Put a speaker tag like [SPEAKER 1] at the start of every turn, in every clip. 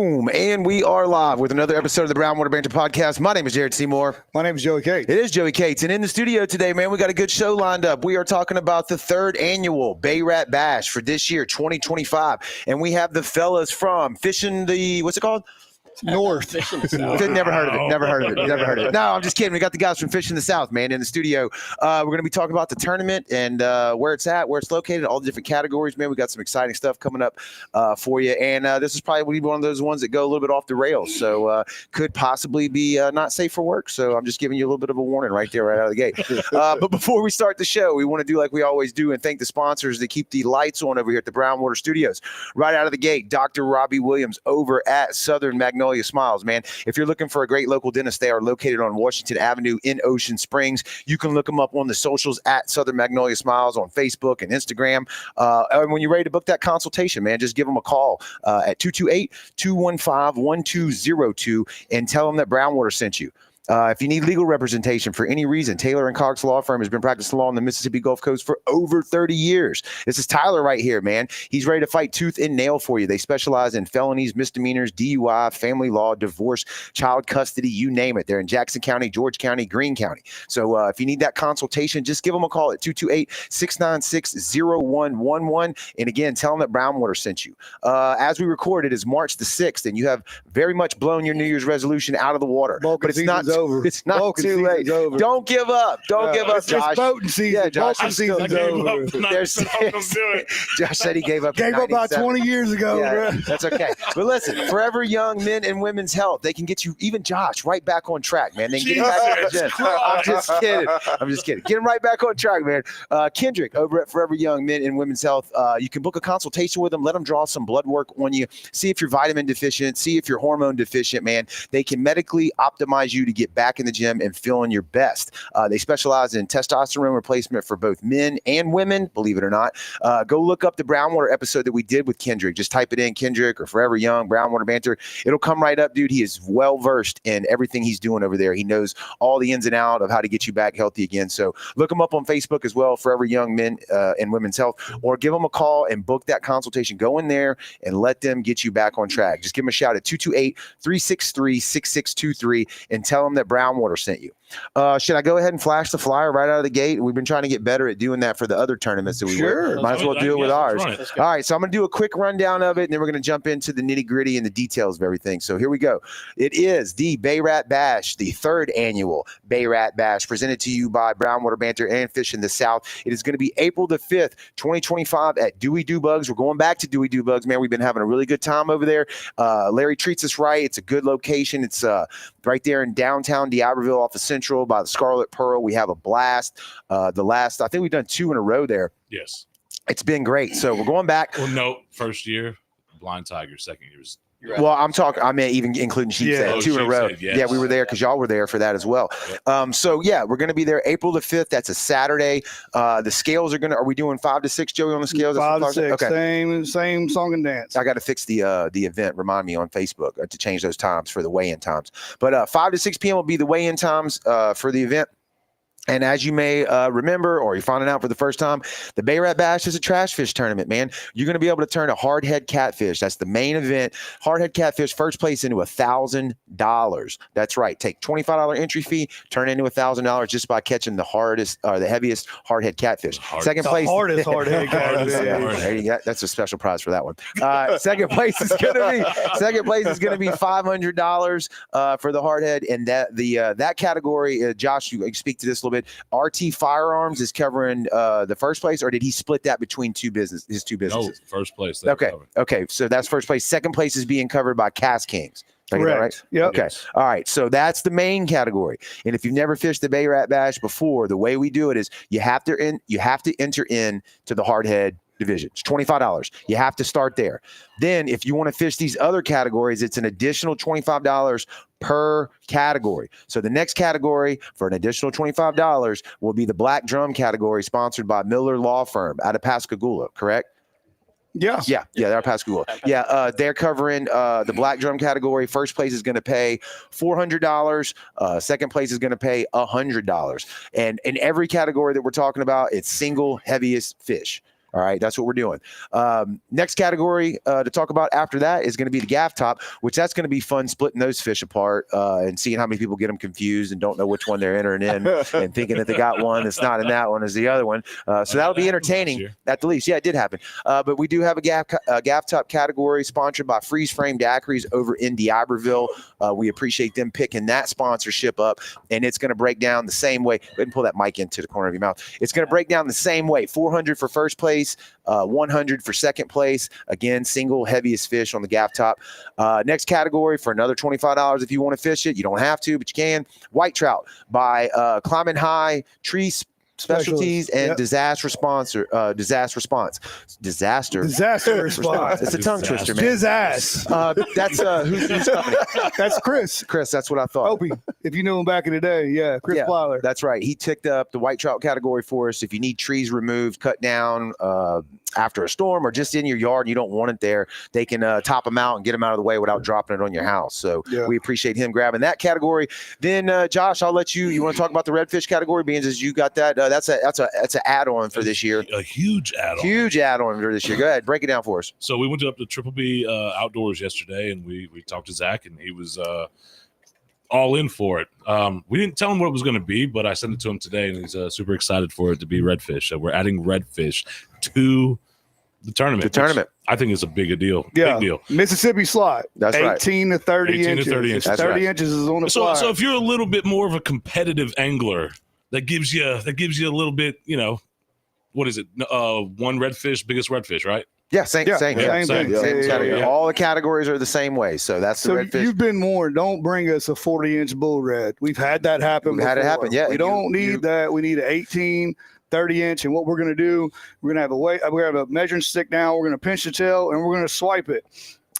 [SPEAKER 1] Boom. And we are live with another episode of the Brownwater Banter Podcast. My name is Jared Seymour.
[SPEAKER 2] My name is Joey Cates.
[SPEAKER 1] It is Joey Cates. And in the studio today, man, we got a good show lined up. We are talking about the third annual Bay Rat Bash for this year, 2025. And we have the fellas from Fishing the, what's it called?
[SPEAKER 2] North.
[SPEAKER 1] Never heard of it. Never heard of it. Never heard of it. No, I'm just kidding. We got the guys from Fishing the South, man, in the studio. We're going to be talking about the tournament and where it's at, where it's located, all the different categories, man. We got some exciting stuff coming up for you. And this is probably one of those ones that go a little bit off the rails. So could possibly be not safe for work. So I'm just giving you a little bit of a warning right there, right out of the gate. But before we start the show, we want to do like we always do and thank the sponsors that keep the lights on over here at the Brownwater Studios. Right out of the gate, Dr. Robbie Williams over at Southern Magnolia Smiles, man. If you're looking for a great local dentist, they are located on Washington Avenue in Ocean Springs. You can look them up on the socials at Southern Magnolia Smiles on Facebook and Instagram. And when you're ready to book that consultation, man, just give them a call at 228-215-1202 and tell them that Brownwater sent you. If you need legal representation for any reason, Taylor and Cox Law Firm has been practicing law on the Mississippi Gulf Coast for over 30 years. This is Tyler right here, man. He's ready to fight tooth and nail for you. They specialize in felonies, misdemeanors, DUI, family law, divorce, child custody, you name it. They're in Jackson County, George County, Greene County. So if you need that consultation, just give them a call at 228-696-0111. And again, tell them that Brownwater sent you. As we record, it is March the 6th, and you have very much blown your New Year's resolution out of the water.
[SPEAKER 2] But it's not
[SPEAKER 1] over. It's not too late.
[SPEAKER 2] Over.
[SPEAKER 1] Don't give up. Don't give up, Josh.
[SPEAKER 2] It's boating season.
[SPEAKER 1] Yeah, Josh.
[SPEAKER 2] Season's over.
[SPEAKER 1] Josh said he gave up.
[SPEAKER 2] Gave up about 20 years ago,
[SPEAKER 1] yeah,
[SPEAKER 2] bro.
[SPEAKER 1] That's okay. But listen, Forever Young Men and Women's Health, they can get you, even Josh, right back on track, man. They can get you back in the gym. I'm just kidding. I'm just kidding. Get him right back on track, man. Kendrick over at Forever Young Men and Women's Health. You can book a consultation with them. Let them draw some blood work on you. See if you're vitamin deficient. See if you're hormone deficient, man. They can medically optimize you to get back in the gym and feeling your best. They specialize in testosterone replacement for both men and women, believe it or not. Go look up the Brownwater episode that we did with Kendrick. Just type it in, Kendrick or Forever Young, Brownwater Banter. It'll come right up, dude. He is well-versed in everything he's doing over there. He knows all the ins and outs of how to get you back healthy again. So look him up on Facebook as well, Forever Young Men and Women's Health, or give them a call and book that consultation. Go in there and let them get you back on track. Just give them a shout at 228-363-6623 and tell them that Brownwater sent you. Should I go ahead and flash the flyer right out of the gate? We've been trying to get better at doing that for the other tournaments that we might as well do it with ours. All right, so I'm going to do a quick rundown of it, and then we're going to jump into the nitty-gritty and the details of everything. So here we go. It is the Bay Rat Bash, the third annual Bay Rat Bash, presented to you by Brownwater Banter and Fishing the South. It is going to be April the 5th, 2025 at Dewey Do Bugs. We're going back to Dewey Do Bugs, man. We've been having a really good time over there. Larry treats us right. It's a good location. It's right there in downtown D'Iberville off of Central by the Scarlet Pearl. We have a blast. I think we've done 2 in a row there.
[SPEAKER 3] Yes.
[SPEAKER 1] It's been great. So we're going back.
[SPEAKER 3] Well, no, first year, Blind Tiger, second year was.
[SPEAKER 1] Well, I mean, even including Sheep's Head, 2 in a row.
[SPEAKER 3] Yes.
[SPEAKER 1] Yeah, we were there because y'all were there for that as well.
[SPEAKER 3] Yep.
[SPEAKER 1] So yeah, we're going to be there April the 5th. That's a Saturday. The scales are we doing 5 to 6, Joey, on the scales?
[SPEAKER 2] 5 to 6.
[SPEAKER 1] Okay.
[SPEAKER 2] Same song and dance.
[SPEAKER 1] I got to fix the event. Remind me on Facebook to change those times for the weigh-in times. But 5 to 6 p.m. will be the weigh-in times for the event. And as you may remember, or you're finding out for the first time, the Bay Rat Bash is a trash fish tournament, man. You're going to be able to turn a hardhead catfish. That's the main event. Hardhead catfish, first place into $1,000. That's right. Take $25 entry fee, turn it into $1,000 just by catching the hardest or the heaviest hardhead catfish. Second place,
[SPEAKER 2] hardest hardhead catfish.
[SPEAKER 1] There you go. That's a special prize for that one. Second place is going to be $500 for the hardhead, and that category. Josh, you speak to this a little bit. RT Firearms is covering the first place, or did he split that between his two businesses?
[SPEAKER 3] No, first place.
[SPEAKER 1] Okay. So that's first place. Second place is being covered by Cast Kings.
[SPEAKER 2] Correct.
[SPEAKER 1] Right?
[SPEAKER 2] Yep.
[SPEAKER 1] Okay. All right. So that's the main category. And if you've never fished the Bay Rat Bash before, the way we do it is you have to enter in to the hardhead division. It's $25. You have to start there. Then if you want to fish these other categories, it's an additional $25 per category. So the next category for an additional $25 will be the black drum category, sponsored by Miller Law Firm out of Pascagoula, correct?
[SPEAKER 2] Yeah.
[SPEAKER 1] They're Pascagoula. Yeah, they're covering the black drum category. First place is going to pay $400. Second place is going to pay $100. And in every category that we're talking about, it's single heaviest fish. All right, that's what we're doing. Next category to talk about after that is going to be the gaff top, which that's going to be fun splitting those fish apart and seeing how many people get them confused and don't know which one they're entering in and thinking that they got one that's not in that one as the other one. So that'll be entertaining at the least. Yeah, it did happen. But we do have a gaff top category sponsored by Freeze Frame Daiquiris over in D'Iberville. We appreciate them picking that sponsorship up, and it's going to break down the same way. Go ahead and pull that mic into the corner of your mouth. It's going to break down the same way. 400 for first place. 100 for second place. Again, single heaviest fish on the gaff top. Next category for another $25 if you want to fish it. You don't have to, but you can. White trout by Climbing High Tree Specialties and Disaster Response. Disaster Response. It's a tongue twister, man. That's who's company?
[SPEAKER 2] That's Chris.
[SPEAKER 1] Chris, that's what I thought.
[SPEAKER 2] Opie, if you knew him back in the day, Chris Plyler.
[SPEAKER 1] That's right. He ticked up the white trout category for us. If you need trees removed, cut down after a storm or just in your yard and you don't want it there, they can top them out and get them out of the way without dropping it on your house. So we appreciate him grabbing that category. Then Josh, I'll let you want to talk about the redfish category, being as you got that. That's an add-on for this year.
[SPEAKER 3] A huge add-on.
[SPEAKER 1] Huge add-on for this year. Go ahead, break it down for us.
[SPEAKER 3] So we went up to Triple B Outdoors yesterday, and we talked to Zach, and he was all in for it. We didn't tell him what it was going to be, but I sent it to him today, and he's super excited for it to be redfish. So we're adding redfish to the tournament. I think it's a big deal.
[SPEAKER 2] Yeah.
[SPEAKER 3] Big deal.
[SPEAKER 2] Mississippi slot.
[SPEAKER 1] That's
[SPEAKER 2] 18 to 30
[SPEAKER 3] 18
[SPEAKER 2] inches.
[SPEAKER 3] to 30 inches.
[SPEAKER 1] That's
[SPEAKER 2] 30
[SPEAKER 1] right.
[SPEAKER 2] inches is on the
[SPEAKER 3] So
[SPEAKER 2] fly.
[SPEAKER 3] if you're a little bit more of a competitive angler, that gives you a little bit, what is it? One redfish, biggest redfish, right?
[SPEAKER 1] Yeah, same thing.
[SPEAKER 2] Yeah.
[SPEAKER 1] All the categories are the same way. So that's the redfish.
[SPEAKER 2] You've been warned. Don't bring us a 40-inch bull red. We've had that happen before.
[SPEAKER 1] Had it happen, yeah.
[SPEAKER 2] We don't need that. We need an 18, 30-inch. And what we're going to do, we're going to have a measuring stick down. We're going to pinch the tail, and we're going to swipe it.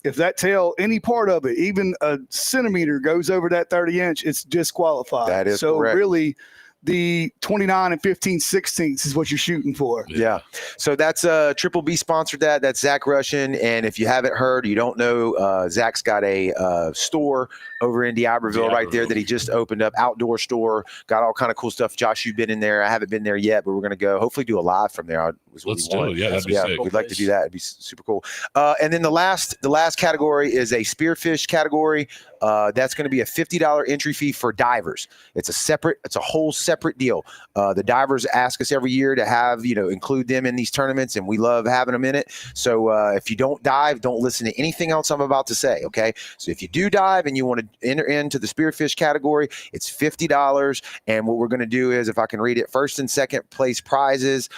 [SPEAKER 2] If that tail, any part of it, even a centimeter goes over that 30-inch, it's disqualified.
[SPEAKER 1] That is
[SPEAKER 2] so
[SPEAKER 1] correct.
[SPEAKER 2] Really, the 29 and 15/16 is what you're shooting for.
[SPEAKER 1] Yeah. So that's Triple B sponsored that. That's Zach Russian. And if you haven't heard, you don't know, Zach's got a store over in D'Iberville right there that he just opened up, outdoor store. Got all kind of cool stuff. Josh, you've been in there. I haven't been there yet, but we're going to go hopefully do a live from there.
[SPEAKER 3] Let's do it. Yeah, that'd be sick.
[SPEAKER 1] We'd like to do that. It'd be super cool. And then the last category is a spearfish category. That's going to be a $50 entry fee for divers. It's a whole separate deal. The divers ask us every year to have, include them in these tournaments, and we love having them in it. So if you don't dive, don't listen to anything else I'm about to say. Okay. So if you do dive and you want to enter into the spearfish category, it's $50. And what we're going to do is, if I can read it, first and second place prizes,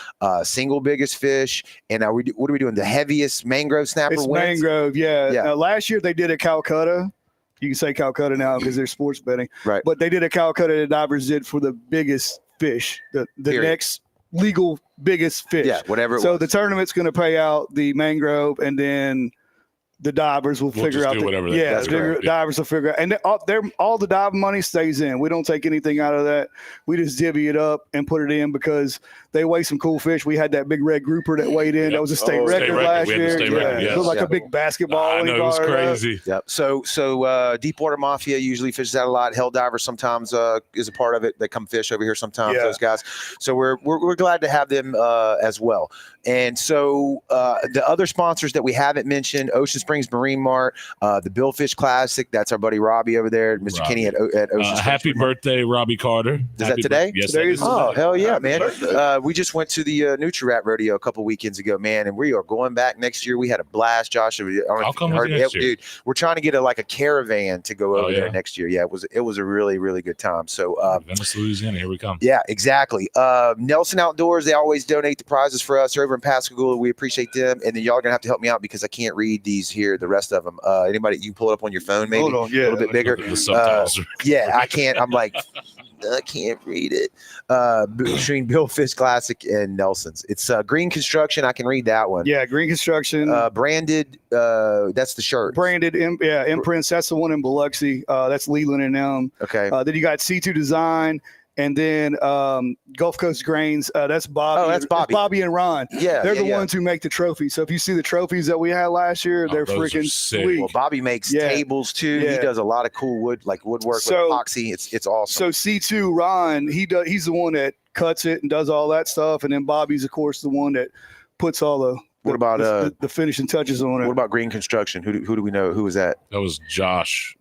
[SPEAKER 1] single biggest fish. And what are we doing? The heaviest mangrove snapper
[SPEAKER 2] It's
[SPEAKER 1] wins?
[SPEAKER 2] mangrove,
[SPEAKER 1] Yeah.
[SPEAKER 2] Last year they did a Calcutta. You can say Calcutta now because they're sports betting.
[SPEAKER 1] Right.
[SPEAKER 2] But they did a Calcutta that divers did for the biggest fish, the next legal biggest fish.
[SPEAKER 1] Yeah, whatever it
[SPEAKER 2] So
[SPEAKER 1] was.
[SPEAKER 2] the tournament's going to pay out the mangrove, and then the divers will figure out.
[SPEAKER 3] whatever.
[SPEAKER 1] That's correct.
[SPEAKER 2] Divers will figure out. And all the diving money stays in. We don't take anything out of that. We just divvy it up and put it in because they weigh some cool fish. We had that big red grouper that weighed in. That was a state record last
[SPEAKER 3] We had the
[SPEAKER 2] year.
[SPEAKER 3] state record,
[SPEAKER 2] It was like a big basketball.
[SPEAKER 3] I know, it was crazy.
[SPEAKER 1] Yep. So Deepwater Mafia usually fishes that a lot. Hell Divers sometimes is a part of it. They come fish over here sometimes, those guys. So we're glad to have them as well. And so the other sponsors that we haven't mentioned, Ocean Springs Marine Mart, the Billfish Classic. That's our buddy Robbie over there, Mr. Kenny at Ocean Springs.
[SPEAKER 3] Happy birthday, Robbie Carter.
[SPEAKER 1] Is that today?
[SPEAKER 3] Yes,
[SPEAKER 2] Today
[SPEAKER 3] that
[SPEAKER 2] is
[SPEAKER 3] is.
[SPEAKER 1] Oh, hell yeah,
[SPEAKER 2] Happy
[SPEAKER 1] man.
[SPEAKER 2] birthday.
[SPEAKER 1] We just went to the Nutri-Rat Rodeo a couple weekends ago, man, and we are going back next year. We had a blast, Josh.
[SPEAKER 3] I'll come with you next year.
[SPEAKER 1] Dude, we're trying to get a caravan to go over there next year. Yeah, it was a really, really good time. So
[SPEAKER 3] Venice, Louisiana, here we come.
[SPEAKER 1] yeah, exactly. Nelson Outdoors, they always donate the prizes for us. They're over in Pascagoula. We appreciate them. And then y'all are gonna have to help me out because I can't read these here, the rest of them. Anybody, you can pull it up on your phone, maybe.
[SPEAKER 2] Hold on, yeah.
[SPEAKER 1] A little bit bigger.
[SPEAKER 3] The subtitles.
[SPEAKER 1] Yeah, I can't. I'm like, I can't read it. Between Billfish Classic and Nelson's, it's Green Construction. I can read that one.
[SPEAKER 2] Yeah, Green Construction.
[SPEAKER 1] Branded. That's the shirt.
[SPEAKER 2] Branded, imprints. That's the one in Biloxi. That's Leland and them.
[SPEAKER 1] Okay.
[SPEAKER 2] Then you got C2 Design, and then Gulf Coast Grains. That's Bobby.
[SPEAKER 1] Oh, that's Bobby.
[SPEAKER 2] Bobby and Ron.
[SPEAKER 1] Yeah,
[SPEAKER 2] They're
[SPEAKER 1] yeah,
[SPEAKER 2] the
[SPEAKER 1] yeah.
[SPEAKER 2] ones who make the trophies. So if you see the trophies that we had last year, they're
[SPEAKER 3] those are
[SPEAKER 2] freaking
[SPEAKER 3] sick.
[SPEAKER 2] sweet.
[SPEAKER 1] Well, Bobby makes tables too.
[SPEAKER 2] Yeah.
[SPEAKER 1] He does a lot of cool woodwork with epoxy. It's awesome.
[SPEAKER 2] So C2 Ron, he's the one that cuts it and does all that stuff, and then Bobby's of course the one that puts all the
[SPEAKER 1] What about
[SPEAKER 2] the finishing touches on it.
[SPEAKER 1] what about Green Construction? Who do we know? Who was that?
[SPEAKER 3] That was Josh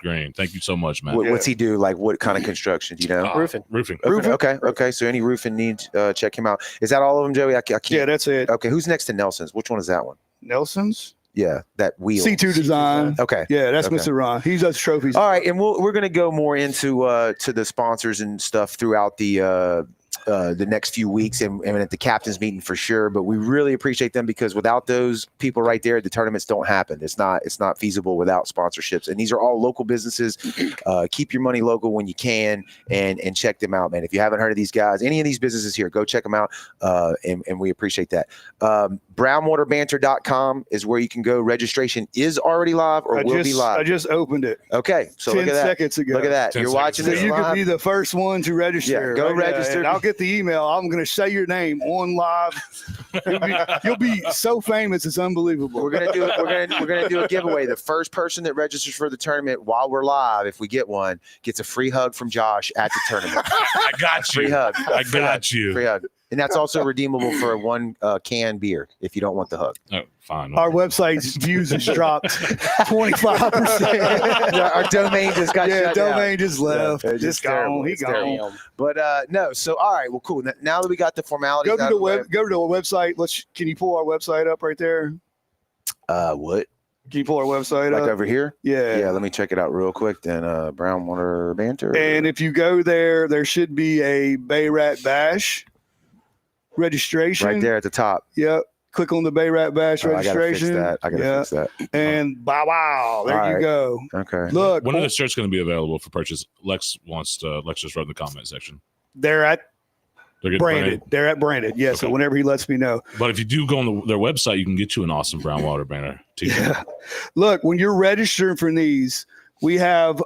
[SPEAKER 3] Green. Thank you so much, man.
[SPEAKER 1] What's he do? Like what kind of construction? Do you know?
[SPEAKER 3] Roofing.
[SPEAKER 1] Okay. So any roofing needs, check him out. Is that all of them, Joey? I can't.
[SPEAKER 2] Yeah, that's it.
[SPEAKER 1] Okay. Who's next to Nelson's? Which one is that one?
[SPEAKER 2] Nelson's
[SPEAKER 1] Yeah, that wheel.
[SPEAKER 2] C2 Design.
[SPEAKER 1] Okay.
[SPEAKER 2] Yeah, that's
[SPEAKER 1] Okay.
[SPEAKER 2] Mr. Ron. He does trophies.
[SPEAKER 1] All right, and we're going to go more into to the sponsors and stuff throughout the next few weeks and at the captain's meeting for sure. But we really appreciate them because without those people right there, the tournaments don't happen. It's not feasible without sponsorships. And these are all local businesses. Keep your money local when you can and check them out, man. If you haven't heard of these guys, any of these businesses here, go check them out. And we appreciate that. Brownwaterbanter.com is where you can go. Registration is already live or will be live.
[SPEAKER 2] I just opened it.
[SPEAKER 1] Okay, so
[SPEAKER 2] 10
[SPEAKER 1] look at that.
[SPEAKER 2] seconds ago.
[SPEAKER 1] Look at that.
[SPEAKER 3] 10
[SPEAKER 1] You're
[SPEAKER 3] seconds
[SPEAKER 1] watching
[SPEAKER 2] So
[SPEAKER 1] this
[SPEAKER 2] you
[SPEAKER 1] live.
[SPEAKER 2] could be the first one to register.
[SPEAKER 1] Yeah, go
[SPEAKER 2] right now,
[SPEAKER 1] register.
[SPEAKER 2] and I'll get the email. I'm going to say your name on live. You'll be so famous, it's unbelievable.
[SPEAKER 1] We're gonna do it. We're gonna do a giveaway. The first person that registers for the tournament while we're live, if we get one, gets a free hug from Josh at the tournament.
[SPEAKER 3] I got you.
[SPEAKER 1] Free hug.
[SPEAKER 3] I got you.
[SPEAKER 1] Free hug. And that's also redeemable for one can beer if you don't want the hug.
[SPEAKER 3] Oh, fine.
[SPEAKER 2] Our website's views has dropped 25%.
[SPEAKER 1] Our domain just got shut down.
[SPEAKER 2] domain just left.
[SPEAKER 1] Yeah, it's
[SPEAKER 2] just
[SPEAKER 1] terrible.
[SPEAKER 2] gone. He
[SPEAKER 1] It's
[SPEAKER 2] gone.
[SPEAKER 1] terrible. But no, so all right, well, cool. Now that we got the formalities,
[SPEAKER 2] Go to
[SPEAKER 1] out
[SPEAKER 2] the
[SPEAKER 1] of way-
[SPEAKER 2] Go to our website. Can you pull our website up right there?
[SPEAKER 1] what?
[SPEAKER 2] Can you pull our website
[SPEAKER 1] Like
[SPEAKER 2] up?
[SPEAKER 1] over here?
[SPEAKER 2] Yeah.
[SPEAKER 1] Yeah. Let me check it out real quick. Then Brownwater Banter.
[SPEAKER 2] And if you go there should be a Bay Rat Bash registration.
[SPEAKER 1] right there at the top.
[SPEAKER 2] Yep. Click on the Bay Rat Bash
[SPEAKER 1] Oh, I gotta fix
[SPEAKER 2] registration.
[SPEAKER 1] that. I gotta fix that.
[SPEAKER 2] And wow, there
[SPEAKER 1] All
[SPEAKER 2] you
[SPEAKER 1] right.
[SPEAKER 2] go.
[SPEAKER 1] Okay.
[SPEAKER 2] Look,
[SPEAKER 3] When are the shirts going to be available for purchase? Lex just wrote in the comment section.
[SPEAKER 2] they're at
[SPEAKER 3] They're getting
[SPEAKER 2] branded. They're at branded. Yeah. So
[SPEAKER 3] Okay.
[SPEAKER 2] whenever he lets me know.
[SPEAKER 3] But if you do go on their website, you can get you an awesome Brownwater banner t-shirt.
[SPEAKER 2] Yeah. Look, when you're registering for these, we have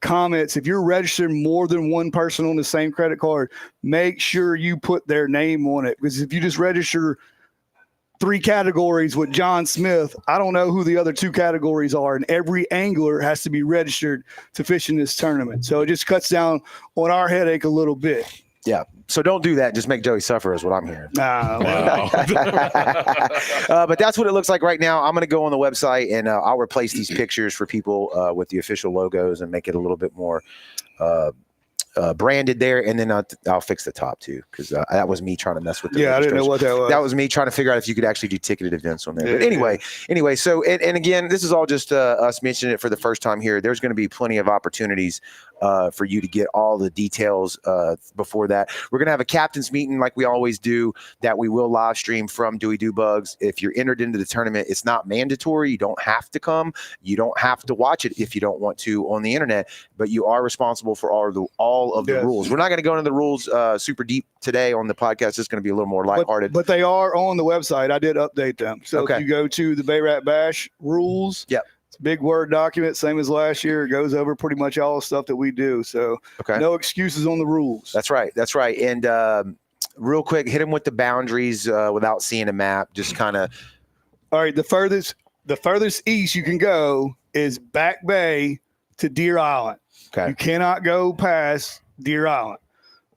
[SPEAKER 2] comments. If you're registering more than one person on the same credit card, make sure you put their name on it. Because if you just register 3 categories with John Smith, I don't know who the other 2 categories are. And every angler has to be registered to fish in this tournament. So it just cuts down on our headache a little bit.
[SPEAKER 1] Yeah. So don't do that. Just make Joey suffer is what I'm hearing.
[SPEAKER 3] Wow.
[SPEAKER 1] But that's what it looks like right now. I'm going to go on the website and I'll replace these pictures for people with the official logos and make it a little bit more branded there. And then I'll fix the top too, because that was me trying to mess with the
[SPEAKER 2] Yeah, I didn't know what that was.
[SPEAKER 1] That was me trying to figure out if you could actually do ticketed events on there.
[SPEAKER 2] Yeah,
[SPEAKER 1] But anyway, so and again, this is all just us mentioning it for the first time here. There's going to be plenty of opportunities for you to get all the details before that. We're going to have a captain's meeting like we always do that we will live stream from Dewey Do Bugs. If you're entered into the tournament, it's not mandatory. You don't have to come. You don't have to watch it if you don't want to on the internet, but you are responsible for all of the
[SPEAKER 2] Yes.
[SPEAKER 1] rules. We're not going to go into the rules super deep today on the podcast. It's going to be a little more lighthearted.
[SPEAKER 2] But they are on the website. I did update them. So
[SPEAKER 1] Okay.
[SPEAKER 2] if you go to the Bay Rat Bash rules,
[SPEAKER 1] Yep.
[SPEAKER 2] it's a big Word document, same as last year. It goes over pretty much all the stuff that we do. So
[SPEAKER 1] Okay.
[SPEAKER 2] no excuses on the rules.
[SPEAKER 1] That's right. That's right. And real quick, hit him with the boundaries without seeing a map. Just kind of.
[SPEAKER 2] All right. The furthest east you can go is Back Bay to Deer Island.
[SPEAKER 1] Okay.
[SPEAKER 2] You cannot go past Deer Island.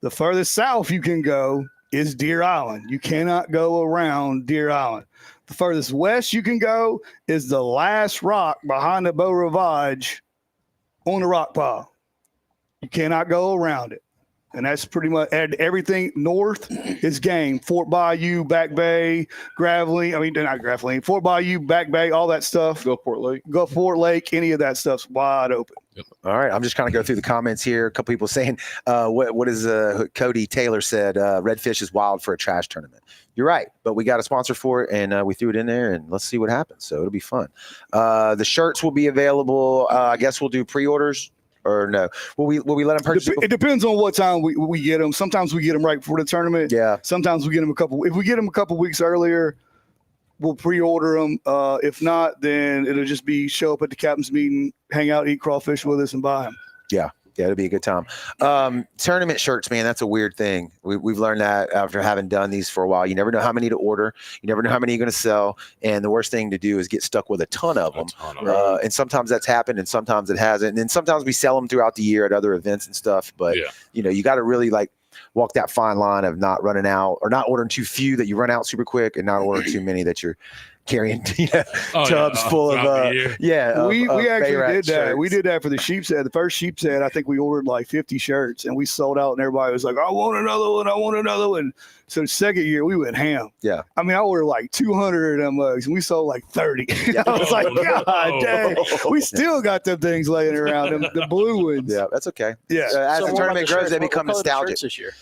[SPEAKER 2] The furthest south you can go is Deer Island. You cannot go around Deer Island. The furthest west you can go is the last rock behind the Beau Rivage on the rock pile. You cannot go around it. And that's pretty much everything north is game. Fort Bayou, Back Bay, Graveline. I mean, not Graveline. Fort Bayou, Back Bay, all that stuff. Gulfport Lake, any of that stuff's wide open.
[SPEAKER 1] All right. I'm just kind of go through the comments here. A couple people saying, what is Cody Taylor said, redfish is wild for a trash tournament. You're right. But we got a sponsor for it and we threw it in there and let's see what happens. So it'll be fun. The shirts will be available. I guess we'll do pre-orders. Or no? Will we let them purchase?
[SPEAKER 2] It depends on what time we get them. Sometimes we get them right before the tournament.
[SPEAKER 1] Yeah.
[SPEAKER 2] Sometimes we get them if we get them a couple weeks earlier, we'll pre-order them. If not, then it'll just be show up at the captain's meeting, hang out, eat crawfish with us, and buy them.
[SPEAKER 1] Yeah, it'll be a good time. Tournament shirts, man, that's a weird thing. We've learned that after having done these for a while. You never know how many to order. You never know how many you're going to sell. And the worst thing to do is get stuck with a ton of them. And sometimes that's happened and sometimes it hasn't. And then sometimes we sell them throughout the year at other events and stuff. But, you know, you got to really walk that fine line of not running out or not ordering too few that you run out super quick and not ordering too many that you're carrying tubs full of
[SPEAKER 2] we actually did that.
[SPEAKER 1] shirts.
[SPEAKER 2] We did that for the sheep's head. The first sheep's head, I think we ordered like 50 shirts and we sold out and everybody was like, I want another one. So the second year we went ham.
[SPEAKER 1] Yeah.
[SPEAKER 2] I mean, I ordered like 200 of them mugs and we sold like 30. I was like, God dang. We still got them things laying around, the blue ones.
[SPEAKER 1] Yeah, that's okay.
[SPEAKER 2] Yeah.
[SPEAKER 1] As
[SPEAKER 4] So
[SPEAKER 1] the
[SPEAKER 4] what
[SPEAKER 1] tournament
[SPEAKER 4] about
[SPEAKER 1] grows,
[SPEAKER 4] shirts?
[SPEAKER 1] they
[SPEAKER 4] What
[SPEAKER 1] become
[SPEAKER 4] color are the
[SPEAKER 1] nostalgic.
[SPEAKER 4] shirts this year?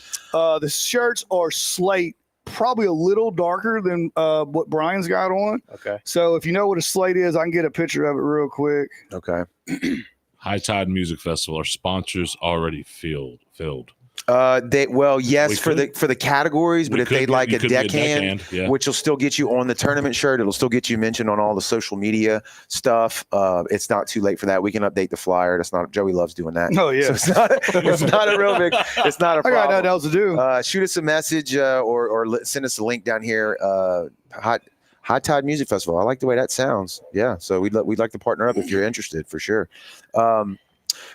[SPEAKER 2] The shirts are slate, probably a little darker than what Brian's got on.
[SPEAKER 4] Okay.
[SPEAKER 2] So if you know what a slate is, I can get a picture of it real quick.
[SPEAKER 1] Okay.
[SPEAKER 3] High Tide Music Festival. Our sponsors already filled.
[SPEAKER 1] Yes,
[SPEAKER 3] We
[SPEAKER 1] for the categories, but
[SPEAKER 3] We
[SPEAKER 1] if
[SPEAKER 3] could
[SPEAKER 1] they'd
[SPEAKER 3] get-
[SPEAKER 1] like
[SPEAKER 3] you
[SPEAKER 1] a
[SPEAKER 3] could be a
[SPEAKER 1] deckhand,
[SPEAKER 3] yeah.
[SPEAKER 1] which will still get you on the tournament shirt, it'll still get you mentioned on all the social media stuff. It's not too late for that. We can update the flyer. That's not Joey loves doing that.
[SPEAKER 2] Oh, yeah.
[SPEAKER 1] So it's not a real big. It's not a
[SPEAKER 2] I got
[SPEAKER 1] problem.
[SPEAKER 2] nothing else to do.
[SPEAKER 1] Shoot us a message or send us a link down here. High Tide Music Festival. I like the way that sounds. Yeah, so we'd like to partner up if you're interested for sure.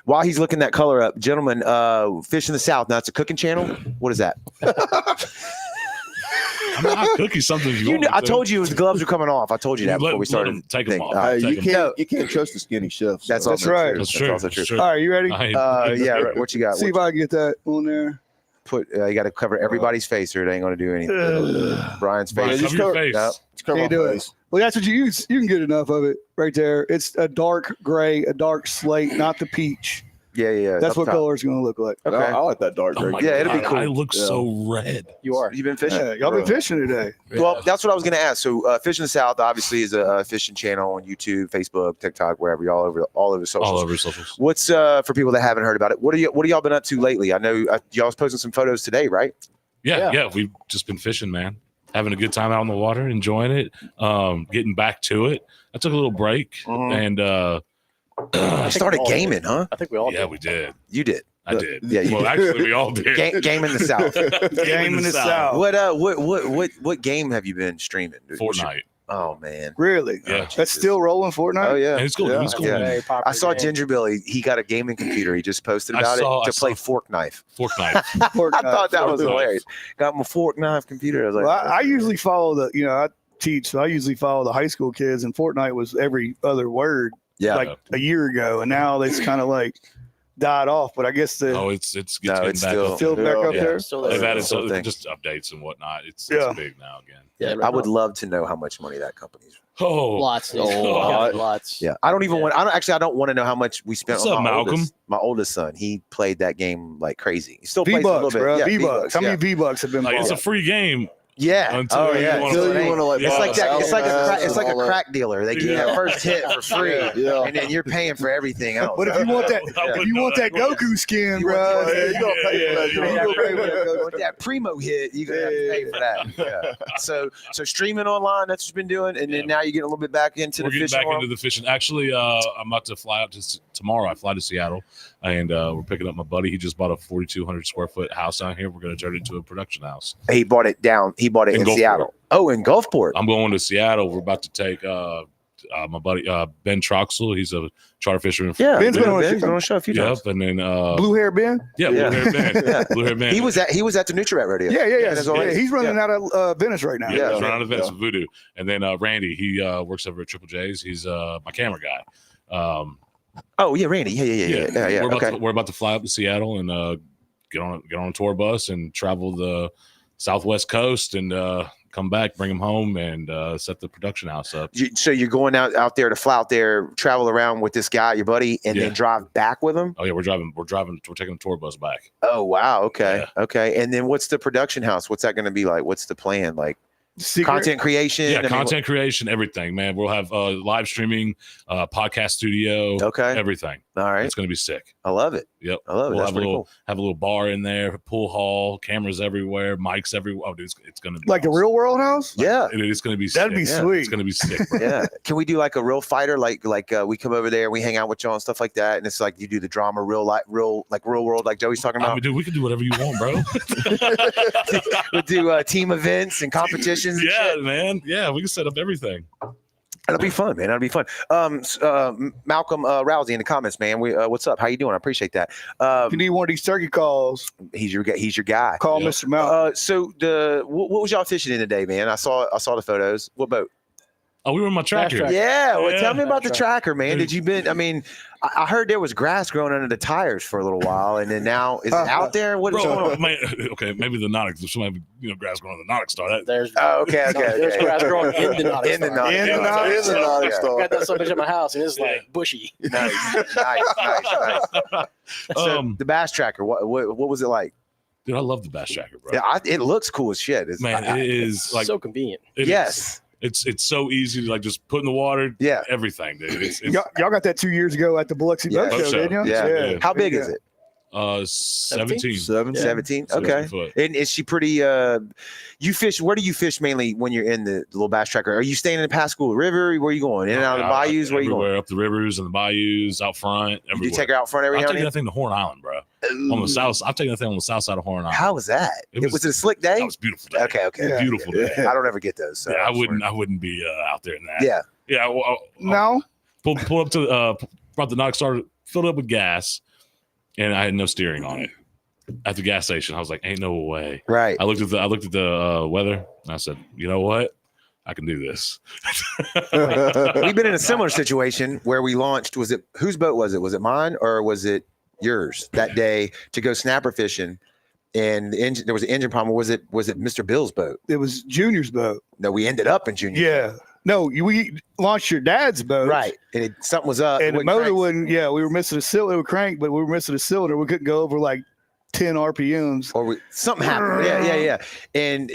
[SPEAKER 1] While he's looking that color up, gentlemen, Fish in the South. Now it's a cooking channel. What is that?
[SPEAKER 3] I'm not cooking something you want.
[SPEAKER 1] I told you the gloves were coming off. I told you that before we started.
[SPEAKER 3] Take them off.
[SPEAKER 1] Uh,
[SPEAKER 3] Take 'em.
[SPEAKER 5] You can't trust the skinny chef.
[SPEAKER 1] That's
[SPEAKER 5] so.
[SPEAKER 1] also
[SPEAKER 2] right.
[SPEAKER 1] true.
[SPEAKER 3] That's
[SPEAKER 1] That's
[SPEAKER 3] true.
[SPEAKER 1] also true.
[SPEAKER 3] That's true.
[SPEAKER 2] All right, you ready?
[SPEAKER 1] Yeah, right. What you got?
[SPEAKER 2] See if I can get that on there.
[SPEAKER 1] You got to cover everybody's face, or it ain't going to do anything. Brian's
[SPEAKER 3] Brian,
[SPEAKER 1] face.
[SPEAKER 5] just
[SPEAKER 3] cover your
[SPEAKER 5] cover-
[SPEAKER 3] face.
[SPEAKER 1] No.
[SPEAKER 5] Just cover
[SPEAKER 2] Can't
[SPEAKER 5] my
[SPEAKER 2] do it.
[SPEAKER 5] face.
[SPEAKER 2] Well, that's what you use. You can get enough of it right there. It's a dark gray, a dark slate, not the peach.
[SPEAKER 1] Yeah.
[SPEAKER 2] That's
[SPEAKER 1] up
[SPEAKER 2] what
[SPEAKER 1] top.
[SPEAKER 2] color it's going to look like.
[SPEAKER 1] Okay.
[SPEAKER 5] I like that dark
[SPEAKER 3] Oh
[SPEAKER 5] gray.
[SPEAKER 3] my
[SPEAKER 1] Yeah, it'll be
[SPEAKER 3] God,
[SPEAKER 1] cool.
[SPEAKER 3] I look
[SPEAKER 5] Yeah.
[SPEAKER 3] so red.
[SPEAKER 4] You are.
[SPEAKER 1] You been fishing?
[SPEAKER 2] Yeah, y'all been fishing today.
[SPEAKER 1] Well, that's what I was going to ask. So, Fish in the South obviously is a fishing channel on YouTube, Facebook, TikTok, wherever, all over socials.
[SPEAKER 3] All over socials.
[SPEAKER 1] What's for people that haven't heard about it? What are y'all been up to lately? I know y'all was posting some photos today, right?
[SPEAKER 3] Yeah. We've just been fishing, man. Having a good time out in the water, enjoying it. Getting back to it. I took a little break and
[SPEAKER 1] You started gaming, huh?
[SPEAKER 4] I think we all
[SPEAKER 3] yeah,
[SPEAKER 4] did.
[SPEAKER 3] we did.
[SPEAKER 1] You did.
[SPEAKER 3] I did.
[SPEAKER 1] Yeah, you
[SPEAKER 3] well,
[SPEAKER 1] did.
[SPEAKER 3] actually, we all did.
[SPEAKER 1] Game in the South.
[SPEAKER 2] Game in the South.
[SPEAKER 1] What game have you been streaming? Dude?
[SPEAKER 3] Fortnite.
[SPEAKER 1] Oh man.
[SPEAKER 2] Really?
[SPEAKER 3] Yeah.
[SPEAKER 2] That's still rolling Fortnite?
[SPEAKER 1] Oh yeah.
[SPEAKER 3] And it's cool.
[SPEAKER 5] Yeah.
[SPEAKER 3] It's cool.
[SPEAKER 1] Yeah.
[SPEAKER 4] Very popular
[SPEAKER 1] I saw
[SPEAKER 4] game.
[SPEAKER 1] Ginger Billy. He got a gaming computer. He just posted
[SPEAKER 3] I
[SPEAKER 1] about
[SPEAKER 3] saw-
[SPEAKER 1] it
[SPEAKER 3] I
[SPEAKER 1] to play
[SPEAKER 3] saw-
[SPEAKER 1] Fork Knife.
[SPEAKER 3] Fortnite.
[SPEAKER 1] I thought that was
[SPEAKER 3] Fork Knife.
[SPEAKER 1] hilarious. Got him a Fork Knife computer. I was like,
[SPEAKER 2] Well, I usually follow I teach, so I usually follow the high school kids, and Fortnite was every other word
[SPEAKER 1] yeah.
[SPEAKER 2] like a year ago, and now it's kind of like died off. But I guess
[SPEAKER 3] Oh, it's
[SPEAKER 1] No,
[SPEAKER 3] getting
[SPEAKER 1] it's
[SPEAKER 3] back
[SPEAKER 1] still-
[SPEAKER 3] up.
[SPEAKER 2] still back up
[SPEAKER 3] Yeah.
[SPEAKER 2] there.
[SPEAKER 4] Still
[SPEAKER 3] They've
[SPEAKER 4] there.
[SPEAKER 3] added
[SPEAKER 1] Still thing.
[SPEAKER 3] just updates and whatnot. It's
[SPEAKER 2] Yeah.
[SPEAKER 3] big now again.
[SPEAKER 4] Yeah,
[SPEAKER 1] I would love to know how much money that company's.
[SPEAKER 3] Oh,
[SPEAKER 4] lots.
[SPEAKER 5] Oh,
[SPEAKER 4] Lots.
[SPEAKER 1] Yeah, I don't even want. I don't want to know how much we spent
[SPEAKER 3] What's
[SPEAKER 1] on
[SPEAKER 3] up,
[SPEAKER 1] my
[SPEAKER 3] Malcolm?
[SPEAKER 1] oldest. My oldest son, he played that game like crazy. He still plays
[SPEAKER 2] V
[SPEAKER 1] a little
[SPEAKER 2] bucks,
[SPEAKER 1] bit.
[SPEAKER 2] bro.
[SPEAKER 1] Yeah,
[SPEAKER 2] V bucks. How
[SPEAKER 1] yeah.
[SPEAKER 2] many V bucks have been
[SPEAKER 3] like, it's
[SPEAKER 2] bought?
[SPEAKER 3] a free game.
[SPEAKER 1] Yeah.
[SPEAKER 3] Until
[SPEAKER 1] Oh
[SPEAKER 3] you
[SPEAKER 1] yeah.
[SPEAKER 3] wanna
[SPEAKER 5] Until
[SPEAKER 1] So
[SPEAKER 5] you
[SPEAKER 1] they-
[SPEAKER 5] want to like.
[SPEAKER 1] it's
[SPEAKER 5] buy
[SPEAKER 1] like that. It's like a
[SPEAKER 5] salad
[SPEAKER 1] crack, it's like a
[SPEAKER 5] and all
[SPEAKER 1] crack dealer. They give you that first hit for free,
[SPEAKER 5] Yeah.
[SPEAKER 1] and then you're paying for everything else.
[SPEAKER 2] But if you want that,
[SPEAKER 3] I
[SPEAKER 2] if
[SPEAKER 3] wouldn't
[SPEAKER 2] you
[SPEAKER 3] know
[SPEAKER 2] want that
[SPEAKER 3] that.
[SPEAKER 2] Goku skin,
[SPEAKER 1] You
[SPEAKER 2] bro,
[SPEAKER 1] want-
[SPEAKER 5] Yeah, you don't pay for that.
[SPEAKER 3] Yeah,
[SPEAKER 5] You
[SPEAKER 3] yeah,
[SPEAKER 5] don't pay for that.
[SPEAKER 1] You want that primo hit, you're gonna have to pay for that. Yeah. So streaming online, that's what you've been doing, and then
[SPEAKER 3] Yeah.
[SPEAKER 1] now you're getting a little bit back into
[SPEAKER 3] We're
[SPEAKER 1] the
[SPEAKER 3] getting
[SPEAKER 1] fishing
[SPEAKER 3] back
[SPEAKER 1] world.
[SPEAKER 3] into the fishing. Actually, I'm about to fly out tomorrow. I fly to Seattle, and we're picking up my buddy. He just bought a 4,200 square foot house out here. We're going to turn it into a production house.
[SPEAKER 1] He bought it down. He bought it
[SPEAKER 3] In
[SPEAKER 1] in
[SPEAKER 3] Gulfport.
[SPEAKER 1] Seattle. Oh, in Gulfport.
[SPEAKER 3] I'm going to Seattle. We're about to take my buddy Ben Troxel. He's a charter fisherman.
[SPEAKER 1] Yeah,
[SPEAKER 2] Ben's been on
[SPEAKER 1] Ben's been on the show a few times.
[SPEAKER 3] Yep, and then
[SPEAKER 2] blue hair Ben.
[SPEAKER 3] yeah,
[SPEAKER 1] Yeah.
[SPEAKER 3] Blue Hair Ben.
[SPEAKER 1] Yeah.
[SPEAKER 3] Blue Hair Ben.
[SPEAKER 1] He was at the Nutri-Rat rodeo.
[SPEAKER 2] Yeah.
[SPEAKER 1] that's all it is.
[SPEAKER 2] He's running out of Venice right now.
[SPEAKER 3] Yeah,
[SPEAKER 1] Yeah.
[SPEAKER 3] he's running out of events
[SPEAKER 5] Yeah.
[SPEAKER 3] with Voodoo. And then Randy, he works over at Triple J's. He's my camera guy.
[SPEAKER 1] Oh yeah, Randy. Yeah.
[SPEAKER 3] We're about to fly up to Seattle and get on a tour bus and travel the Southwest coast and come back, bring him home, and set the production house up.
[SPEAKER 1] So you're going out there to fly out there, travel around with this guy, your buddy, and
[SPEAKER 3] Yeah.
[SPEAKER 1] then drive back with him.
[SPEAKER 3] Oh yeah, we're taking a tour bus back.
[SPEAKER 1] Oh wow. Okay. Okay. And then what's the production house? What's that going to be like? What's the plan? Like
[SPEAKER 2] Secret?
[SPEAKER 1] content creation?
[SPEAKER 3] Yeah,
[SPEAKER 1] I mean,
[SPEAKER 3] content creation, everything, man. We'll have live streaming, podcast studio,
[SPEAKER 1] Okay.
[SPEAKER 3] everything.
[SPEAKER 1] All right.
[SPEAKER 3] It's gonna be sick.
[SPEAKER 1] I love it.
[SPEAKER 3] Yep.
[SPEAKER 1] I love it.
[SPEAKER 3] We'll
[SPEAKER 1] That's
[SPEAKER 3] have a
[SPEAKER 1] pretty
[SPEAKER 3] little
[SPEAKER 1] cool.
[SPEAKER 3] have a little bar in there, pool hall, cameras everywhere, mics everywhere. Oh, dude, it's gonna be
[SPEAKER 2] Like the
[SPEAKER 3] awesome.
[SPEAKER 2] real world house.
[SPEAKER 1] Yeah.
[SPEAKER 3] It's gonna be
[SPEAKER 2] That'd be
[SPEAKER 3] sick.
[SPEAKER 1] Yeah.
[SPEAKER 2] sweet.
[SPEAKER 3] It's gonna be sick. Bro.
[SPEAKER 1] Yeah. Can we do like a real fighter? Like we come over there, we hang out with y'all and stuff like that, and it's like you do the drama, real world, like Joey's talking
[SPEAKER 3] I
[SPEAKER 1] about.
[SPEAKER 3] mean, dude, we can do whatever you want, bro.
[SPEAKER 1] We do team events and competitions. And
[SPEAKER 3] Yeah,
[SPEAKER 1] shit.
[SPEAKER 3] man. Yeah, we can set up everything.
[SPEAKER 1] That'll be fun, man. That'll be fun. Malcolm Rousey in the comments, man. What's up? How you doing? I appreciate that.
[SPEAKER 2] If you need one of these turkey calls,
[SPEAKER 1] He's your guy.
[SPEAKER 2] call
[SPEAKER 3] Yep.
[SPEAKER 2] Mr. Mount.
[SPEAKER 1] So what was y'all fishing in today, man? I saw the photos. What boat?
[SPEAKER 3] Oh, we were in my tracker.
[SPEAKER 4] Tracker.
[SPEAKER 1] Yeah, well,
[SPEAKER 3] Yeah.
[SPEAKER 1] tell me about the
[SPEAKER 4] That's
[SPEAKER 1] tracker, man. Did you been? I mean, I heard there was grass growing under the tires for a little while, and then now is it out there? What is going
[SPEAKER 3] Bro,
[SPEAKER 1] on?
[SPEAKER 3] man, okay, maybe the Nautic. There's some grass growing on the Nautic Star. That,
[SPEAKER 4] There's
[SPEAKER 1] Oh, okay.
[SPEAKER 4] there's grass growing in the Nautic
[SPEAKER 1] In the
[SPEAKER 4] Star.
[SPEAKER 1] Nautic
[SPEAKER 2] In the
[SPEAKER 1] Star.
[SPEAKER 2] Nautic
[SPEAKER 5] It's a Nautic
[SPEAKER 1] Yeah.
[SPEAKER 5] Star.
[SPEAKER 4] I got that subject at my house, and it's like bushy.
[SPEAKER 1] Nice. So the bass tracker, what was it like?
[SPEAKER 3] dude, I love the bass tracker, bro.
[SPEAKER 1] Yeah, it looks cool as shit.
[SPEAKER 3] Man, it is like
[SPEAKER 4] So convenient.
[SPEAKER 3] it is.
[SPEAKER 1] yes,
[SPEAKER 3] It's so easy to like just put in the water.
[SPEAKER 1] yeah.
[SPEAKER 3] Everything, dude. It's
[SPEAKER 2] Y'all got that 2 years ago at the Biloxi
[SPEAKER 1] Yeah.
[SPEAKER 2] Boat Show, didn't you?
[SPEAKER 1] Yeah. How big
[SPEAKER 2] Yeah.
[SPEAKER 1] is it?
[SPEAKER 3] 17.
[SPEAKER 5] 7.
[SPEAKER 1] 17.
[SPEAKER 3] 17
[SPEAKER 1] Okay.
[SPEAKER 3] foot.
[SPEAKER 1] And is she pretty? You fish? Where do you fish mainly when you're in the little bass tracker? Are you staying in the Pascagoula River? Where are you going? In and out of the bayous? Where are you
[SPEAKER 3] Everywhere,
[SPEAKER 1] going?
[SPEAKER 3] up the rivers and the bayous, out front.
[SPEAKER 1] You
[SPEAKER 3] Everywhere.
[SPEAKER 1] do take her out front every
[SPEAKER 3] I'm
[SPEAKER 1] now
[SPEAKER 3] taking
[SPEAKER 1] and
[SPEAKER 3] that thing to Horn Island, bro.
[SPEAKER 1] then?
[SPEAKER 3] On the south, I'm taking that thing on the south side of Horn Island.
[SPEAKER 1] How was that?
[SPEAKER 3] It was-
[SPEAKER 1] was it a slick day?
[SPEAKER 3] That was a beautiful day.
[SPEAKER 1] Okay.
[SPEAKER 2] Yeah.
[SPEAKER 3] Beautiful day.
[SPEAKER 1] I don't ever get those. So
[SPEAKER 3] Yeah, I
[SPEAKER 1] just
[SPEAKER 3] wouldn't be out there in that.
[SPEAKER 1] Yeah.
[SPEAKER 3] Yeah.
[SPEAKER 2] No.
[SPEAKER 3] Pull up to brought the Nautic Star, filled it up with gas, and I had no steering on it. At the gas station, I was like, "Ain't no way."
[SPEAKER 1] Right.
[SPEAKER 3] I looked at the weather, and I said, "You know what? I can do this."
[SPEAKER 1] We've been in a similar situation where we launched. Was it whose boat was it? Was it mine or was it yours that day to go snapper fishing? And the engine, there was an engine problem. Was it Mr. Bill's boat?
[SPEAKER 2] It was Junior's boat.
[SPEAKER 1] No, we ended up in Junior.
[SPEAKER 2] Yeah. No, we launched your dad's boat.
[SPEAKER 1] Right. And something was up.
[SPEAKER 2] And the
[SPEAKER 1] wouldn't
[SPEAKER 2] motor
[SPEAKER 1] crank.
[SPEAKER 2] wouldn't, we were missing a cylinder. It would crank, but we were missing a cylinder. We couldn't go over like 10 RPMs.
[SPEAKER 1] Or something happened. Yeah. And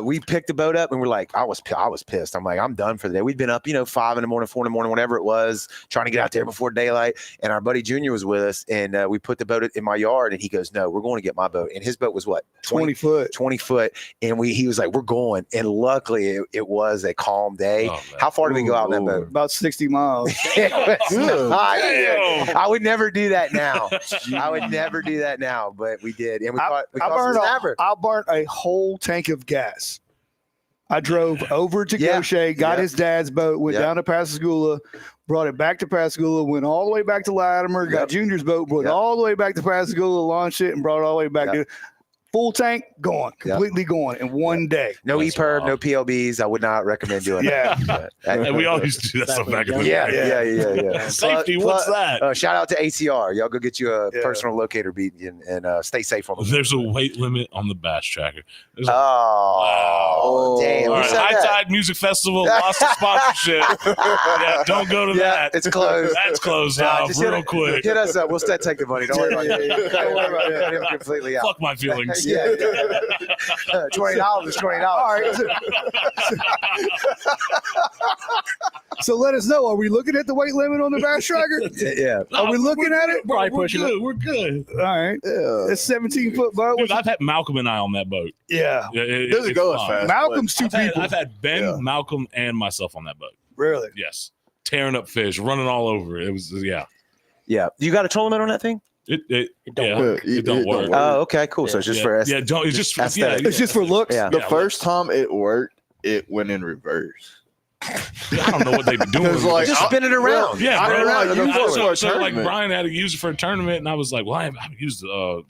[SPEAKER 1] we picked the boat up and we're like, I was pissed. I'm like, I'm done for the day. We'd been up, 5 in the morning, 4 in the morning, whatever it was, trying to get out there before daylight. And our buddy Junior was with us, and we put the boat in my yard, and he goes, "No, we're going to get my boat." And his boat was what?
[SPEAKER 2] 20 foot.
[SPEAKER 1] 20 foot. And he was like, "We're going." And luckily it was a calm day.
[SPEAKER 3] Oh, man.
[SPEAKER 1] How far did we go out in that boat?
[SPEAKER 2] About 60 miles.
[SPEAKER 1] It was not
[SPEAKER 3] Damn.
[SPEAKER 1] good. I would never do that now. But we did. And we caught some snapper.
[SPEAKER 2] I burnt a whole tank of gas. I drove over to
[SPEAKER 1] Yeah.
[SPEAKER 2] Gaucher, got
[SPEAKER 1] Yeah.
[SPEAKER 2] his dad's boat, went
[SPEAKER 1] Yeah.
[SPEAKER 2] down to Pascagoula, brought it back to Pascagoula, went all the way back to Latimer, got
[SPEAKER 1] Yep.
[SPEAKER 2] Junior's boat, brought it
[SPEAKER 1] Yep.
[SPEAKER 2] all the way back to Pascagoula, launched it, and brought it all the way back
[SPEAKER 1] Yep.
[SPEAKER 2] to full tank, gone,
[SPEAKER 1] Yep.
[SPEAKER 2] completely gone in one day.
[SPEAKER 1] No
[SPEAKER 3] That's
[SPEAKER 1] EPIRB,
[SPEAKER 3] wild.
[SPEAKER 1] no PLBs. I would not recommend doing
[SPEAKER 2] Yeah.
[SPEAKER 1] that.
[SPEAKER 3] And we all used to do that stuff back in the
[SPEAKER 1] Yeah,
[SPEAKER 3] day.
[SPEAKER 1] yeah.
[SPEAKER 3] Safety, what's that?
[SPEAKER 1] Shout out to ATR. Y'all go get you a
[SPEAKER 2] Yeah.
[SPEAKER 1] personal locator beat and stay safe on the.
[SPEAKER 3] There's a weight limit on the bass tracker. There's a,
[SPEAKER 1] Oh, damn!
[SPEAKER 3] all
[SPEAKER 1] Who
[SPEAKER 3] right,
[SPEAKER 1] said
[SPEAKER 3] High
[SPEAKER 1] that?
[SPEAKER 3] Tide Music Festival lost the sponsorship. Yeah, don't go to
[SPEAKER 1] Yeah,
[SPEAKER 3] that.
[SPEAKER 1] it's closed.
[SPEAKER 3] That's closed
[SPEAKER 1] Nah,
[SPEAKER 3] off
[SPEAKER 1] just
[SPEAKER 3] real quick.
[SPEAKER 1] Hit us up. We'll still take the money. Don't worry about it. Don't worry about it. Cut him completely out.
[SPEAKER 3] Fuck my feelings.
[SPEAKER 1] Yeah. $20 is $20.
[SPEAKER 2] All right. So let us know. Are we looking at the weight limit on the bass tracker?
[SPEAKER 1] Yeah.
[SPEAKER 2] Are we looking at it?
[SPEAKER 4] Probably
[SPEAKER 3] We're
[SPEAKER 4] pushing
[SPEAKER 3] good. We're good.
[SPEAKER 2] All right.
[SPEAKER 5] Yeah.
[SPEAKER 2] It's 17-foot boat.
[SPEAKER 3] Dude, I've had Malcolm and I on that boat.
[SPEAKER 2] Yeah.
[SPEAKER 3] Yeah,
[SPEAKER 5] Doesn't
[SPEAKER 3] it's
[SPEAKER 5] go as
[SPEAKER 3] fun.
[SPEAKER 5] fast.
[SPEAKER 2] Malcolm's two
[SPEAKER 3] I've had,
[SPEAKER 2] people.
[SPEAKER 3] I've had Ben,
[SPEAKER 5] Yeah.
[SPEAKER 3] Malcolm, and myself on that boat.
[SPEAKER 2] Really?
[SPEAKER 3] Yes, tearing up fish, running all over. It was
[SPEAKER 1] Yeah. You got a trolling limit on that thing?
[SPEAKER 3] It
[SPEAKER 4] don't
[SPEAKER 3] yeah,
[SPEAKER 4] work.
[SPEAKER 3] It don't work.
[SPEAKER 1] Oh, okay, cool. So it's just for us.
[SPEAKER 3] yeah, don't. It's just
[SPEAKER 1] Aesthetic.
[SPEAKER 2] It's just for looks.
[SPEAKER 1] Yeah.
[SPEAKER 5] The
[SPEAKER 3] Yeah,
[SPEAKER 5] first time it worked, it went in reverse.
[SPEAKER 3] I don't know what they be doing.
[SPEAKER 5] It's like,
[SPEAKER 1] Just spin it around.
[SPEAKER 3] Yeah,
[SPEAKER 5] I
[SPEAKER 3] bro.
[SPEAKER 5] don't know,
[SPEAKER 3] I-
[SPEAKER 5] you use it for a
[SPEAKER 3] so like
[SPEAKER 5] tournament.
[SPEAKER 3] Brian had to use it for a tournament, and I was like, "Well, I haven't used the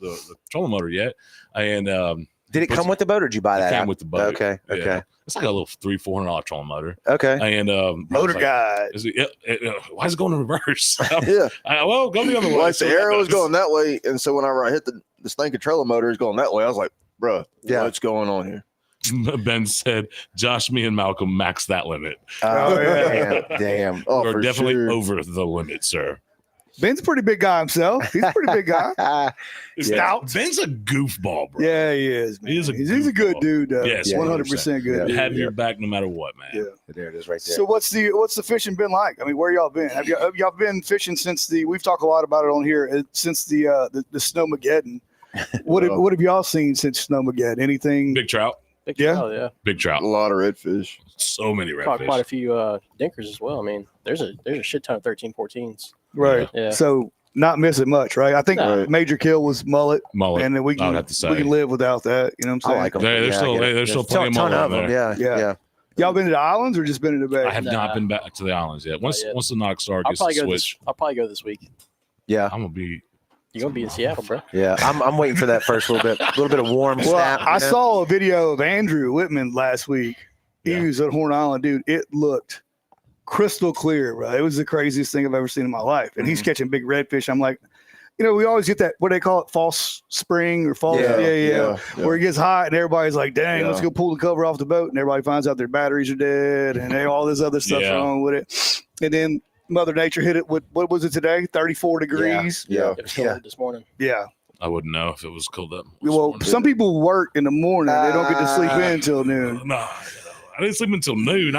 [SPEAKER 3] trolling motor yet." And
[SPEAKER 1] Did it come with the boat or did you buy
[SPEAKER 3] it
[SPEAKER 1] that?
[SPEAKER 3] came
[SPEAKER 1] out?
[SPEAKER 3] with the boat.
[SPEAKER 1] Okay.
[SPEAKER 3] Yeah.
[SPEAKER 1] Okay.
[SPEAKER 3] It's like a little $300-$400 trolling motor.
[SPEAKER 1] Okay.
[SPEAKER 3] And I
[SPEAKER 2] Motor
[SPEAKER 3] was like,
[SPEAKER 2] guide.
[SPEAKER 3] why is it going in reverse?
[SPEAKER 5] Yeah.
[SPEAKER 3] Well, go the other way.
[SPEAKER 5] Like
[SPEAKER 3] So
[SPEAKER 5] the arrow was
[SPEAKER 3] that's-
[SPEAKER 5] going that way, and so whenever I hit the stinking trailer motor is going that way, I was like, "Bruh,
[SPEAKER 1] Yeah.
[SPEAKER 5] what's going on here?"
[SPEAKER 3] Ben said, "Josh, me, and Malcolm maxed that limit.
[SPEAKER 1] Oh,
[SPEAKER 2] yeah.
[SPEAKER 1] damn.
[SPEAKER 5] Oh,
[SPEAKER 3] We're
[SPEAKER 5] for
[SPEAKER 3] definitely
[SPEAKER 5] sure.
[SPEAKER 3] over the limit, sir."
[SPEAKER 2] Ben's a pretty big guy himself. He's a pretty big guy.
[SPEAKER 3] Stout. Ben's a goofball, bro.
[SPEAKER 2] Yeah, he is. Man.
[SPEAKER 3] He is a
[SPEAKER 2] He's a good
[SPEAKER 3] goofball.
[SPEAKER 2] dude, though.
[SPEAKER 3] Yes,
[SPEAKER 2] 100% good.
[SPEAKER 1] Yeah.
[SPEAKER 2] dude.
[SPEAKER 3] Have your back no matter what, man.
[SPEAKER 2] Yeah.
[SPEAKER 1] There it is right there.
[SPEAKER 2] So what's the fishing been like? I mean, where y'all been? Have y'all been fishing since we've talked a lot about it on here since the Snowmageddon. What have y'all seen since Snowmageddon? Anything?
[SPEAKER 3] Big trout.
[SPEAKER 2] Yeah.
[SPEAKER 4] Oh, yeah.
[SPEAKER 3] Big trout.
[SPEAKER 5] A lot of redfish.
[SPEAKER 3] So many
[SPEAKER 4] Caught quite a
[SPEAKER 3] redfish.
[SPEAKER 4] few dinkers as well. I mean, there's a shit ton of 13, 14s.
[SPEAKER 2] Right.
[SPEAKER 4] Yeah.
[SPEAKER 2] So not missing much, right? I think
[SPEAKER 4] No.
[SPEAKER 2] major kill was mullet,
[SPEAKER 3] Mullet.
[SPEAKER 2] and then we
[SPEAKER 3] I
[SPEAKER 2] can
[SPEAKER 3] would have to say.
[SPEAKER 2] we can live without that. You know what I'm
[SPEAKER 1] I
[SPEAKER 2] saying?
[SPEAKER 1] like them.
[SPEAKER 3] There's still
[SPEAKER 1] I get it.
[SPEAKER 3] there's still
[SPEAKER 1] Ton
[SPEAKER 3] plenty of mullet
[SPEAKER 1] of
[SPEAKER 3] on
[SPEAKER 1] them.
[SPEAKER 3] there.
[SPEAKER 1] Yeah.
[SPEAKER 2] Yeah.
[SPEAKER 1] Yeah.
[SPEAKER 2] Y'all been to the islands or just been to the bay?
[SPEAKER 3] I have not
[SPEAKER 4] Nah.
[SPEAKER 3] been back to the islands yet. Once
[SPEAKER 4] yet.
[SPEAKER 3] once the knock star
[SPEAKER 4] I'll
[SPEAKER 3] gets
[SPEAKER 4] probably
[SPEAKER 3] the
[SPEAKER 4] go
[SPEAKER 3] switch,
[SPEAKER 4] this. I'll probably go this week.
[SPEAKER 1] Yeah.
[SPEAKER 3] I'm gonna be.
[SPEAKER 4] You're gonna be in Seattle, bro.
[SPEAKER 1] Yeah. I'm waiting for that first little bit of warm
[SPEAKER 2] Well,
[SPEAKER 1] snap.
[SPEAKER 2] I saw a video of Andrew Whitman last week. He
[SPEAKER 3] Yeah.
[SPEAKER 2] was at Horn Island, dude. It looked crystal clear, bro. It was the craziest thing I've ever seen in my life. And he's catching big redfish. I'm like, we always get that, what do they call it, false spring or false,
[SPEAKER 5] Yeah.
[SPEAKER 2] where it gets hot and everybody's like, dang, let's
[SPEAKER 5] Yeah.
[SPEAKER 2] go pull the cover off the boat. And everybody finds out their batteries are dead and all this other stuff
[SPEAKER 3] Yeah.
[SPEAKER 2] wrong with it. And then Mother Nature hit it with, what was it today? 34 degrees.
[SPEAKER 5] Yeah.
[SPEAKER 4] It was cold this morning.
[SPEAKER 2] Yeah.
[SPEAKER 3] I wouldn't know if it was cold up. this
[SPEAKER 2] Well,
[SPEAKER 3] morning.
[SPEAKER 2] some people work in the morning. They don't get to sleep in until noon.
[SPEAKER 3] No, I didn't sleep until noon.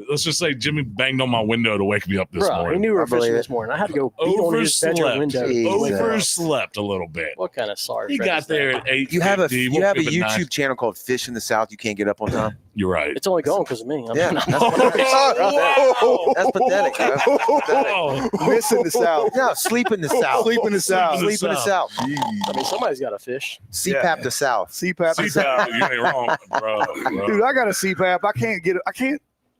[SPEAKER 3] Let's just say Jimmy banged on my window to wake me up this
[SPEAKER 4] Bro, he
[SPEAKER 3] morning.
[SPEAKER 4] knew we were
[SPEAKER 1] I believe
[SPEAKER 4] fishing
[SPEAKER 1] it.
[SPEAKER 4] this morning. I had to go beat on his bedroom
[SPEAKER 3] Overslept.
[SPEAKER 4] window.
[SPEAKER 1] Jeez.
[SPEAKER 4] to wake up.
[SPEAKER 3] Overslept a little bit.
[SPEAKER 4] What kind of sorry?
[SPEAKER 3] He
[SPEAKER 4] friend
[SPEAKER 3] got
[SPEAKER 4] is that?
[SPEAKER 3] there at 8.
[SPEAKER 1] You have a
[SPEAKER 3] YouTube
[SPEAKER 1] YouTube channel called Fish in the South. You can't get up on time.
[SPEAKER 3] You're right.
[SPEAKER 4] It's only going because of me.
[SPEAKER 1] Yeah.
[SPEAKER 4] That's
[SPEAKER 1] That's pathetic. Bro.
[SPEAKER 3] Whoa.
[SPEAKER 2] Missing the South.
[SPEAKER 1] No, sleep in the South.
[SPEAKER 2] Sleep in the South.
[SPEAKER 1] Sleep in the South.
[SPEAKER 4] I mean, somebody's got a fish.
[SPEAKER 1] CPAP the South.
[SPEAKER 2] CPAP.
[SPEAKER 3] CPAP, you ain't wrong, bro.
[SPEAKER 2] Dude, I got a CPAP.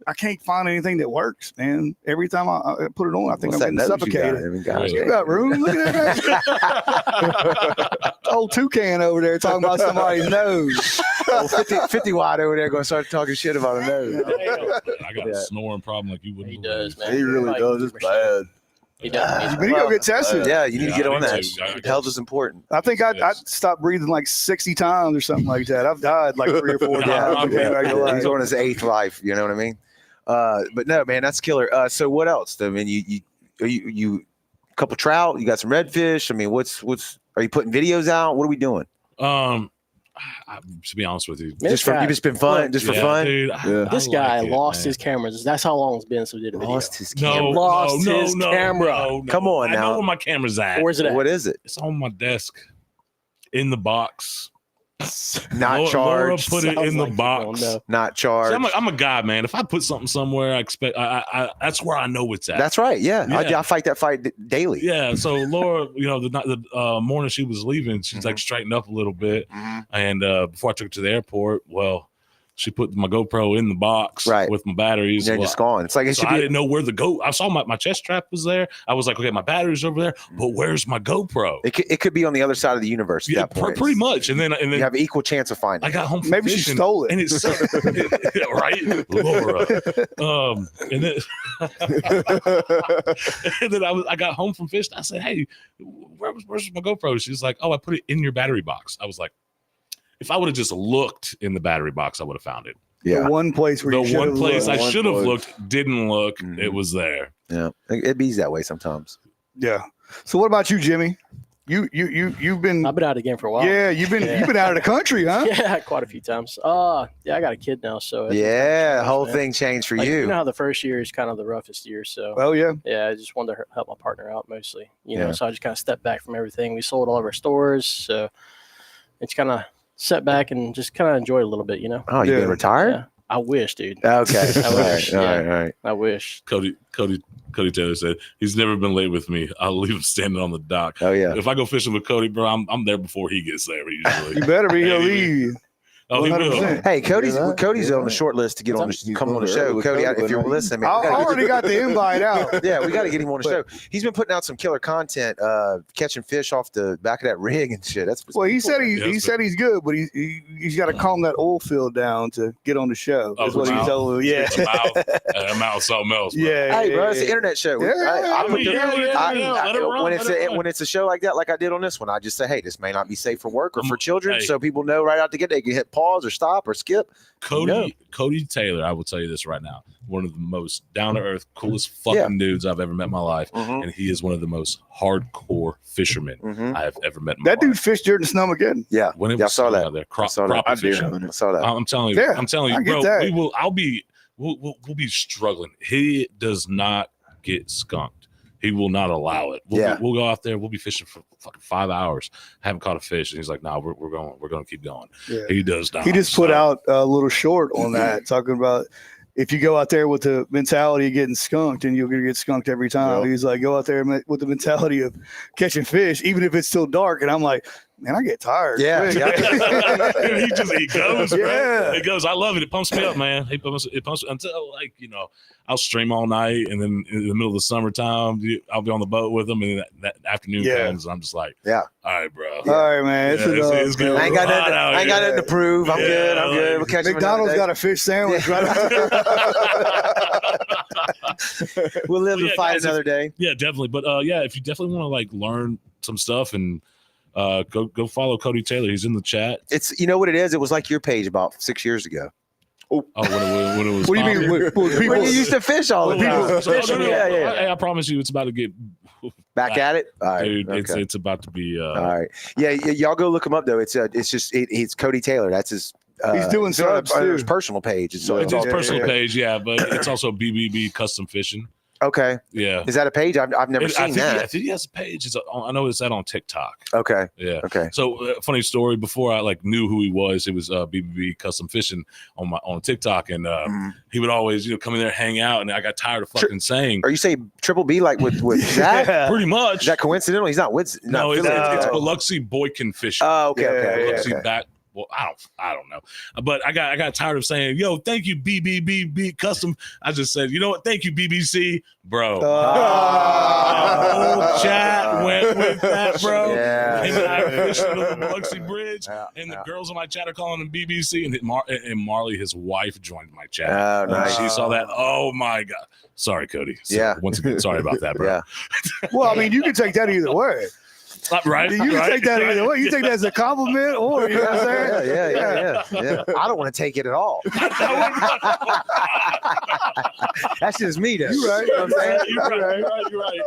[SPEAKER 2] I can't find anything that works, man. Every time I put it on, I think
[SPEAKER 1] What's
[SPEAKER 2] I'm
[SPEAKER 1] that
[SPEAKER 2] getting
[SPEAKER 1] nose you got?
[SPEAKER 2] suffocated.
[SPEAKER 1] I mean, gosh,
[SPEAKER 3] Really?
[SPEAKER 2] You got room? Look at that. Old toucan over there talking about somebody's nose.
[SPEAKER 1] Oh, 50 watt over there going to start talking shit about a nose.
[SPEAKER 3] I got
[SPEAKER 1] Yeah.
[SPEAKER 3] a snoring problem like you wouldn't.
[SPEAKER 4] He does, man.
[SPEAKER 5] He really
[SPEAKER 4] Like,
[SPEAKER 5] does. It's bad.
[SPEAKER 4] He does.
[SPEAKER 2] You need to go get tested.
[SPEAKER 1] Yeah, you need to get
[SPEAKER 3] I
[SPEAKER 1] on
[SPEAKER 3] need
[SPEAKER 1] that.
[SPEAKER 3] to.
[SPEAKER 1] Health is important.
[SPEAKER 2] I think I
[SPEAKER 3] Yes.
[SPEAKER 2] stopped breathing like 60 times or something like that. I've died like 3 or 4
[SPEAKER 3] Yeah,
[SPEAKER 2] times.
[SPEAKER 3] I'm
[SPEAKER 2] Okay,
[SPEAKER 3] good.
[SPEAKER 2] I go
[SPEAKER 1] He's
[SPEAKER 2] like-
[SPEAKER 1] on his 8th life. You know what I mean? But no, man, that's killer. So what else? I mean, you couple trout. You got some redfish. I mean, what's? Are you putting videos out? What are we doing?
[SPEAKER 3] To be honest with you,
[SPEAKER 4] Man,
[SPEAKER 1] Just for
[SPEAKER 4] guy-
[SPEAKER 1] you just been fun, just for
[SPEAKER 3] yeah,
[SPEAKER 1] fun.
[SPEAKER 3] dude,
[SPEAKER 5] Yeah.
[SPEAKER 4] This
[SPEAKER 3] I
[SPEAKER 4] guy
[SPEAKER 3] like it,
[SPEAKER 4] lost
[SPEAKER 3] man.
[SPEAKER 4] his cameras. That's how long it's been since we did a video.
[SPEAKER 1] Lost his
[SPEAKER 3] No,
[SPEAKER 1] camera.
[SPEAKER 4] Lost
[SPEAKER 3] no,
[SPEAKER 4] his
[SPEAKER 3] no,
[SPEAKER 4] camera.
[SPEAKER 3] no.
[SPEAKER 1] Come on
[SPEAKER 3] I
[SPEAKER 1] now.
[SPEAKER 3] know where my camera's at.
[SPEAKER 4] Where's it at?
[SPEAKER 1] What is it?
[SPEAKER 3] It's on my desk, in the box.
[SPEAKER 1] Not
[SPEAKER 3] Laura
[SPEAKER 1] charged.
[SPEAKER 3] put it
[SPEAKER 4] Sounds
[SPEAKER 3] in the
[SPEAKER 4] like you
[SPEAKER 3] box.
[SPEAKER 4] don't know.
[SPEAKER 1] Not
[SPEAKER 3] See,
[SPEAKER 1] charged.
[SPEAKER 3] I'm a guy, man. If I put something somewhere, I expect. That's where I know it's at.
[SPEAKER 1] That's right. Yeah,
[SPEAKER 3] Yeah.
[SPEAKER 1] I fight that fight daily.
[SPEAKER 3] Yeah. So Laura, the morning she was leaving, she's like straightened up a little bit, and before I took her to the airport, well, she put my GoPro in the box
[SPEAKER 1] Right.
[SPEAKER 3] with my batteries.
[SPEAKER 1] They're
[SPEAKER 3] Well,
[SPEAKER 1] just gone. It's like it
[SPEAKER 3] so
[SPEAKER 1] should
[SPEAKER 3] I
[SPEAKER 1] be.
[SPEAKER 3] didn't know where the I saw my chest strap was there. I was like, okay, my battery's over there, but where's my GoPro?
[SPEAKER 1] It could be on the other side of the universe. At
[SPEAKER 3] Yeah,
[SPEAKER 1] that point.
[SPEAKER 3] pretty much. And then
[SPEAKER 1] You have an equal chance of finding.
[SPEAKER 3] I got home from
[SPEAKER 2] Maybe she
[SPEAKER 3] fishing,
[SPEAKER 2] stole it.
[SPEAKER 3] and it's right, Laura. And then and then I got home from fishing. I said, "Hey, where's my GoPro?" She's like, "Oh, I put it in your battery box." I was like, "If I would have just looked in the battery box, I would have found it."
[SPEAKER 1] Yeah.
[SPEAKER 2] The one place where
[SPEAKER 3] The
[SPEAKER 2] you should
[SPEAKER 3] one
[SPEAKER 2] have
[SPEAKER 3] place I
[SPEAKER 2] looked.
[SPEAKER 5] One
[SPEAKER 3] should have
[SPEAKER 5] place.
[SPEAKER 3] looked, didn't look.
[SPEAKER 1] Mhm.
[SPEAKER 3] It was there.
[SPEAKER 1] Yeah, it bees that way sometimes.
[SPEAKER 2] Yeah. So what about you, Jimmy? You've been
[SPEAKER 4] I've been out again for a while.
[SPEAKER 2] you've been out of the country, huh?
[SPEAKER 4] Yeah, quite a few times. Yeah, I got a kid now, so it's-
[SPEAKER 1] Yeah, the whole
[SPEAKER 4] man.
[SPEAKER 1] thing changed for
[SPEAKER 4] Like,
[SPEAKER 1] you.
[SPEAKER 4] You know how the first year is kind of the roughest year, so
[SPEAKER 2] Oh yeah.
[SPEAKER 4] yeah, I just wanted to help my partner out mostly. You know,
[SPEAKER 1] Yeah.
[SPEAKER 4] so I just kind of stepped back from everything. We sold all of our stores, so it's kind of set back and just kind of enjoy it a little bit. You know,
[SPEAKER 1] Oh, you've
[SPEAKER 2] Yeah.
[SPEAKER 1] been retired?
[SPEAKER 4] Yeah. I wish, dude.
[SPEAKER 1] Okay.
[SPEAKER 4] I
[SPEAKER 1] all
[SPEAKER 4] wish,
[SPEAKER 1] right. All
[SPEAKER 4] yeah.
[SPEAKER 1] right. All right.
[SPEAKER 4] I wish.
[SPEAKER 3] Cody Taylor said he's never been late with me. I'll leave him standing on the dock.
[SPEAKER 1] Oh, yeah.
[SPEAKER 3] If I go fishing with Cody, bro, I'm there before he gets there usually.
[SPEAKER 2] You better be. He'll
[SPEAKER 3] Hey.
[SPEAKER 2] leave you.
[SPEAKER 3] Oh, he will.
[SPEAKER 2] 100%.
[SPEAKER 1] Hey, Cody's
[SPEAKER 5] Yeah,
[SPEAKER 1] Cody's
[SPEAKER 5] yeah.
[SPEAKER 1] on the short list to get on
[SPEAKER 5] He's
[SPEAKER 1] come on the
[SPEAKER 5] going
[SPEAKER 1] show.
[SPEAKER 5] early with
[SPEAKER 1] Cody,
[SPEAKER 5] Cody,
[SPEAKER 1] if you're
[SPEAKER 5] but
[SPEAKER 1] listening, man,
[SPEAKER 2] I
[SPEAKER 1] we gotta get
[SPEAKER 2] already got the invite out.
[SPEAKER 1] yeah, we got to get him on the show.
[SPEAKER 2] But-
[SPEAKER 1] He's been putting out some killer content, catching fish off the back of that rig and shit. That's
[SPEAKER 2] Well, he said he
[SPEAKER 3] Yes,
[SPEAKER 2] said he's good, but he's got to calm that oil field down to get on the show.
[SPEAKER 3] Oh,
[SPEAKER 2] Is what he
[SPEAKER 3] wow.
[SPEAKER 2] told me. Yeah.
[SPEAKER 3] A mouth, something else. Bro.
[SPEAKER 2] Yeah.
[SPEAKER 1] Hey, bro,
[SPEAKER 2] yeah,
[SPEAKER 1] it's an
[SPEAKER 2] yeah.
[SPEAKER 1] internet show.
[SPEAKER 2] Yeah,
[SPEAKER 1] I put the-
[SPEAKER 3] Let it run.
[SPEAKER 1] when it's a show like that, like I did on this one, I just say, hey, this may not be safe for work or for
[SPEAKER 3] Hey.
[SPEAKER 1] children, so people know right out the gate they can hit pause or stop or skip.
[SPEAKER 3] Cody Taylor, I will tell you this right now. One of the most down to earth, coolest fucking dudes I've ever met in my life.
[SPEAKER 1] Mm-hmm.
[SPEAKER 3] And he is one of the most hardcore fishermen
[SPEAKER 1] Mm-hmm.
[SPEAKER 3] I have ever met in my
[SPEAKER 2] That dude
[SPEAKER 3] life.
[SPEAKER 2] fished during the Snowmageddon.
[SPEAKER 1] Yeah,
[SPEAKER 3] When it
[SPEAKER 1] yeah, I
[SPEAKER 3] was
[SPEAKER 1] saw that.
[SPEAKER 3] out there,
[SPEAKER 1] I saw that.
[SPEAKER 3] crappie
[SPEAKER 5] I do.
[SPEAKER 3] fishing.
[SPEAKER 1] I saw that.
[SPEAKER 3] I'm telling you,
[SPEAKER 2] Yeah,
[SPEAKER 3] I
[SPEAKER 2] I get
[SPEAKER 3] bro,
[SPEAKER 2] that.
[SPEAKER 3] we'll be struggling. He does not get skunked. He will not allow it. We'll go out there. We'll be fishing for fucking 5 hours. Haven't caught a fish, and he's like, "No, we're going to keep going."
[SPEAKER 2] Yeah.
[SPEAKER 3] He does not.
[SPEAKER 2] He just put
[SPEAKER 3] So,
[SPEAKER 2] out a little short on that, talking about if you go out there with the mentality of getting skunked, and you're going to get skunked every time.
[SPEAKER 5] Yep.
[SPEAKER 2] He's like, go out there with the mentality of catching fish, even if it's still dark. And I'm like, man, I get tired.
[SPEAKER 1] Yeah,
[SPEAKER 2] quick.
[SPEAKER 3] he goes,
[SPEAKER 2] Yeah.
[SPEAKER 3] bro. It goes. I love it. It pumps me up, man. It pumps until like I'll stream all night, and then in the middle of the summertime, I'll be on the boat with them, and then that afternoon comes, and I'm just like,
[SPEAKER 1] yeah.
[SPEAKER 3] All right, bro.
[SPEAKER 2] All right, man.
[SPEAKER 3] It's good.
[SPEAKER 1] I ain't got nothing to prove. I'm good. We'll catch you
[SPEAKER 2] McDonald's
[SPEAKER 1] another
[SPEAKER 2] got a fish sandwich right
[SPEAKER 1] day. We'll live and fight
[SPEAKER 3] guys,
[SPEAKER 1] another day.
[SPEAKER 3] Yeah, definitely. But if you definitely want to like learn some stuff and go follow Cody Taylor. He's in the chat.
[SPEAKER 1] It's what it is. It was like your page about 6 years ago.
[SPEAKER 3] When it was.
[SPEAKER 2] What do you mean? When
[SPEAKER 1] When you used to fish all the time.
[SPEAKER 3] Yeah. I promise you, it's about to get
[SPEAKER 1] Back at it. All right.
[SPEAKER 3] dude.
[SPEAKER 1] Okay.
[SPEAKER 3] It's about to be.
[SPEAKER 1] All right. Yeah, y'all go look him up though. It's it's Cody Taylor. That's his.
[SPEAKER 2] He's doing subs too.
[SPEAKER 1] His personal page.
[SPEAKER 3] It's his personal page, but it's also BBB Custom Fishing.
[SPEAKER 1] Okay.
[SPEAKER 3] Yeah.
[SPEAKER 1] Is that a page? I've never seen that.
[SPEAKER 3] I think he has a page. I know it's that on TikTok.
[SPEAKER 1] Okay.
[SPEAKER 3] Yeah.
[SPEAKER 1] Okay.
[SPEAKER 3] So funny story. Before I like knew who he was, it was BBB Custom Fishing on TikTok, and he would always come in there, hang out, and I got tired of fucking saying.
[SPEAKER 1] Are you saying Triple B like with Zach?
[SPEAKER 3] Pretty much.
[SPEAKER 1] Is that coincidental? He's not with.
[SPEAKER 3] No, it's Biloxi Boykin Fishing.
[SPEAKER 1] Oh, okay.
[SPEAKER 3] Biloxi back. Well, I don't know, but I got tired of saying, "Yo, thank you, BBB Custom." I just said, "You know what? Thank you, BBC, bro." The whole chat went with that, bro.
[SPEAKER 1] Yeah.
[SPEAKER 3] And I fished over the Biloxi Bridge, and the girls on my chat are calling him BBC, and Marley, his wife, joined my chat.
[SPEAKER 1] Oh, nice.
[SPEAKER 3] She saw that. Oh my god! Sorry, Cody.
[SPEAKER 1] Yeah.
[SPEAKER 3] Once again, sorry about that, bro.
[SPEAKER 1] Yeah.
[SPEAKER 2] Well, I mean, you can take that either way.
[SPEAKER 3] Right.
[SPEAKER 2] You can take that either way. You take that as a compliment, or you know what I'm saying?
[SPEAKER 1] Yeah. I don't want to take it at all. That's just me, though.
[SPEAKER 2] You're right.
[SPEAKER 1] You know what I'm saying?
[SPEAKER 3] You're right.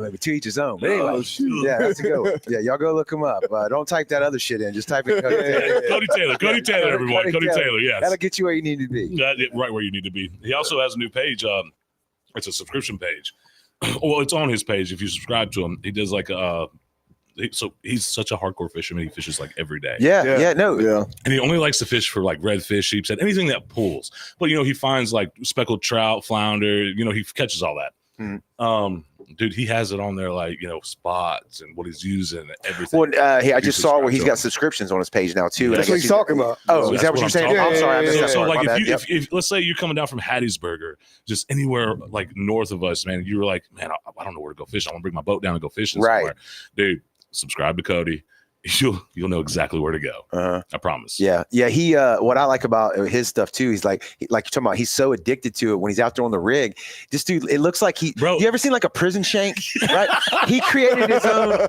[SPEAKER 1] Maybe to each his own. But anyway,
[SPEAKER 2] shoot.
[SPEAKER 1] yeah, that's a good one. Yeah, y'all go look him up. Don't type that other shit in. Just type in Cody Taylor.
[SPEAKER 3] Cody Taylor, everyone. Cody Taylor, yes.
[SPEAKER 1] That'll get you where you need to be.
[SPEAKER 3] Right where you need to be. He also has a new page. It's a subscription page. Well, it's on his page. If you subscribe to him, he does like so he's such a hardcore fisherman. He fishes like every day.
[SPEAKER 1] Yeah.
[SPEAKER 3] And he only likes to fish for like redfish, sheepshead, anything that pulls. But he finds like speckled trout, flounder. He catches all that. Dude, he has it on there like spots and what he's using and everything.
[SPEAKER 1] Well, I just saw where he's got subscriptions on his page now too.
[SPEAKER 2] That's what he's talking about.
[SPEAKER 1] Oh, is that what you're saying?
[SPEAKER 3] talking
[SPEAKER 1] I'm sorry. I missed that
[SPEAKER 3] So
[SPEAKER 1] part.
[SPEAKER 3] like
[SPEAKER 1] My bad.
[SPEAKER 3] if let's say you're coming down from Hattiesburg, just anywhere like north of us, man, you were like, man, I don't know where to go fish. I want to bring my boat down and go fishing somewhere. Dude, subscribe to Cody. You'll know exactly where to go. I promise.
[SPEAKER 1] Yeah. He what I like about his stuff too, he's like you're talking about, he's so addicted to it when he's out there on the rig. This dude, it looks like you ever seen like a prison shank? Right? He created his own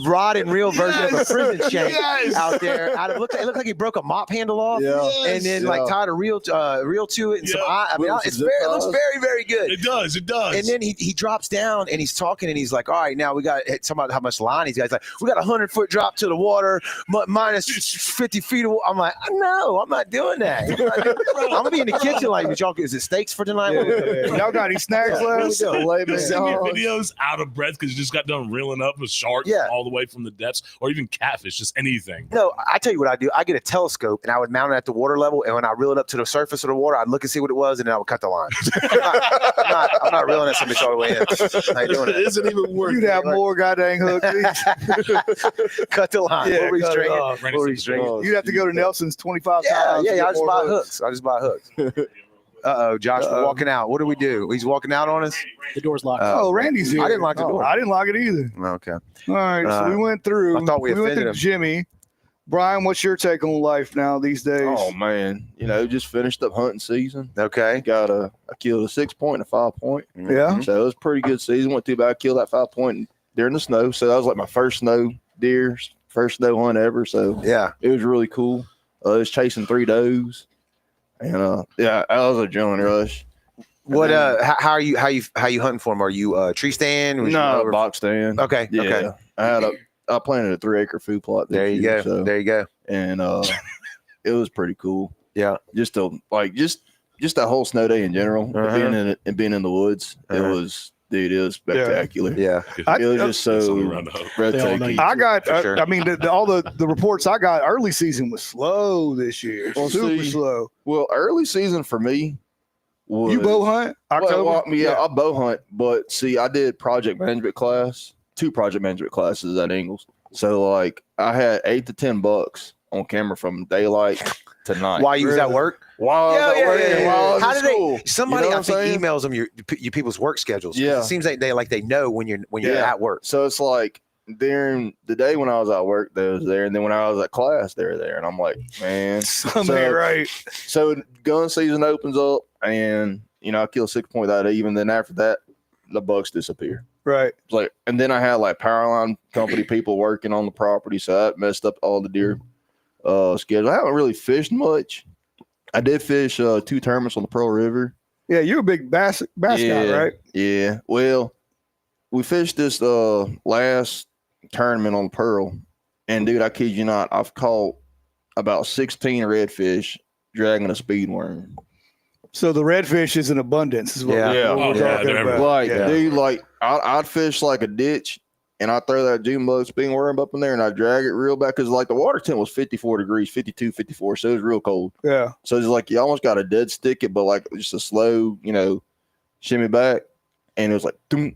[SPEAKER 1] rod and reel version of a prison shank out there. It looked like he broke a mop handle off and then like tied a reel to it and some it looks very, very good.
[SPEAKER 3] It does.
[SPEAKER 1] And then he drops down and he's talking and he's like, all right, now we got talking about how much line he's got. He's like, we got 100-foot drop to the water minus 50 feet of water. I'm like, no, I'm not doing that. I'm gonna be in the kitchen like, y'all, is it steaks for tonight?
[SPEAKER 2] Y'all got any snacks left?
[SPEAKER 3] Send me videos out of breath because you just got done reeling up with sharks all the way from the depths, or even catfish, just anything.
[SPEAKER 1] No, I tell you what I do. I get a telescope and I would mount it at the water level, and when I reel it up to the surface of the water, I'd look and see what it was, and then I would cut the line. I'm not reeling that somebody all the way in. I ain't doing that.
[SPEAKER 5] It isn't even worth
[SPEAKER 2] You'd have more goddamn hooks.
[SPEAKER 1] Cut the line.
[SPEAKER 2] Yeah,
[SPEAKER 1] what were you
[SPEAKER 2] cut it
[SPEAKER 1] stringing?
[SPEAKER 2] off.
[SPEAKER 1] What were you stringing?
[SPEAKER 2] You'd have to go to Nelson's 25 times.
[SPEAKER 1] Yeah. I just buy hooks. Josh, we're walking out. What do we do? He's walking out on us.
[SPEAKER 4] The door's locked.
[SPEAKER 2] Randy's here.
[SPEAKER 1] I didn't lock the door.
[SPEAKER 2] I didn't lock it either.
[SPEAKER 1] Okay.
[SPEAKER 2] All right, so we went through.
[SPEAKER 1] I thought we
[SPEAKER 2] went
[SPEAKER 1] offended
[SPEAKER 2] through
[SPEAKER 1] him.
[SPEAKER 2] Jimmy. Brian, what's your take on life now these days?
[SPEAKER 5] Oh man, just finished up hunting season.
[SPEAKER 1] Okay.
[SPEAKER 5] I killed a 6-point and a 5-point.
[SPEAKER 2] Yeah.
[SPEAKER 5] So it was a pretty good season. Went too bad. I killed that 5-point during the snow. So that was like my first snow deer, first snow hunt ever. So
[SPEAKER 1] Yeah.
[SPEAKER 5] it was really cool. I was chasing 3 does, and that was a adrenaline rush.
[SPEAKER 1] What how are you hunting for them? Are you tree stand? Was you
[SPEAKER 5] No,
[SPEAKER 1] over-
[SPEAKER 5] box stand.
[SPEAKER 1] Okay.
[SPEAKER 5] Yeah.
[SPEAKER 1] Okay.
[SPEAKER 5] I planted a 3-acre food plot.
[SPEAKER 1] There you go. There you go.
[SPEAKER 5] And it was pretty cool.
[SPEAKER 1] Yeah.
[SPEAKER 5] Just that whole snow day in general, being in the woods. It was spectacular.
[SPEAKER 1] Yeah.
[SPEAKER 5] It was just so breathtaking.
[SPEAKER 2] I got.
[SPEAKER 1] Sure.
[SPEAKER 2] I mean, all the reports I got. Early season was slow this year.
[SPEAKER 5] Well,
[SPEAKER 2] Super slow.
[SPEAKER 5] Well, early season for me was
[SPEAKER 2] You bow hunt October?
[SPEAKER 5] Well, I bow hunt, but see, I did project management class, 2 project management classes at Ingles. So like I had $8 to $10 on camera from daylight to night.
[SPEAKER 1] While you was at work?
[SPEAKER 5] While I was at work and while I was
[SPEAKER 1] How
[SPEAKER 5] at
[SPEAKER 1] do they?
[SPEAKER 5] school.
[SPEAKER 1] Somebody
[SPEAKER 5] You know
[SPEAKER 1] I
[SPEAKER 5] what I'm
[SPEAKER 1] think
[SPEAKER 5] saying?
[SPEAKER 1] emails them your people's work schedules. 'Cause
[SPEAKER 5] Yeah.
[SPEAKER 1] It seems like they know when you're
[SPEAKER 5] Yeah.
[SPEAKER 1] at work.
[SPEAKER 5] So it's like during the day when I was at work, they was there, and then when I was at class, they were there, and I'm like, man.
[SPEAKER 2] Something ain't right.
[SPEAKER 5] So gun season opens up, and I kill 6 point that even. Then after that, the bucks disappear.
[SPEAKER 2] Right.
[SPEAKER 5] It's like, and then I had like power line company people working on the property, so that messed up all the deer schedule. I haven't really fished much. I did fish 2 tournaments on the Pearl River.
[SPEAKER 2] Yeah, you're a big bass guy, right?
[SPEAKER 5] Yeah. Well, we fished this last tournament on the Pearl, and dude, I kid you not, I've caught about 16 redfish dragging a speed worm.
[SPEAKER 2] So the redfish is in abundance, is what
[SPEAKER 1] Yeah.
[SPEAKER 2] we're
[SPEAKER 3] Yeah,
[SPEAKER 2] talking
[SPEAKER 3] they're
[SPEAKER 2] about.
[SPEAKER 5] Like,
[SPEAKER 2] Yeah.
[SPEAKER 5] dude, like I'd fish like a ditch, and I throw that June bug speed worm up in there, and I drag it real back because like the water temp was 54 degrees, 52, 54, so it was real cold.
[SPEAKER 2] Yeah.
[SPEAKER 5] So it's like you almost got to dead stick it, but like just a slow, shimmy back, and it was like, doom,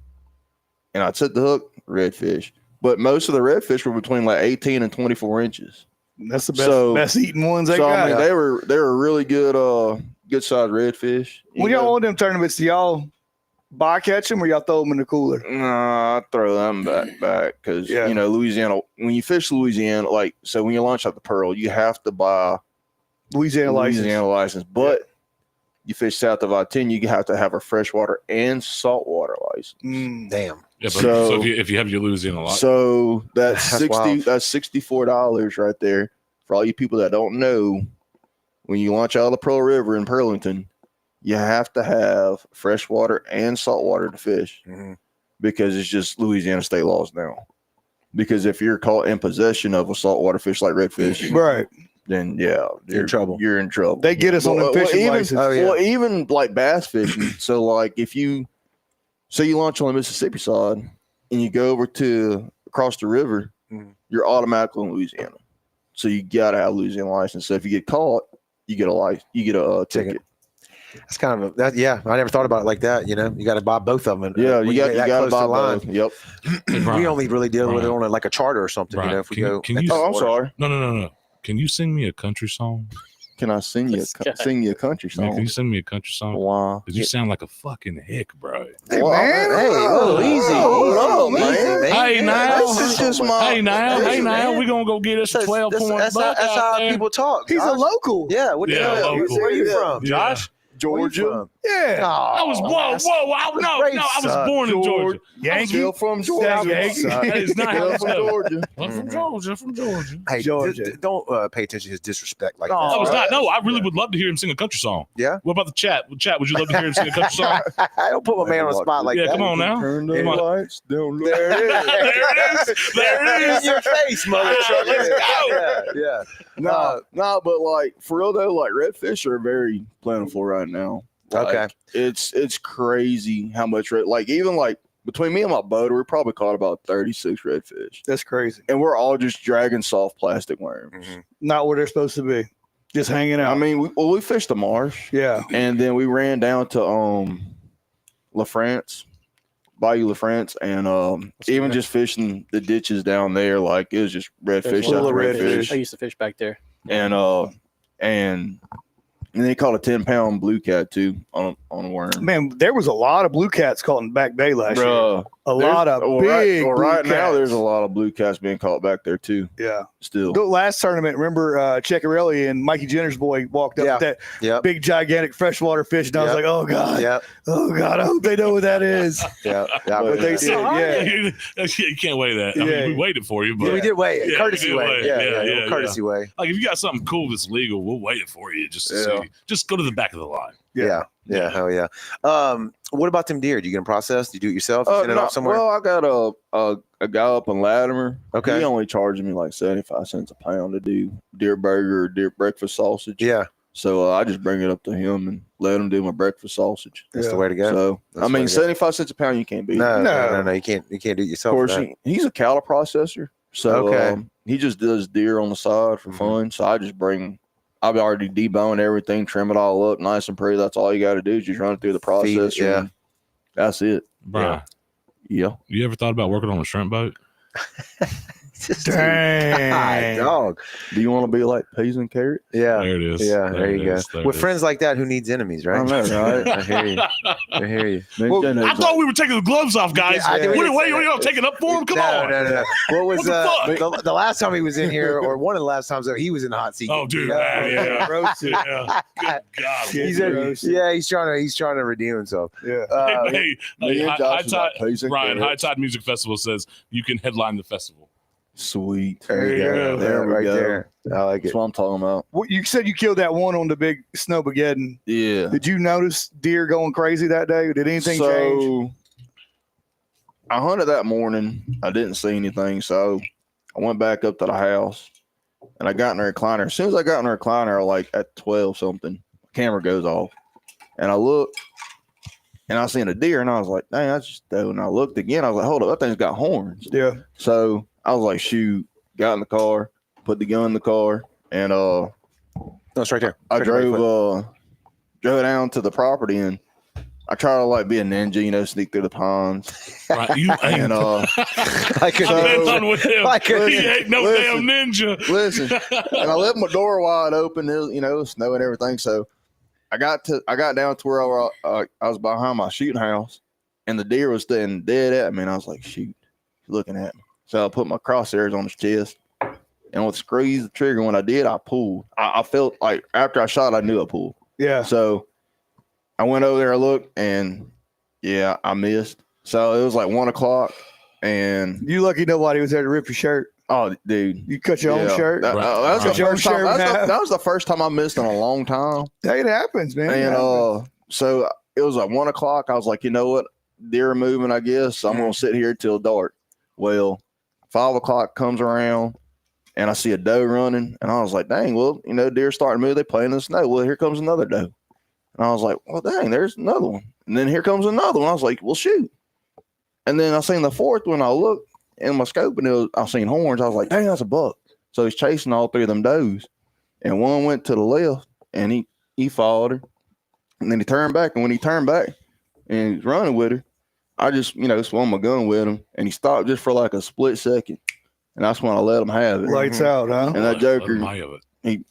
[SPEAKER 5] and I'd set the hook, redfish. But most of the redfish were between like 18 and 24 inches.
[SPEAKER 2] That's the best eating ones they got.
[SPEAKER 5] I mean, they were really good, good sized redfish.
[SPEAKER 2] When y'all on them tournaments, do y'all bycatch them or y'all throw them in the cooler?
[SPEAKER 5] Nah, I throw them back because Louisiana. When you fish Louisiana, like so, when you launch out the Pearl, you have to buy
[SPEAKER 2] Louisiana license.
[SPEAKER 5] But you fish south of I-10, you have to have a freshwater and saltwater license.
[SPEAKER 1] Damn.
[SPEAKER 3] Yeah, but
[SPEAKER 5] So-
[SPEAKER 3] if you have your Louisiana lot,
[SPEAKER 5] So that's
[SPEAKER 1] That's wild.
[SPEAKER 5] That's $64 right there for all you people that don't know. When you launch out of the Pearl River in Pearlington, you have to have freshwater and saltwater to fish because it's just Louisiana state laws now. Because if you're caught in possession of a saltwater fish like redfish,
[SPEAKER 2] Right.
[SPEAKER 5] then
[SPEAKER 1] You're in trouble.
[SPEAKER 5] You're in trouble.
[SPEAKER 2] They get us on the fishing
[SPEAKER 5] even,
[SPEAKER 2] license.
[SPEAKER 5] Well, even like bass fishing. So like if you launch on the Mississippi side and you go over to across the river, you're automatically in Louisiana. So you gotta have a Louisiana license. So if you get caught, you get a license. You get a ticket.
[SPEAKER 1] That's kind of that. Yeah, I never thought about it like that. You got to buy both of them.
[SPEAKER 5] Yeah,
[SPEAKER 1] when
[SPEAKER 5] you got
[SPEAKER 1] get that
[SPEAKER 5] to
[SPEAKER 1] close
[SPEAKER 5] buy
[SPEAKER 1] to the line.
[SPEAKER 5] both. Yep.
[SPEAKER 1] We only really deal with it on like a charter or something.
[SPEAKER 3] Brian,
[SPEAKER 1] If we
[SPEAKER 3] can-
[SPEAKER 1] go.
[SPEAKER 3] can
[SPEAKER 1] at
[SPEAKER 3] you-
[SPEAKER 1] the
[SPEAKER 5] Oh, I'm
[SPEAKER 1] water.
[SPEAKER 5] sorry.
[SPEAKER 3] no. Can you sing me a country song?
[SPEAKER 5] Can I sing you
[SPEAKER 4] This guy.
[SPEAKER 5] a country
[SPEAKER 3] Man, can
[SPEAKER 5] song?
[SPEAKER 3] you sing me a country song?
[SPEAKER 5] Why?
[SPEAKER 3] Because you sound like a fucking hick, bro.
[SPEAKER 2] Hey,
[SPEAKER 5] Well,
[SPEAKER 2] man.
[SPEAKER 1] Hey, whoa, easy.
[SPEAKER 5] Hold up,
[SPEAKER 1] Easy,
[SPEAKER 5] man.
[SPEAKER 1] man.
[SPEAKER 3] Hey, now.
[SPEAKER 5] This is just my.
[SPEAKER 3] Hey now,
[SPEAKER 1] Listen, man.
[SPEAKER 3] we gonna go get us a 12 point
[SPEAKER 1] That's
[SPEAKER 3] buck
[SPEAKER 1] how
[SPEAKER 3] out there.
[SPEAKER 1] people talk.
[SPEAKER 2] He's a
[SPEAKER 1] Josh.
[SPEAKER 2] local.
[SPEAKER 1] Yeah. What the
[SPEAKER 3] Yeah,
[SPEAKER 1] hell?
[SPEAKER 3] local.
[SPEAKER 1] Where you from,
[SPEAKER 3] Yeah.
[SPEAKER 1] Josh?
[SPEAKER 5] Georgia.
[SPEAKER 2] Yeah.
[SPEAKER 3] I was I was born in Georgia.
[SPEAKER 2] Yankee.
[SPEAKER 5] Still from Georgia.
[SPEAKER 2] Yankee.
[SPEAKER 3] That is not how
[SPEAKER 5] Still
[SPEAKER 3] it's
[SPEAKER 5] from
[SPEAKER 3] spelled.
[SPEAKER 5] Georgia.
[SPEAKER 3] I'm from Georgia.
[SPEAKER 1] Hey,
[SPEAKER 2] Georgia.
[SPEAKER 1] don't pay attention to his disrespect like
[SPEAKER 2] No,
[SPEAKER 3] I
[SPEAKER 1] that.
[SPEAKER 3] was not. No, I really would love to hear him sing a country song.
[SPEAKER 1] Yeah?
[SPEAKER 3] What about the chat? Chat, would you love to hear him sing a country song?
[SPEAKER 1] I don't put my man on the spot like
[SPEAKER 3] Yeah,
[SPEAKER 1] that.
[SPEAKER 3] come on now.
[SPEAKER 5] Turn
[SPEAKER 3] Come
[SPEAKER 5] the
[SPEAKER 3] on.
[SPEAKER 5] lights down. low.
[SPEAKER 1] There it is.
[SPEAKER 3] There it is.
[SPEAKER 1] In your face, motherfucker.
[SPEAKER 3] Let's go.
[SPEAKER 1] Yeah.
[SPEAKER 5] No, but like for real though, like redfish are very plentiful right now. Like,
[SPEAKER 1] Okay.
[SPEAKER 5] it's crazy how much like even like between me and my boater, we probably caught about 36 redfish,
[SPEAKER 2] That's crazy.
[SPEAKER 5] and we're all just dragging soft plastic worms.
[SPEAKER 2] Not where they're supposed to be. Just hanging out.
[SPEAKER 5] I mean, we fished the marsh,
[SPEAKER 2] yeah.
[SPEAKER 5] and then we ran down to La France, Bayou La France, and even just fishing the ditches down there, like it was just redfish
[SPEAKER 2] Full
[SPEAKER 5] after
[SPEAKER 2] of redfish.
[SPEAKER 4] I used to fish back there.
[SPEAKER 5] and they caught a 10-pound blue cat too on a worm.
[SPEAKER 2] Man, there was a lot of blue cats caught in Back Bay last year.
[SPEAKER 5] Bruh,
[SPEAKER 2] A lot of big blue
[SPEAKER 5] right now
[SPEAKER 2] cats.
[SPEAKER 5] there's a lot of blue cats being caught back there too.
[SPEAKER 2] Yeah.
[SPEAKER 5] Still.
[SPEAKER 2] The last tournament, remember Ceccarelli and Mikey Jenner's boy walked up
[SPEAKER 1] Yeah.
[SPEAKER 2] with that
[SPEAKER 1] Yep.
[SPEAKER 2] big gigantic freshwater fish, and I was
[SPEAKER 1] Yep.
[SPEAKER 2] like, oh God.
[SPEAKER 1] Yep.
[SPEAKER 2] Oh God, I hope they know what that is.
[SPEAKER 1] Yeah.
[SPEAKER 5] But
[SPEAKER 2] they
[SPEAKER 1] Yeah.
[SPEAKER 2] did. Yeah.
[SPEAKER 3] You can't weigh that. I
[SPEAKER 2] Yeah.
[SPEAKER 3] mean, we waited for you, but
[SPEAKER 1] We did wait.
[SPEAKER 3] Yeah,
[SPEAKER 1] Courtesy
[SPEAKER 3] we did
[SPEAKER 1] way.
[SPEAKER 3] wait.
[SPEAKER 1] Yeah.
[SPEAKER 3] Yeah,
[SPEAKER 1] Yeah.
[SPEAKER 3] yeah,
[SPEAKER 1] Courtesy way.
[SPEAKER 3] like if you got something cool that's legal, we'll wait it for you just to
[SPEAKER 5] Yeah.
[SPEAKER 3] see. Just go to the back of the line.
[SPEAKER 1] Yeah. Yeah. Hell yeah. What about them deer? Do you get them processed? Do you do it yourself? You send it
[SPEAKER 5] No,
[SPEAKER 1] off somewhere?
[SPEAKER 5] well, I got a guy up in Latimer.
[SPEAKER 1] Okay.
[SPEAKER 5] He only charged me like 75 cents a pound to do deer burger or deer breakfast sausage.
[SPEAKER 1] Yeah.
[SPEAKER 5] So I just bring it up to him and let him do my breakfast sausage.
[SPEAKER 1] That's the
[SPEAKER 2] Yeah.
[SPEAKER 1] way to go.
[SPEAKER 5] So
[SPEAKER 1] That's
[SPEAKER 5] I
[SPEAKER 1] the way
[SPEAKER 5] mean,
[SPEAKER 1] to go.
[SPEAKER 5] 75 cents a pound, you can't beat.
[SPEAKER 1] No,
[SPEAKER 5] it.
[SPEAKER 1] no. You can't do it
[SPEAKER 5] Of
[SPEAKER 1] yourself.
[SPEAKER 5] course,
[SPEAKER 1] for that.
[SPEAKER 5] he's a cattle processor. So
[SPEAKER 1] Okay.
[SPEAKER 5] he just does deer on the side for
[SPEAKER 1] Mhm.
[SPEAKER 5] fun. So I just I've already deboned everything, trim it all up nice and pretty. That's all you got to do is just run it through the
[SPEAKER 1] Feed it,
[SPEAKER 5] processor.
[SPEAKER 1] yeah.
[SPEAKER 5] and That's it.
[SPEAKER 3] Brian,
[SPEAKER 5] Yeah.
[SPEAKER 3] you ever thought about working on a shrimp boat?
[SPEAKER 2] Dang.
[SPEAKER 1] dog.
[SPEAKER 5] Do you want to be like peas and carrots?
[SPEAKER 1] Yeah.
[SPEAKER 3] There it is.
[SPEAKER 1] Yeah, there you go.
[SPEAKER 3] There
[SPEAKER 1] With
[SPEAKER 3] it is.
[SPEAKER 1] friends like that, who needs enemies, right?
[SPEAKER 5] I know, right?
[SPEAKER 1] I hear you. I hear you.
[SPEAKER 3] I thought we were taking the gloves off, guys.
[SPEAKER 1] Yeah, I did- we didn't
[SPEAKER 3] Wait,
[SPEAKER 1] say
[SPEAKER 3] you
[SPEAKER 1] that.
[SPEAKER 3] taking up for him? Come
[SPEAKER 1] no,
[SPEAKER 3] on.
[SPEAKER 1] No. What was
[SPEAKER 3] What the fuck?
[SPEAKER 1] the last time he was in here, or one of the last times that he was in the hot seat?
[SPEAKER 3] Oh, dude.
[SPEAKER 1] Yeah.
[SPEAKER 2] Roasted.
[SPEAKER 3] Yeah. Good God.
[SPEAKER 1] He's trying to redeem himself.
[SPEAKER 2] Yeah.
[SPEAKER 3] Hey,
[SPEAKER 5] Me and
[SPEAKER 3] High
[SPEAKER 5] Josh was
[SPEAKER 3] Tide,
[SPEAKER 5] like peas and
[SPEAKER 3] Ryan, High
[SPEAKER 5] carrots.
[SPEAKER 3] Tide Music Festival says you can headline the festival.
[SPEAKER 5] Sweet.
[SPEAKER 1] There you go.
[SPEAKER 5] There we
[SPEAKER 1] right
[SPEAKER 5] go.
[SPEAKER 1] there. I like it.
[SPEAKER 5] That's what I'm talking about.
[SPEAKER 2] What you said you killed that one on the big Snowmageddon.
[SPEAKER 5] Yeah.
[SPEAKER 2] Did you notice deer going crazy that day? Did anything change?
[SPEAKER 5] I hunted that morning. I didn't see anything, so I went back up to the house and I got in the recliner. As soon as I got in the recliner, like at 12 something, the camera goes off. And I looked and I seen a deer and I was like, dang, that's just dope. And I looked again. I was like, hold up, that thing's got horns.
[SPEAKER 2] Yeah.
[SPEAKER 5] So I was like, shoot, got in the car, put the gun in the car, and
[SPEAKER 1] No, it's right there.
[SPEAKER 5] I
[SPEAKER 1] It's right there.
[SPEAKER 5] drove down to the property and I try to like be a ninja, sneak through the ponds.
[SPEAKER 3] Right. You ain't.
[SPEAKER 5] And
[SPEAKER 1] Like a
[SPEAKER 5] So-
[SPEAKER 3] I've been done with him.
[SPEAKER 1] Like a-
[SPEAKER 3] He ain't no
[SPEAKER 5] listen.
[SPEAKER 3] damn ninja.
[SPEAKER 5] listen, and I left my door wide open, it was snow and everything. So I got down to where I was behind my shooting house and the deer was standing dead at me and I was like, shoot, he's looking at me. So I put my crosshairs on his chest and with squeeze the trigger. When I did, I pulled. I felt like after I shot, I knew I pulled.
[SPEAKER 2] Yeah.
[SPEAKER 5] So I went over there, I looked, and yeah, I missed. So it was like 1 o'clock, and
[SPEAKER 2] You lucky nobody was there to rip your shirt.
[SPEAKER 5] oh, dude,
[SPEAKER 2] You cut your own shirt.
[SPEAKER 5] That,
[SPEAKER 3] Right.
[SPEAKER 5] that was the
[SPEAKER 2] Cut your own
[SPEAKER 5] first time.
[SPEAKER 2] shirt in half.
[SPEAKER 5] That was the first time I missed in a long time.
[SPEAKER 2] It happens, man. It
[SPEAKER 5] And
[SPEAKER 2] happens.
[SPEAKER 5] so it was like 1 o'clock. I was like, you know what, deer are moving. I guess so I'm gonna sit here till dark. Well, 5 o'clock comes around. And I see a doe running, and I was like, dang, well, deer starting to move. They play in the snow. Well, here comes another doe. And I was like, well, dang, there's another one. And then here comes another one. I was like, well, shoot. And then I seen the fourth one. I looked in my scope, and I seen horns. I was like, dang, that's a buck. So he's chasing all three of them does. And one went to the left, and he followed her. And then he turned back. And when he turned back and he's running with her, I just, swung my gun with him. And he stopped just for like a split second. And that's when I let him have it.
[SPEAKER 2] Lights out, huh?
[SPEAKER 5] And that joker,
[SPEAKER 3] He.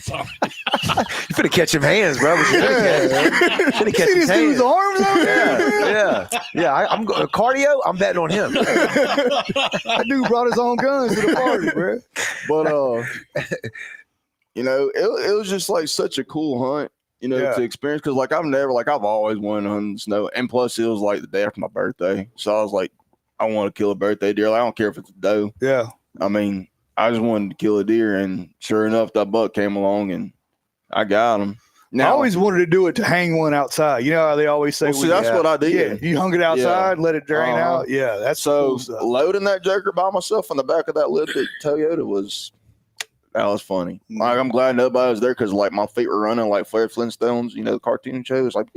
[SPEAKER 1] You finna catch him hands, bro. Finna
[SPEAKER 2] You
[SPEAKER 1] catch
[SPEAKER 2] see
[SPEAKER 1] his
[SPEAKER 2] this dude's
[SPEAKER 1] hands.
[SPEAKER 2] arms over there?
[SPEAKER 1] Yeah. I'm going cardio. I'm betting on him.
[SPEAKER 2] That dude brought his own guns to the party, bro.
[SPEAKER 5] But it was just like such a cool hunt,
[SPEAKER 2] Yeah.
[SPEAKER 5] to experience. Because I've always wanted to hunt in the snow, and plus it was like the day after my birthday, so I was like, I want to kill a birthday deer. Like, I don't care if it's a doe.
[SPEAKER 2] Yeah.
[SPEAKER 5] I mean, I just wanted to kill a deer, and sure enough, that buck came along, and I got him.
[SPEAKER 2] I always wanted to do it to hang one outside. You know how they always say,
[SPEAKER 5] well, see, that's what I
[SPEAKER 2] yeah,
[SPEAKER 5] did.
[SPEAKER 2] you hung it outside, let it drain
[SPEAKER 5] Uh-huh.
[SPEAKER 2] out. Yeah, that's
[SPEAKER 5] So
[SPEAKER 2] cool stuff.
[SPEAKER 5] loading that joker by myself on the back of that little bit Toyota that was funny. Like, I'm glad nobody was there because like my feet were running like Fred Flintstones, the cartoon show. It's like,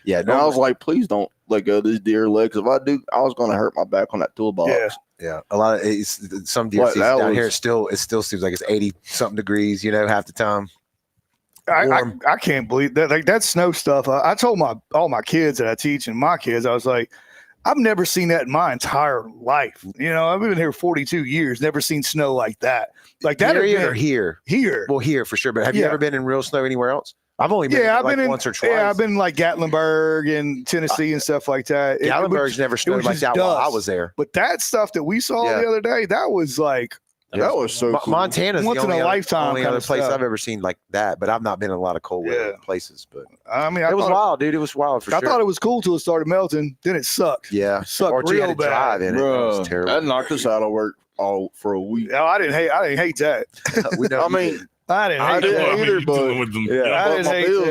[SPEAKER 1] Yeah.
[SPEAKER 5] and I was like, please don't let go of this deer leg, because if I do, I was going to hurt my back on that toolbox.
[SPEAKER 2] Yeah.
[SPEAKER 1] Yeah, a lot of some deer
[SPEAKER 5] What,
[SPEAKER 1] season
[SPEAKER 5] that
[SPEAKER 1] down
[SPEAKER 5] was-
[SPEAKER 1] here. It still seems like it's 80 something degrees. Half the time.
[SPEAKER 2] I can't believe that. Like that snow stuff. I told all my kids that I teach and my kids, I was like, I've never seen that in my entire life. I've been here 42 years, never seen snow like that. Like that
[SPEAKER 1] Here or
[SPEAKER 2] event
[SPEAKER 1] here?
[SPEAKER 2] here.
[SPEAKER 1] Well, here for sure. But have you
[SPEAKER 2] Yeah.
[SPEAKER 1] ever been in real snow anywhere else? I've only been
[SPEAKER 2] I've
[SPEAKER 1] like
[SPEAKER 2] been in
[SPEAKER 1] once or twice.
[SPEAKER 2] Yeah, I've been in like Gatlinburg and Tennessee and stuff like that.
[SPEAKER 1] Gatlinburg's never snowed
[SPEAKER 2] was
[SPEAKER 1] like
[SPEAKER 2] just
[SPEAKER 1] that while I
[SPEAKER 2] dust.
[SPEAKER 1] was there.
[SPEAKER 2] But that stuff that we saw
[SPEAKER 1] Yeah.
[SPEAKER 2] the other day, that was like
[SPEAKER 5] That was so cool.
[SPEAKER 1] Montana's
[SPEAKER 2] Once
[SPEAKER 1] the
[SPEAKER 2] in
[SPEAKER 1] only
[SPEAKER 2] a
[SPEAKER 1] other,
[SPEAKER 2] lifetime
[SPEAKER 1] only
[SPEAKER 2] kind
[SPEAKER 1] other
[SPEAKER 2] of
[SPEAKER 1] place
[SPEAKER 2] stuff.
[SPEAKER 1] I've ever seen like that. But I've not been in a lot of cold weather
[SPEAKER 2] Yeah.
[SPEAKER 1] places. But
[SPEAKER 2] I mean,
[SPEAKER 1] it was
[SPEAKER 2] thought
[SPEAKER 1] wild, dude. It was wild for
[SPEAKER 2] I
[SPEAKER 1] sure.
[SPEAKER 2] thought it was cool till it started melting. Then it sucked.
[SPEAKER 1] Yeah,
[SPEAKER 2] Sucked
[SPEAKER 1] or you
[SPEAKER 2] real
[SPEAKER 1] had to
[SPEAKER 2] bad.
[SPEAKER 1] drive in it. That
[SPEAKER 5] Bruh,
[SPEAKER 1] was terrible.
[SPEAKER 5] that knocked us out of work all for a week.
[SPEAKER 2] No, I didn't hate that.
[SPEAKER 1] We know
[SPEAKER 5] I
[SPEAKER 1] you
[SPEAKER 5] mean,
[SPEAKER 1] did.
[SPEAKER 2] I didn't
[SPEAKER 5] I
[SPEAKER 2] hate
[SPEAKER 5] didn't
[SPEAKER 2] that.
[SPEAKER 5] either,
[SPEAKER 3] you're
[SPEAKER 5] but-
[SPEAKER 3] dealing with them.
[SPEAKER 1] Yeah.
[SPEAKER 2] I
[SPEAKER 5] But
[SPEAKER 2] didn't
[SPEAKER 5] my
[SPEAKER 2] hate
[SPEAKER 5] bills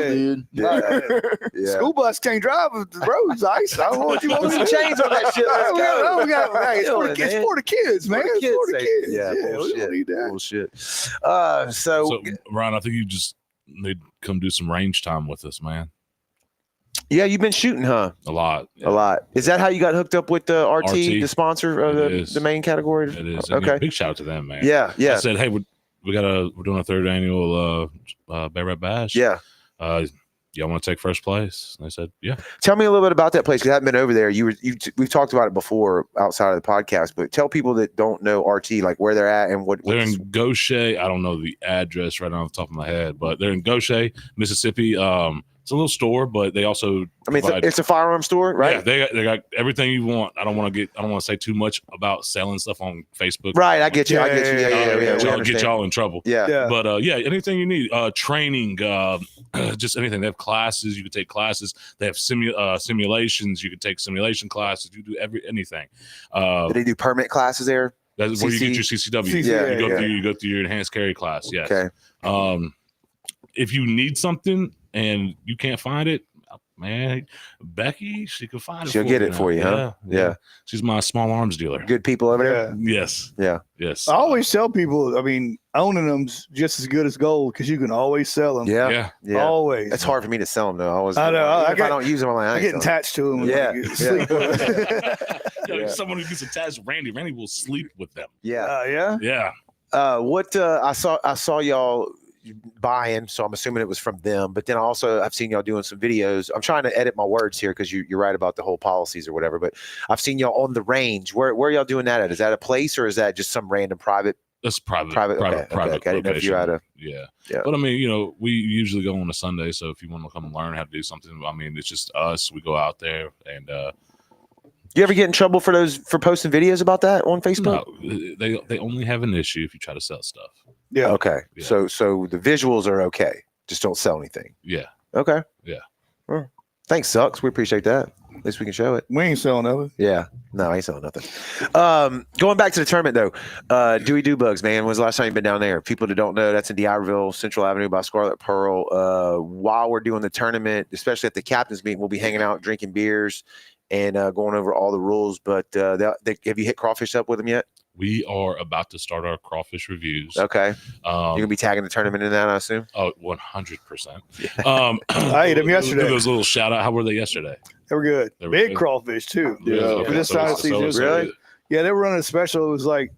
[SPEAKER 2] that.
[SPEAKER 5] did.
[SPEAKER 1] Yeah.
[SPEAKER 2] School bus can't drive if the road's ice. I don't know what you want
[SPEAKER 1] Put
[SPEAKER 2] me
[SPEAKER 1] some
[SPEAKER 2] to
[SPEAKER 1] chains on that shit. Let's go.
[SPEAKER 2] Hey, it's for the
[SPEAKER 1] Chilling,
[SPEAKER 2] kids,
[SPEAKER 1] man.
[SPEAKER 2] for the kids, man. It's for the kids.
[SPEAKER 1] Yeah,
[SPEAKER 2] we
[SPEAKER 1] bullshit.
[SPEAKER 2] don't need that.
[SPEAKER 1] Bullshit. So
[SPEAKER 3] So, Ryan, I think you just need to come do some range time with us, man.
[SPEAKER 1] yeah, you've been shooting, huh?
[SPEAKER 3] A lot.
[SPEAKER 1] A lot. Is that how you got hooked up with the RT,
[SPEAKER 3] RT.
[SPEAKER 1] the sponsor of
[SPEAKER 3] It
[SPEAKER 1] the,
[SPEAKER 3] is.
[SPEAKER 1] the main category?
[SPEAKER 3] It is. And
[SPEAKER 1] Okay.
[SPEAKER 3] Big shout out to them, man.
[SPEAKER 1] Yeah,
[SPEAKER 3] I
[SPEAKER 1] yeah,
[SPEAKER 3] said, hey, we're doing a third annual Bear Rat Bash.
[SPEAKER 1] yeah.
[SPEAKER 3] y'all want to take first place? And I said, yeah.
[SPEAKER 1] Tell me a little bit about that place because I haven't been over there. We've talked about it before outside of the podcast, but tell people that don't know RT like where they're at and what.
[SPEAKER 3] They're in Gaucher. I don't know the address right off the top of my head, but they're in Gaucher, Mississippi. It's a little store, but they also.
[SPEAKER 1] It's a firearm store, right?
[SPEAKER 3] Yeah, they got everything you want. I don't want to say too much about selling stuff on Facebook.
[SPEAKER 1] Right, I get you. Yeah.
[SPEAKER 3] Get y'all in trouble.
[SPEAKER 1] Yeah.
[SPEAKER 3] But anything you need, training, just anything. They have classes. You can take classes. They have simulations. You can take simulation classes. You do anything.
[SPEAKER 1] Do they do permit classes there?
[SPEAKER 3] That's where you get your CCW. You go through your enhanced carry class. Yes.
[SPEAKER 1] Okay.
[SPEAKER 3] If you need something and you can't find it, man, Becky, she can find it.
[SPEAKER 1] She'll get it for you, huh? Yeah.
[SPEAKER 3] She's my small arms dealer.
[SPEAKER 1] Good people over there.
[SPEAKER 3] Yes.
[SPEAKER 1] Yeah.
[SPEAKER 3] Yes.
[SPEAKER 2] I always tell people, I mean, owning them's just as good as gold because you can always sell them.
[SPEAKER 1] Yeah.
[SPEAKER 2] Always.
[SPEAKER 1] It's hard for me to sell them though.
[SPEAKER 2] I know.
[SPEAKER 1] If I don't use them, I
[SPEAKER 2] get attached to them.
[SPEAKER 3] Someone who gets attached, Randy will sleep with them.
[SPEAKER 1] Yeah.
[SPEAKER 3] Yeah.
[SPEAKER 1] I saw y'all buying, so I'm assuming it was from them. But then I've seen y'all doing some videos. I'm trying to edit my words here because you're right about the whole policies or whatever. But I've seen y'all on the range. Where are y'all doing that at? Is that a place or is that just some random private?
[SPEAKER 3] That's private.
[SPEAKER 1] Okay. I didn't know if you had a.
[SPEAKER 3] Yeah. But I mean, we usually go on a Sunday. So if you want to come and learn how to do something, I mean, it's just us. We go out there and.
[SPEAKER 1] You ever get in trouble for posting videos about that on Facebook?
[SPEAKER 3] No, they only have an issue if you try to sell stuff.
[SPEAKER 2] Yeah.
[SPEAKER 1] Okay.
[SPEAKER 3] Yeah.
[SPEAKER 1] So the visuals are okay. Just don't sell anything.
[SPEAKER 3] Yeah.
[SPEAKER 1] Okay.
[SPEAKER 3] Yeah.
[SPEAKER 1] Well, thanks, Sucks. We appreciate that. At least we can show it.
[SPEAKER 2] We ain't selling nothing.
[SPEAKER 1] Yeah. No, I ain't selling nothing. Going back to the tournament though, Dewey Do Bugs, man. When's the last time you've been down there? People that don't know, that's in D'Iberville, Central Avenue by Scarlet Pearl. While we're doing the tournament, especially at the captain's meeting, we'll be hanging out, drinking beers, and going over all the rules. But have you hit Crawfish up with them yet?
[SPEAKER 3] We are about to start our crawfish reviews.
[SPEAKER 1] Okay. You're gonna be tagging the tournament in that, I assume.
[SPEAKER 3] Oh, 100%.
[SPEAKER 2] I ate them yesterday.
[SPEAKER 3] Give those a little shout out. How were they yesterday?
[SPEAKER 2] They were good.
[SPEAKER 3] They were
[SPEAKER 2] Big
[SPEAKER 3] good.
[SPEAKER 2] crawfish too.
[SPEAKER 5] Yeah.
[SPEAKER 2] For this time of season.
[SPEAKER 1] Really?
[SPEAKER 2] Yeah, they were running a special. It was like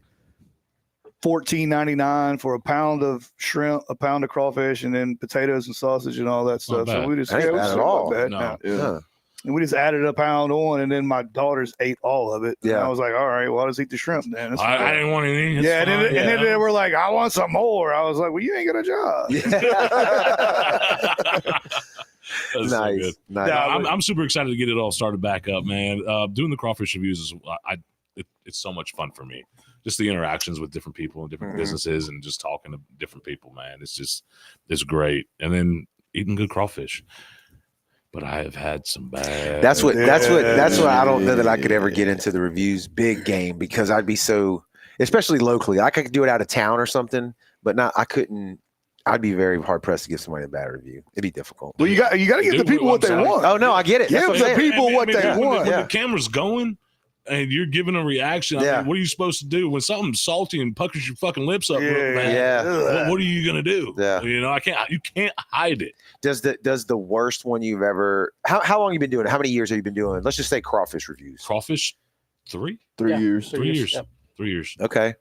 [SPEAKER 2] $14.99 for a pound of shrimp, a pound of crawfish, and then potatoes and sausage and all that stuff.
[SPEAKER 3] bad.
[SPEAKER 2] So we just
[SPEAKER 1] That ain't bad at all.
[SPEAKER 3] No.
[SPEAKER 1] Yeah.
[SPEAKER 2] And we just added a pound on, and then my daughters ate all of it.
[SPEAKER 1] Yeah.
[SPEAKER 2] And I was like, all right, well, I'll just eat the shrimp then. That's
[SPEAKER 3] I
[SPEAKER 2] fine.
[SPEAKER 3] didn't want any. It's
[SPEAKER 2] Yeah,
[SPEAKER 3] fine.
[SPEAKER 2] and then they were like, I want some more. I was like, well, you ain't got a job.
[SPEAKER 3] That's so good.
[SPEAKER 1] Nice.
[SPEAKER 2] Yeah,
[SPEAKER 3] I'm super excited to get it all started back up, man. Doing the crawfish reviews is it's so much fun for me. Just the interactions with different people and different businesses and just talking to different people, man. It's great. And then eating good crawfish. But I have had some bad.
[SPEAKER 1] That's what I don't know that I could ever get into the reviews big game because I'd be so, especially locally. I could do it out of town or something, but I couldn't. I'd be very hard pressed to give somebody a bad review. It'd be difficult.
[SPEAKER 2] Well, you got to give the people what they want.
[SPEAKER 1] Oh no, I get it.
[SPEAKER 2] Give
[SPEAKER 1] That's what I'm
[SPEAKER 2] the
[SPEAKER 1] saying.
[SPEAKER 2] people what they want.
[SPEAKER 3] When the camera's going and you're giving a reaction, I mean, what are you supposed to do when something's salty and puckers your fucking lips up? Man,
[SPEAKER 1] Yeah.
[SPEAKER 3] what are you gonna do?
[SPEAKER 1] Yeah.
[SPEAKER 3] You know, you can't hide it.
[SPEAKER 1] Does the worst one you've ever? How long you been doing it? How many years have you been doing? Let's just say crawfish reviews.
[SPEAKER 3] Crawfish, 3
[SPEAKER 5] years.
[SPEAKER 3] 3 years.
[SPEAKER 4] Yeah.
[SPEAKER 3] 3 years.
[SPEAKER 1] Okay.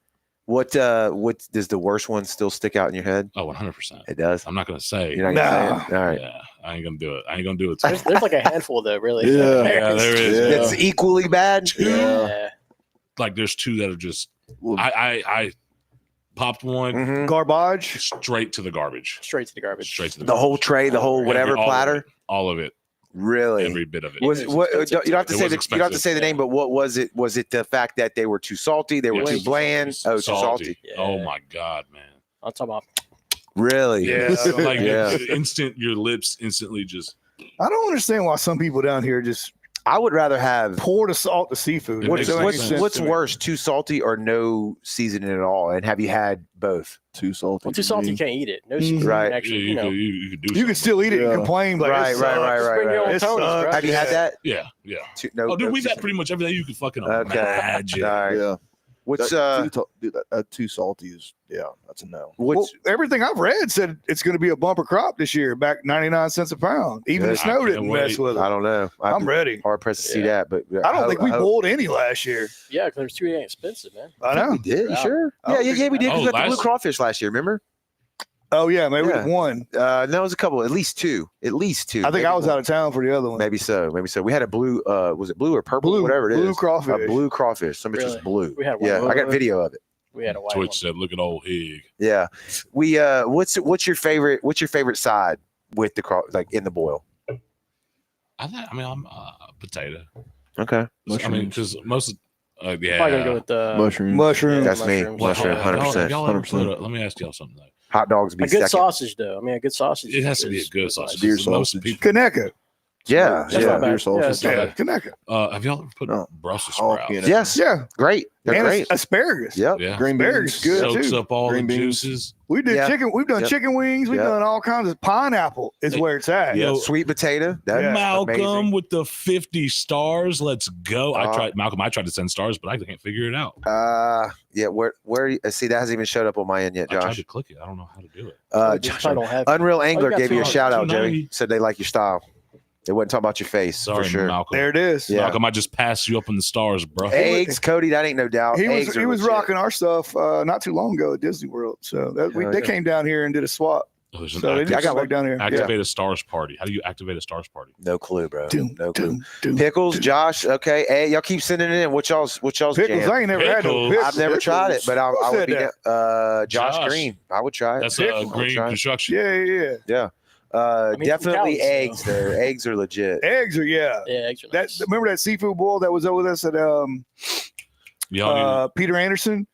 [SPEAKER 1] What does the worst one still stick out in your head?
[SPEAKER 3] Oh, 100%.
[SPEAKER 1] It does.
[SPEAKER 3] I'm not gonna say.
[SPEAKER 1] You're not gonna say it? All right.
[SPEAKER 3] Yeah, I ain't gonna do it. I ain't gonna do it.
[SPEAKER 4] There's like a handful though, really.
[SPEAKER 5] Yeah.
[SPEAKER 3] Yeah, there is.
[SPEAKER 5] Yeah.
[SPEAKER 1] It's equally bad.
[SPEAKER 4] Yeah.
[SPEAKER 3] Like there's 2 that are just.
[SPEAKER 5] Well,
[SPEAKER 3] I popped one
[SPEAKER 1] Mhm.
[SPEAKER 2] Garbage.
[SPEAKER 3] straight to the garbage.
[SPEAKER 4] Straight to the garbage.
[SPEAKER 3] Straight to the
[SPEAKER 1] The whole tray, the whole whatever
[SPEAKER 3] all
[SPEAKER 1] platter.
[SPEAKER 3] Of it, all of it.
[SPEAKER 1] Really?
[SPEAKER 3] Every bit of it.
[SPEAKER 1] Was what? You don't have to
[SPEAKER 3] It
[SPEAKER 1] say
[SPEAKER 3] was
[SPEAKER 1] you don't have to say the
[SPEAKER 3] expensive.
[SPEAKER 1] name, but what was it? Was it the fact that they were too salty? They were
[SPEAKER 3] Yes.
[SPEAKER 1] too bland? Oh, too salty.
[SPEAKER 4] Yeah.
[SPEAKER 3] Oh my god, man.
[SPEAKER 4] I'm talking about
[SPEAKER 1] Really?
[SPEAKER 2] Yeah.
[SPEAKER 3] Like
[SPEAKER 1] Yeah.
[SPEAKER 3] instant, your lips instantly just.
[SPEAKER 2] I don't understand why some people down here just
[SPEAKER 1] I would rather have.
[SPEAKER 2] pour the salt to seafood.
[SPEAKER 3] It
[SPEAKER 1] What's
[SPEAKER 3] makes
[SPEAKER 2] It doesn't make sense
[SPEAKER 1] what's
[SPEAKER 2] to me.
[SPEAKER 1] worse, too salty or no seasoning at all? And have you had both?
[SPEAKER 5] too salty.
[SPEAKER 4] well, too
[SPEAKER 5] for
[SPEAKER 4] salty,
[SPEAKER 5] me.
[SPEAKER 4] you can't eat it. No
[SPEAKER 2] Mhm.
[SPEAKER 4] seasoning,
[SPEAKER 1] Right.
[SPEAKER 4] actually,
[SPEAKER 3] You could do.
[SPEAKER 2] You can still eat it and
[SPEAKER 5] Yeah.
[SPEAKER 2] complain, but
[SPEAKER 1] Right,
[SPEAKER 2] it
[SPEAKER 1] right,
[SPEAKER 2] sucks.
[SPEAKER 1] right,
[SPEAKER 4] Just bring your own
[SPEAKER 2] It
[SPEAKER 4] Tony's,
[SPEAKER 2] sucks.
[SPEAKER 4] bro.
[SPEAKER 1] Have you had that?
[SPEAKER 3] Yeah.
[SPEAKER 1] No,
[SPEAKER 3] Oh, dude,
[SPEAKER 1] no
[SPEAKER 3] we've had
[SPEAKER 1] seasoning.
[SPEAKER 3] pretty much everything you could fucking
[SPEAKER 1] Okay.
[SPEAKER 3] imagine.
[SPEAKER 1] All right.
[SPEAKER 5] Yeah.
[SPEAKER 1] What's
[SPEAKER 5] Too salty is that's a no.
[SPEAKER 2] Well,
[SPEAKER 1] what's
[SPEAKER 2] everything I've read said it's going to be a bumper crop this year, back 99 cents a pound. Even
[SPEAKER 1] Yeah.
[SPEAKER 2] the snow
[SPEAKER 3] I can't
[SPEAKER 2] didn't mess
[SPEAKER 3] wait.
[SPEAKER 2] with it.
[SPEAKER 1] I don't know.
[SPEAKER 2] I'm ready.
[SPEAKER 1] Hard pressed to see
[SPEAKER 4] Yeah.
[SPEAKER 1] that, but
[SPEAKER 2] I don't think we
[SPEAKER 1] hope-
[SPEAKER 2] boiled any last year.
[SPEAKER 4] Yeah, because they're too expensive, man.
[SPEAKER 2] I
[SPEAKER 1] I think
[SPEAKER 2] know.
[SPEAKER 1] we did. You
[SPEAKER 4] Yeah.
[SPEAKER 1] sure?
[SPEAKER 2] I
[SPEAKER 1] Yeah,
[SPEAKER 2] don't
[SPEAKER 1] yeah,
[SPEAKER 2] think-
[SPEAKER 1] we did. 'Cause
[SPEAKER 3] Oh,
[SPEAKER 1] we got the blue
[SPEAKER 3] last-
[SPEAKER 1] crawfish last year. Remember?
[SPEAKER 2] Oh yeah, maybe
[SPEAKER 1] Yeah.
[SPEAKER 2] one.
[SPEAKER 1] No, it was a couple, at least two. At least two.
[SPEAKER 2] I think
[SPEAKER 1] Maybe
[SPEAKER 2] I was
[SPEAKER 1] one.
[SPEAKER 2] out of town for the other one.
[SPEAKER 1] Maybe so. We had a blue. Was it blue or purple?
[SPEAKER 2] Blue,
[SPEAKER 1] Whatever it is.
[SPEAKER 2] blue crawfish.
[SPEAKER 1] A blue crawfish. Some bitch was
[SPEAKER 4] Really?
[SPEAKER 1] blue.
[SPEAKER 4] We had one.
[SPEAKER 1] Yeah, I got video of it.
[SPEAKER 4] We had a white
[SPEAKER 3] Twitch
[SPEAKER 4] one.
[SPEAKER 3] said, "Look at old Hig."
[SPEAKER 1] Yeah. We. What's your favorite? What's your favorite side with the like in the boil?
[SPEAKER 3] I'm potato.
[SPEAKER 1] Okay.
[SPEAKER 3] I mean, because most of
[SPEAKER 4] Probably gonna go with the
[SPEAKER 2] Mushroom.
[SPEAKER 1] That's me.
[SPEAKER 4] mushrooms.
[SPEAKER 1] Mushroom,
[SPEAKER 3] Y'all-
[SPEAKER 1] 100%.
[SPEAKER 3] y'all ever put
[SPEAKER 5] 100%.
[SPEAKER 3] let me ask y'all something though.
[SPEAKER 1] Hot dogs be
[SPEAKER 4] A good
[SPEAKER 1] second.
[SPEAKER 4] sausage, though. I mean, a good sausage.
[SPEAKER 3] It has to be a
[SPEAKER 4] is
[SPEAKER 3] good sausage.
[SPEAKER 5] Deer
[SPEAKER 3] Most
[SPEAKER 5] sausage.
[SPEAKER 3] people.
[SPEAKER 2] Kaneka.
[SPEAKER 1] Yeah.
[SPEAKER 4] That's
[SPEAKER 1] Yeah.
[SPEAKER 4] not bad.
[SPEAKER 5] Deer sausage.
[SPEAKER 4] Yeah, it's not
[SPEAKER 2] Yeah,
[SPEAKER 4] bad.
[SPEAKER 2] Kaneka.
[SPEAKER 3] Have y'all ever put
[SPEAKER 5] No.
[SPEAKER 3] Brussels
[SPEAKER 5] Oh,
[SPEAKER 3] sprouts?
[SPEAKER 5] yeah.
[SPEAKER 1] Yes.
[SPEAKER 2] Yeah.
[SPEAKER 1] Great. They're
[SPEAKER 2] And
[SPEAKER 1] great.
[SPEAKER 2] asparagus.
[SPEAKER 1] Yep.
[SPEAKER 3] Yeah.
[SPEAKER 5] Green
[SPEAKER 2] Asparagus
[SPEAKER 5] beans.
[SPEAKER 2] good
[SPEAKER 3] Soaks
[SPEAKER 2] too.
[SPEAKER 3] up all
[SPEAKER 5] Green
[SPEAKER 3] the
[SPEAKER 5] beans.
[SPEAKER 3] juices.
[SPEAKER 2] We did
[SPEAKER 1] Yeah.
[SPEAKER 2] chicken. We've done
[SPEAKER 1] Yep.
[SPEAKER 2] chicken wings. We've
[SPEAKER 1] Yep.
[SPEAKER 2] done all kinds of pineapple. Is
[SPEAKER 3] Hey,
[SPEAKER 2] where it's at.
[SPEAKER 3] yo,
[SPEAKER 1] Sweet potato. That's
[SPEAKER 2] Yeah.
[SPEAKER 3] Malcolm
[SPEAKER 1] amazing.
[SPEAKER 3] with the 50 stars. Let's go. I
[SPEAKER 1] Uh,
[SPEAKER 3] tried Malcolm. I tried to send stars, but I can't figure it out.
[SPEAKER 1] Yeah. Where? See, that hasn't even showed up on my end yet,
[SPEAKER 3] I tried
[SPEAKER 1] Josh.
[SPEAKER 3] to click it. I don't know how to do it.
[SPEAKER 4] We
[SPEAKER 1] Josh,
[SPEAKER 4] probably don't have.
[SPEAKER 1] Unreal Angler
[SPEAKER 4] got
[SPEAKER 1] gave you a
[SPEAKER 4] 200.
[SPEAKER 1] shout out,
[SPEAKER 3] 290.
[SPEAKER 1] Joey. Said they like your style. They wasn't talking about your face
[SPEAKER 3] Sorry,
[SPEAKER 1] for sure.
[SPEAKER 3] Malcolm.
[SPEAKER 2] There it is.
[SPEAKER 1] Yeah.
[SPEAKER 3] Malcolm, I just passed you up in the stars, bro.
[SPEAKER 1] Eggs, Cody. That ain't no doubt.
[SPEAKER 2] He
[SPEAKER 1] Eggs
[SPEAKER 2] was
[SPEAKER 1] are
[SPEAKER 2] he was
[SPEAKER 1] legit.
[SPEAKER 2] rocking our stuff not too long ago at Disney World. So that
[SPEAKER 1] Hell
[SPEAKER 2] they
[SPEAKER 1] yeah.
[SPEAKER 2] came down here and did a swap.
[SPEAKER 3] Oh, there's an
[SPEAKER 2] So they
[SPEAKER 3] active-
[SPEAKER 2] just
[SPEAKER 1] got
[SPEAKER 2] back
[SPEAKER 1] one.
[SPEAKER 2] down here.
[SPEAKER 3] activate a stars party. How do you activate a stars party?
[SPEAKER 1] No clue, bro.
[SPEAKER 2] Doom,
[SPEAKER 1] No clue.
[SPEAKER 2] doom, doom,
[SPEAKER 1] Pickles,
[SPEAKER 2] doom.
[SPEAKER 1] Josh. Okay. Hey, y'all keep sending it in. What y'all's
[SPEAKER 2] Pickles.
[SPEAKER 1] jam?
[SPEAKER 2] I ain't never had no
[SPEAKER 3] Pickles.
[SPEAKER 2] pickles.
[SPEAKER 1] I've never tried it, but I
[SPEAKER 2] Who
[SPEAKER 1] would
[SPEAKER 2] said
[SPEAKER 1] be
[SPEAKER 2] that?
[SPEAKER 1] Josh
[SPEAKER 3] Josh.
[SPEAKER 1] Green. I would try it.
[SPEAKER 3] That's
[SPEAKER 2] Pickles.
[SPEAKER 3] green
[SPEAKER 1] Try it.
[SPEAKER 3] construction.
[SPEAKER 2] Yeah.
[SPEAKER 4] mean,
[SPEAKER 1] Definitely
[SPEAKER 4] from
[SPEAKER 1] eggs.
[SPEAKER 4] Cali,
[SPEAKER 1] Though eggs are legit.
[SPEAKER 2] Eggs are
[SPEAKER 4] Yeah, eggs are
[SPEAKER 2] That
[SPEAKER 4] nice.
[SPEAKER 2] remember that seafood bowl that was over there at
[SPEAKER 3] Y'all
[SPEAKER 2] Peter Anderson?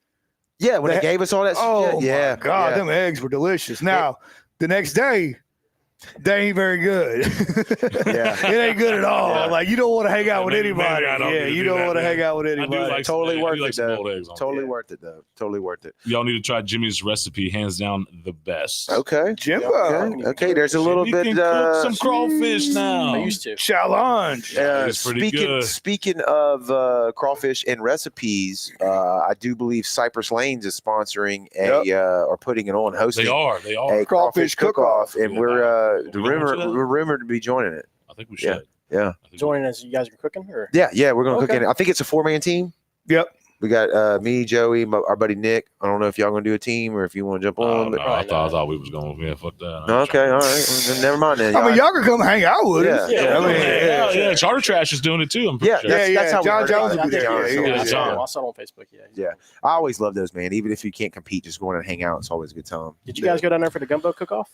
[SPEAKER 1] Yeah, when they
[SPEAKER 2] That-
[SPEAKER 1] gave us all that.
[SPEAKER 2] Oh
[SPEAKER 1] shit. Yeah.
[SPEAKER 2] my God,
[SPEAKER 1] yeah.
[SPEAKER 2] them eggs were delicious. Now the next day, they ain't very good.
[SPEAKER 1] Yeah.
[SPEAKER 2] It ain't good at all.
[SPEAKER 1] Yeah.
[SPEAKER 2] Like you don't want to hang out with
[SPEAKER 3] Maybe
[SPEAKER 2] anybody.
[SPEAKER 3] I don't
[SPEAKER 2] Yeah,
[SPEAKER 3] need to
[SPEAKER 2] you
[SPEAKER 3] do
[SPEAKER 2] don't
[SPEAKER 3] that,
[SPEAKER 2] want to
[SPEAKER 3] man.
[SPEAKER 2] hang out with
[SPEAKER 3] I do
[SPEAKER 2] anybody.
[SPEAKER 3] like
[SPEAKER 1] Totally
[SPEAKER 3] I
[SPEAKER 1] worth
[SPEAKER 3] do like
[SPEAKER 1] it,
[SPEAKER 3] some
[SPEAKER 1] though.
[SPEAKER 3] old eggs on
[SPEAKER 1] Totally
[SPEAKER 2] Yeah.
[SPEAKER 1] worth it though. Totally worth it.
[SPEAKER 3] Y'all need to try Jimmy's recipe, hands down the best.
[SPEAKER 1] Okay.
[SPEAKER 2] Jimbo,
[SPEAKER 1] Okay. Okay. There's a little
[SPEAKER 3] You
[SPEAKER 1] bit.
[SPEAKER 3] can cook some crawfish now.
[SPEAKER 4] I used to.
[SPEAKER 2] challenge.
[SPEAKER 3] It's pretty good.
[SPEAKER 1] Speaking of crawfish and recipes, I do believe Cypress Lanes is sponsoring or putting it on, hosting
[SPEAKER 3] They are.
[SPEAKER 1] a crawfish
[SPEAKER 2] Crawfish
[SPEAKER 1] cook-off, and
[SPEAKER 3] Yeah.
[SPEAKER 1] we're
[SPEAKER 3] Are we going to that?
[SPEAKER 1] we're rumored to be joining it.
[SPEAKER 3] I think we should.
[SPEAKER 1] Yeah.
[SPEAKER 3] I think
[SPEAKER 4] Joining as you guys are cooking, or
[SPEAKER 1] Yeah, we're gonna cook
[SPEAKER 4] Okay.
[SPEAKER 1] in it. I think it's a 4-man team.
[SPEAKER 2] Yep.
[SPEAKER 1] We got me, Joey, our buddy Nick. I don't know if y'all gonna do a team or if you want to jump
[SPEAKER 3] Oh,
[SPEAKER 1] on.
[SPEAKER 3] no,
[SPEAKER 1] but-
[SPEAKER 3] I thought we was going. Yeah, fuck that.
[SPEAKER 1] Okay, all right. Well, then never mind then.
[SPEAKER 2] I mean, y'all can come hang out with us.
[SPEAKER 1] Yeah.
[SPEAKER 2] I mean,
[SPEAKER 3] yeah. Charter Trash is doing it too. I'm pretty
[SPEAKER 1] Yeah,
[SPEAKER 3] sure.
[SPEAKER 1] that's how we
[SPEAKER 2] John
[SPEAKER 1] heard
[SPEAKER 2] Jones
[SPEAKER 1] about
[SPEAKER 2] will
[SPEAKER 1] it.
[SPEAKER 2] be there.
[SPEAKER 1] John,
[SPEAKER 2] Yeah,
[SPEAKER 1] so-
[SPEAKER 2] yeah,
[SPEAKER 4] I saw
[SPEAKER 3] yeah.
[SPEAKER 4] him. I saw it on Facebook. Yeah.
[SPEAKER 1] I always love those, man. Even if you can't compete, just going and hang out. It's always a good time.
[SPEAKER 4] Did you guys go down there for the gumbo cook-off?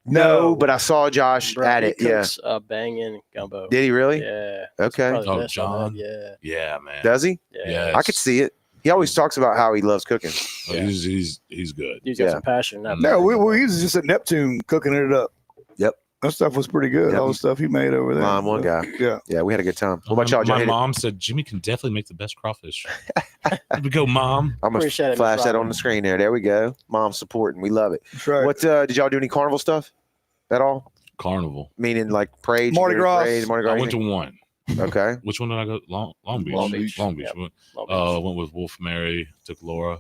[SPEAKER 1] No, but I saw Josh
[SPEAKER 4] Bro,
[SPEAKER 1] at
[SPEAKER 4] he
[SPEAKER 1] it. Yeah.
[SPEAKER 4] cooks banging gumbo.
[SPEAKER 1] Did he really?
[SPEAKER 4] Yeah.
[SPEAKER 1] Okay.
[SPEAKER 4] Probably the
[SPEAKER 3] Oh,
[SPEAKER 4] best on
[SPEAKER 3] John.
[SPEAKER 4] that.
[SPEAKER 3] Yeah, man.
[SPEAKER 1] Does he?
[SPEAKER 4] Yeah.
[SPEAKER 1] I could see it. He always talks about how he loves cooking.
[SPEAKER 3] Oh, he's good.
[SPEAKER 4] He's got
[SPEAKER 1] Yeah.
[SPEAKER 4] some passion. That
[SPEAKER 2] No, he was just at Neptune cooking it up.
[SPEAKER 1] Yep.
[SPEAKER 2] That stuff was pretty good.
[SPEAKER 1] Yep.
[SPEAKER 2] All the stuff he made over there.
[SPEAKER 1] Mom, one guy.
[SPEAKER 2] Yeah.
[SPEAKER 1] Yeah, we had a good time. What about y'all?
[SPEAKER 3] My
[SPEAKER 1] Y'all hit it?
[SPEAKER 3] mom said Jimmy can definitely make the best crawfish. Here we go, Mom.
[SPEAKER 1] I'm gonna
[SPEAKER 4] Appreciate it,
[SPEAKER 1] flash
[SPEAKER 4] Miss
[SPEAKER 1] that
[SPEAKER 4] Robin.
[SPEAKER 1] on the screen there. There we go. Mom supporting. We love it.
[SPEAKER 2] That's right.
[SPEAKER 1] What did y'all do? Any carnival stuff at all?
[SPEAKER 3] Carnival.
[SPEAKER 1] Meaning like parade,
[SPEAKER 2] Mardi Gras.
[SPEAKER 1] Mardi Gras.
[SPEAKER 3] I went to one.
[SPEAKER 1] Okay.
[SPEAKER 3] Which one did I go? Long Beach.
[SPEAKER 4] Long Beach.
[SPEAKER 3] Long Beach.
[SPEAKER 4] Yep.
[SPEAKER 3] Went,
[SPEAKER 4] Long Beach.
[SPEAKER 3] went with Wolf Mary. Took Laura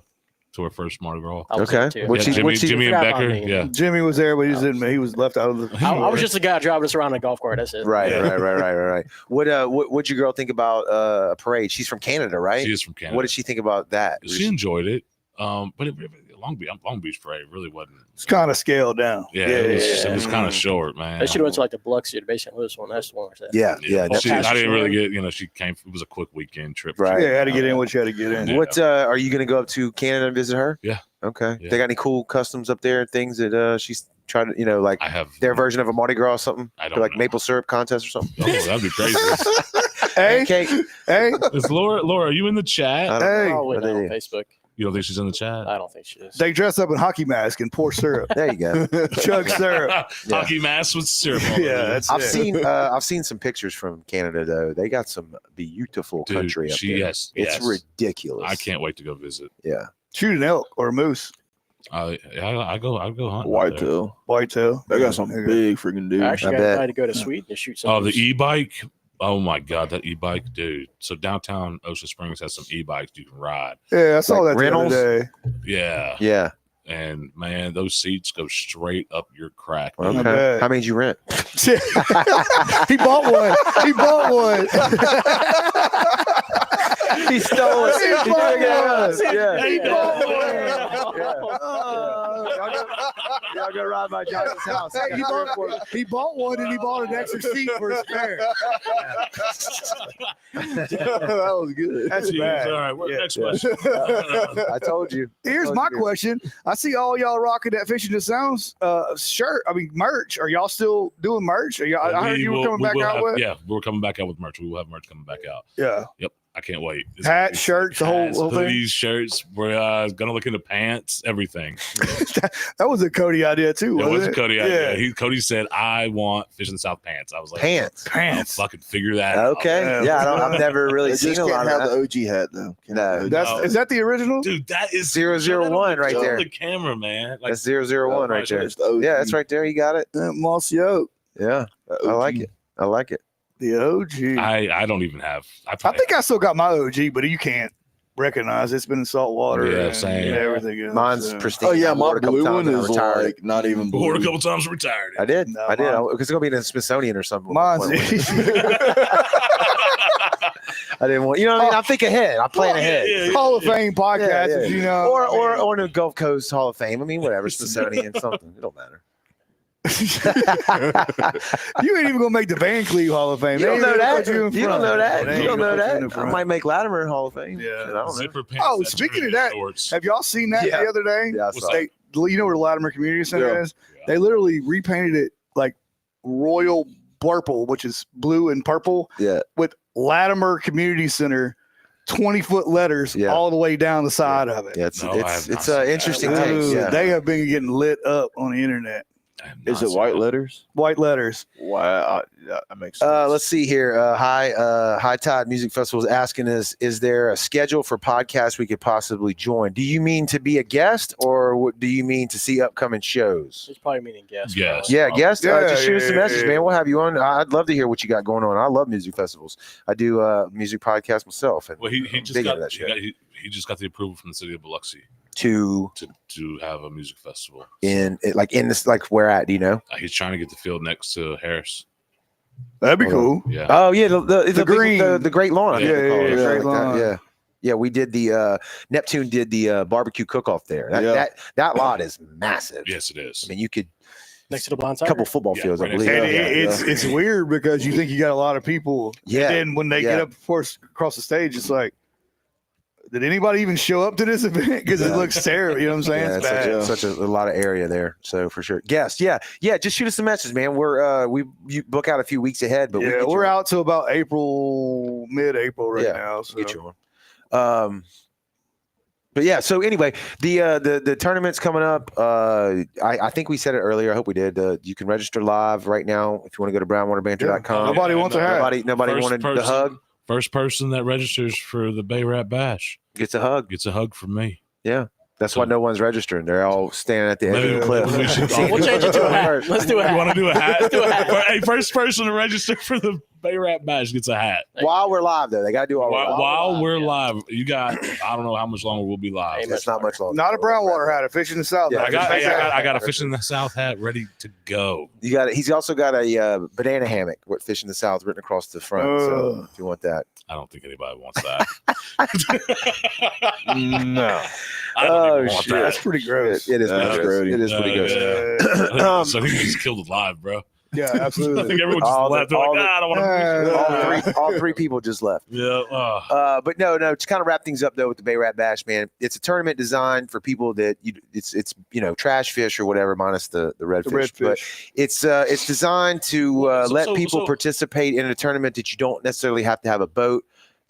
[SPEAKER 3] to her first Mardi Gras.
[SPEAKER 4] I was
[SPEAKER 1] Okay.
[SPEAKER 4] there too.
[SPEAKER 1] What
[SPEAKER 3] Yeah,
[SPEAKER 1] she-
[SPEAKER 3] Jimmy and
[SPEAKER 4] Forgot about
[SPEAKER 3] Becker.
[SPEAKER 4] me.
[SPEAKER 3] Yeah.
[SPEAKER 2] Jimmy was there, but he was left out of the.
[SPEAKER 4] I was just a guy driving us around a golf cart. That's it.
[SPEAKER 1] Right,
[SPEAKER 2] Yeah.
[SPEAKER 1] right. What'd your girl think about a parade? She's from Canada, right?
[SPEAKER 3] She is from Canada.
[SPEAKER 1] What did she think about that?
[SPEAKER 3] She enjoyed it. But Long Beach parade really wasn't.
[SPEAKER 2] It's kind of scaled down.
[SPEAKER 3] Yeah,
[SPEAKER 1] Yeah,
[SPEAKER 3] it was
[SPEAKER 1] yeah.
[SPEAKER 3] kind of short, man.
[SPEAKER 4] They should have went to like the Biloxi or the Bay St. Louis one. That's the one.
[SPEAKER 1] Yeah.
[SPEAKER 3] I didn't really get. She came. It was a quick weekend trip.
[SPEAKER 1] Right.
[SPEAKER 2] Yeah, had to get in what you had to get in.
[SPEAKER 3] Yeah.
[SPEAKER 1] What are you gonna go up to Canada and visit her?
[SPEAKER 3] Yeah.
[SPEAKER 1] Okay.
[SPEAKER 3] Yeah.
[SPEAKER 1] They got any cool customs up there? Things that she's trying to, like
[SPEAKER 3] I have
[SPEAKER 1] their version of a Mardi Gras or something?
[SPEAKER 3] I don't
[SPEAKER 1] Like
[SPEAKER 3] know.
[SPEAKER 1] maple syrup contest or something?
[SPEAKER 3] Oh, that'd be crazy.
[SPEAKER 2] Hey,
[SPEAKER 1] Cake.
[SPEAKER 2] hey,
[SPEAKER 3] Is Laura? Are you in the chat?
[SPEAKER 1] I don't
[SPEAKER 2] Hey.
[SPEAKER 4] Probably
[SPEAKER 1] What
[SPEAKER 4] not
[SPEAKER 1] they
[SPEAKER 4] on
[SPEAKER 1] do?
[SPEAKER 4] Facebook.
[SPEAKER 3] You don't think she's in the chat?
[SPEAKER 4] I don't think she is.
[SPEAKER 2] they dress up in hockey mask and pour syrup.
[SPEAKER 1] There you go.
[SPEAKER 2] Chug syrup.
[SPEAKER 3] Hockey mask with syrup. on it.
[SPEAKER 2] Yeah, that's
[SPEAKER 1] I've
[SPEAKER 2] it.
[SPEAKER 1] I've seen some pictures from Canada though. They got some beautiful
[SPEAKER 3] Dude,
[SPEAKER 1] country up there.
[SPEAKER 3] Yes,
[SPEAKER 1] It's
[SPEAKER 3] yes.
[SPEAKER 1] ridiculous.
[SPEAKER 3] I can't wait to go visit.
[SPEAKER 1] Yeah.
[SPEAKER 2] Shoot an elk or a moose.
[SPEAKER 3] I go hunting. out there.
[SPEAKER 5] Whitetail.
[SPEAKER 2] Whitetail.
[SPEAKER 5] They got some big freaking dude.
[SPEAKER 4] I
[SPEAKER 1] I
[SPEAKER 4] actually
[SPEAKER 1] bet.
[SPEAKER 4] got invited to go to Sweden to shoot some.
[SPEAKER 3] Oh, the e-bike. Oh my god, that e-bike, dude. So downtown Ocean Springs has some e-bikes you can ride.
[SPEAKER 2] Yeah, I saw
[SPEAKER 1] Like
[SPEAKER 2] that the
[SPEAKER 1] rentals?
[SPEAKER 2] other day.
[SPEAKER 3] Yeah.
[SPEAKER 1] Yeah.
[SPEAKER 3] And man, those seats go straight up your crack.
[SPEAKER 1] Okay.
[SPEAKER 2] bet.
[SPEAKER 1] How many did you rent?
[SPEAKER 2] He bought one. He bought one.
[SPEAKER 1] He stole it.
[SPEAKER 2] He
[SPEAKER 1] He took it
[SPEAKER 2] bought
[SPEAKER 1] out.
[SPEAKER 2] one.
[SPEAKER 1] Yeah.
[SPEAKER 2] He bought
[SPEAKER 1] Yeah.
[SPEAKER 2] one.
[SPEAKER 1] Yeah. y'all gonna ride by Josh's house.
[SPEAKER 2] Hey, he bought one and he bought an extra seat for his spare.
[SPEAKER 5] That was good.
[SPEAKER 2] That's
[SPEAKER 3] Jeez,
[SPEAKER 2] bad.
[SPEAKER 3] all right, what
[SPEAKER 2] Yeah.
[SPEAKER 3] next question?
[SPEAKER 1] I told you.
[SPEAKER 2] Here's my question. I see all y'all rocking that Fishing the Sounds shirt. I mean, merch. Are y'all still doing merch? Are y'all, I heard you were coming back out with.
[SPEAKER 3] Yeah, we're coming back out with merch. We will have merch coming back out.
[SPEAKER 2] Yeah.
[SPEAKER 3] Yep. I can't wait.
[SPEAKER 2] Hats, shirts, the whole thing?
[SPEAKER 3] hoodies, shirts. We're gonna look into pants, everything.
[SPEAKER 2] That was a Cody idea too.
[SPEAKER 3] It was
[SPEAKER 2] wasn't
[SPEAKER 3] a Cody idea. Cody said, "I want Fish in the South pants." I was like,
[SPEAKER 1] Pants.
[SPEAKER 3] I'll fucking figure that out.
[SPEAKER 1] Okay. Yeah, I've never really
[SPEAKER 5] They
[SPEAKER 1] seen
[SPEAKER 5] just
[SPEAKER 1] a
[SPEAKER 5] can't
[SPEAKER 1] lot
[SPEAKER 5] have
[SPEAKER 1] of
[SPEAKER 5] the
[SPEAKER 1] that.
[SPEAKER 5] OG hat though. Can't
[SPEAKER 1] No.
[SPEAKER 5] have the OG hat.
[SPEAKER 2] Is that the original?
[SPEAKER 3] Dude, that is
[SPEAKER 1] 001 right
[SPEAKER 3] show
[SPEAKER 1] there.
[SPEAKER 3] The camera, man. Like,
[SPEAKER 1] That's 001 right there.
[SPEAKER 5] It's the OG.
[SPEAKER 1] Yeah, that's right there. You got it.
[SPEAKER 2] Mossy Oak.
[SPEAKER 1] Yeah,
[SPEAKER 5] The
[SPEAKER 1] I like
[SPEAKER 5] OG.
[SPEAKER 1] it. I like it.
[SPEAKER 2] The OG.
[SPEAKER 3] I don't even have.
[SPEAKER 2] I think I still got my OG, but you can't recognize it's been in salt water.
[SPEAKER 3] Yeah,
[SPEAKER 2] and
[SPEAKER 3] same.
[SPEAKER 2] everything else.
[SPEAKER 1] Mine's pristine.
[SPEAKER 5] Oh yeah,
[SPEAKER 1] I
[SPEAKER 5] my
[SPEAKER 1] wore it a couple
[SPEAKER 5] blue
[SPEAKER 1] times
[SPEAKER 5] one
[SPEAKER 1] and I
[SPEAKER 5] is
[SPEAKER 1] retired.
[SPEAKER 5] like not even
[SPEAKER 3] Or a
[SPEAKER 5] blue.
[SPEAKER 3] couple times retired.
[SPEAKER 1] I did.
[SPEAKER 2] No,
[SPEAKER 1] I did.
[SPEAKER 2] mine-
[SPEAKER 1] Because it's gonna be in the Smithsonian or something.
[SPEAKER 2] Mine's
[SPEAKER 1] I didn't want. You know what I mean? I think ahead. I'm planning ahead.
[SPEAKER 2] Hall of Fame podcast,
[SPEAKER 1] Yeah, yeah.
[SPEAKER 2] you know.
[SPEAKER 1] Or on the Gulf Coast Hall of Fame. I mean, whatever. Smithsonian something. It don't matter.
[SPEAKER 2] You ain't even gonna make the Van Cleve Hall of Fame.
[SPEAKER 1] You
[SPEAKER 2] They
[SPEAKER 1] don't
[SPEAKER 2] ain't
[SPEAKER 1] know
[SPEAKER 2] gonna
[SPEAKER 1] that.
[SPEAKER 2] put
[SPEAKER 1] You
[SPEAKER 2] in
[SPEAKER 1] don't
[SPEAKER 2] front.
[SPEAKER 1] know
[SPEAKER 2] They
[SPEAKER 1] that.
[SPEAKER 2] ain't
[SPEAKER 1] You don't
[SPEAKER 2] gonna
[SPEAKER 1] know
[SPEAKER 2] put you in
[SPEAKER 1] that. I
[SPEAKER 2] front.
[SPEAKER 1] might make Latimer Hall of Fame.
[SPEAKER 2] Yeah.
[SPEAKER 1] Shit, I don't know.
[SPEAKER 3] Zipper pants.
[SPEAKER 2] Oh,
[SPEAKER 3] that
[SPEAKER 2] speaking
[SPEAKER 3] turn
[SPEAKER 2] of
[SPEAKER 3] into
[SPEAKER 2] that,
[SPEAKER 3] shorts.
[SPEAKER 2] Have y'all seen that
[SPEAKER 1] Yeah.
[SPEAKER 2] the other day?
[SPEAKER 1] Yeah, I
[SPEAKER 3] What's
[SPEAKER 1] saw
[SPEAKER 3] that?
[SPEAKER 1] it.
[SPEAKER 2] You know where the Latimer Community Center
[SPEAKER 5] Yeah.
[SPEAKER 2] is? They literally repainted it like royal purple, which is blue and purple,
[SPEAKER 1] Yeah.
[SPEAKER 2] with Latimer Community Center, 20-foot letters
[SPEAKER 1] Yeah.
[SPEAKER 2] all the way down the side of it.
[SPEAKER 1] Yeah, it's
[SPEAKER 3] No, I have not
[SPEAKER 1] it's
[SPEAKER 3] seen that.
[SPEAKER 1] interesting
[SPEAKER 2] Dude,
[SPEAKER 1] take. Yeah.
[SPEAKER 2] They have been getting lit up on the internet.
[SPEAKER 3] I have
[SPEAKER 5] Is
[SPEAKER 3] not
[SPEAKER 5] it
[SPEAKER 3] seen
[SPEAKER 5] white
[SPEAKER 3] that.
[SPEAKER 5] letters?
[SPEAKER 2] White letters.
[SPEAKER 5] Wow, that makes sense.
[SPEAKER 1] Let's see here. High Tide Music Festival is asking us: is there a schedule for podcasts we could possibly join? Do you mean to be a guest, or what do you mean to see upcoming shows?
[SPEAKER 4] He's probably meaning guest.
[SPEAKER 3] Yes.
[SPEAKER 4] probably.
[SPEAKER 1] Yeah, guest.
[SPEAKER 2] Yeah,
[SPEAKER 1] Just shoot us a
[SPEAKER 2] yeah,
[SPEAKER 1] message,
[SPEAKER 2] yeah.
[SPEAKER 1] man. We'll have you on. I'd love to hear what you got going on. I love music festivals. I do music podcasts myself. And
[SPEAKER 3] Well, he
[SPEAKER 1] I'm
[SPEAKER 3] just
[SPEAKER 1] big
[SPEAKER 3] got,
[SPEAKER 1] into that
[SPEAKER 3] he
[SPEAKER 1] shit.
[SPEAKER 3] got he just got the approval from the city of Biloxi
[SPEAKER 1] To
[SPEAKER 3] to have a music festival.
[SPEAKER 1] in this where at? Do you know?
[SPEAKER 3] He's trying to get the field next to Harris.
[SPEAKER 2] That'd be cool.
[SPEAKER 3] Yeah.
[SPEAKER 1] Oh yeah, the big-
[SPEAKER 2] green.
[SPEAKER 1] the Great Lawn. I think
[SPEAKER 3] Yeah,
[SPEAKER 1] they call it,
[SPEAKER 2] yeah,
[SPEAKER 1] something
[SPEAKER 2] Great
[SPEAKER 1] like that.
[SPEAKER 2] Lawn.
[SPEAKER 1] Yeah. Yeah, we did the Neptune did the barbecue cook off there.
[SPEAKER 5] Yeah.
[SPEAKER 1] That lot is massive.
[SPEAKER 3] Yes, it is.
[SPEAKER 1] I mean, you could
[SPEAKER 4] Next to the blind
[SPEAKER 1] a
[SPEAKER 4] side.
[SPEAKER 1] couple football
[SPEAKER 3] Yeah,
[SPEAKER 1] fields,
[SPEAKER 3] right
[SPEAKER 1] I
[SPEAKER 3] next
[SPEAKER 1] believe.
[SPEAKER 3] to
[SPEAKER 2] And
[SPEAKER 3] Yeah,
[SPEAKER 2] it's weird because you think you got a lot of people.
[SPEAKER 1] Yeah.
[SPEAKER 2] And then when they
[SPEAKER 1] Yeah.
[SPEAKER 2] get up, of course, across the stage, it's like, did anybody even show up to this event? Because it
[SPEAKER 1] Yeah.
[SPEAKER 2] looks terrible. You know what I'm saying?
[SPEAKER 1] Yeah,
[SPEAKER 2] it's
[SPEAKER 1] it's
[SPEAKER 2] bad.
[SPEAKER 1] such a lot of area there. So for sure. Guest, yeah. Just shoot us a message, man. You book out a few weeks ahead, but
[SPEAKER 2] Yeah, we're out till about mid-April right
[SPEAKER 1] Yeah,
[SPEAKER 2] now. So.
[SPEAKER 1] Get you on. But yeah, so anyway, the tournament's coming up. I think we said it earlier. I hope we did. You can register live right now if you want to go to brownwaterbanter.com.
[SPEAKER 3] Yeah.
[SPEAKER 2] Nobody wants a hat.
[SPEAKER 1] Nobody
[SPEAKER 3] First
[SPEAKER 1] wanted the
[SPEAKER 3] person-
[SPEAKER 1] hug.
[SPEAKER 3] First person that registers for the Bay Rat Bash
[SPEAKER 1] Gets a hug.
[SPEAKER 3] gets a hug from me.
[SPEAKER 1] Yeah. That's why no one's registering. They're all standing at the edge of the cliff.
[SPEAKER 3] We should-
[SPEAKER 4] We'll change it to a hat. Let's do a
[SPEAKER 3] You
[SPEAKER 4] hat.
[SPEAKER 3] want to do a hat?
[SPEAKER 4] Let's do a hat.
[SPEAKER 3] Hey, first person to register for the Bay Rat Bash gets a hat.
[SPEAKER 1] While we're live, though, they got to do all
[SPEAKER 3] While we're
[SPEAKER 4] yeah.
[SPEAKER 3] live, you got, I don't know how much longer we'll be live.
[SPEAKER 4] Amen.
[SPEAKER 1] It's not much longer.
[SPEAKER 2] Not a brown water hat, a fish in the south.
[SPEAKER 1] Yeah,
[SPEAKER 3] I got,
[SPEAKER 2] Just take that.
[SPEAKER 3] I got a Fish in the South hat ready to go.
[SPEAKER 1] You got it. He's also got a banana hammock with "Fish in the South" written across the front. So if you want that,
[SPEAKER 3] I don't think anybody wants that.
[SPEAKER 5] No.
[SPEAKER 3] I don't even want
[SPEAKER 1] shit.
[SPEAKER 2] That's
[SPEAKER 3] that.
[SPEAKER 2] pretty gross.
[SPEAKER 1] it is
[SPEAKER 5] That's
[SPEAKER 1] pretty gross.
[SPEAKER 5] grody.
[SPEAKER 1] It is pretty gross.
[SPEAKER 3] Yeah. So he just killed it live, bro.
[SPEAKER 2] Yeah,
[SPEAKER 3] I
[SPEAKER 2] absolutely.
[SPEAKER 3] think everyone just
[SPEAKER 1] All the-
[SPEAKER 3] left. They're like,
[SPEAKER 1] all the-
[SPEAKER 3] I don't want to.
[SPEAKER 1] All three people just left.
[SPEAKER 3] Yeah.
[SPEAKER 1] But no, to kind of wrap things up though with the Bay Rat Bash, man, it's a tournament designed for people that it's trash fish or whatever minus the redfish. But it's designed to let people
[SPEAKER 3] so-
[SPEAKER 1] participate in a tournament that you don't necessarily have to have a boat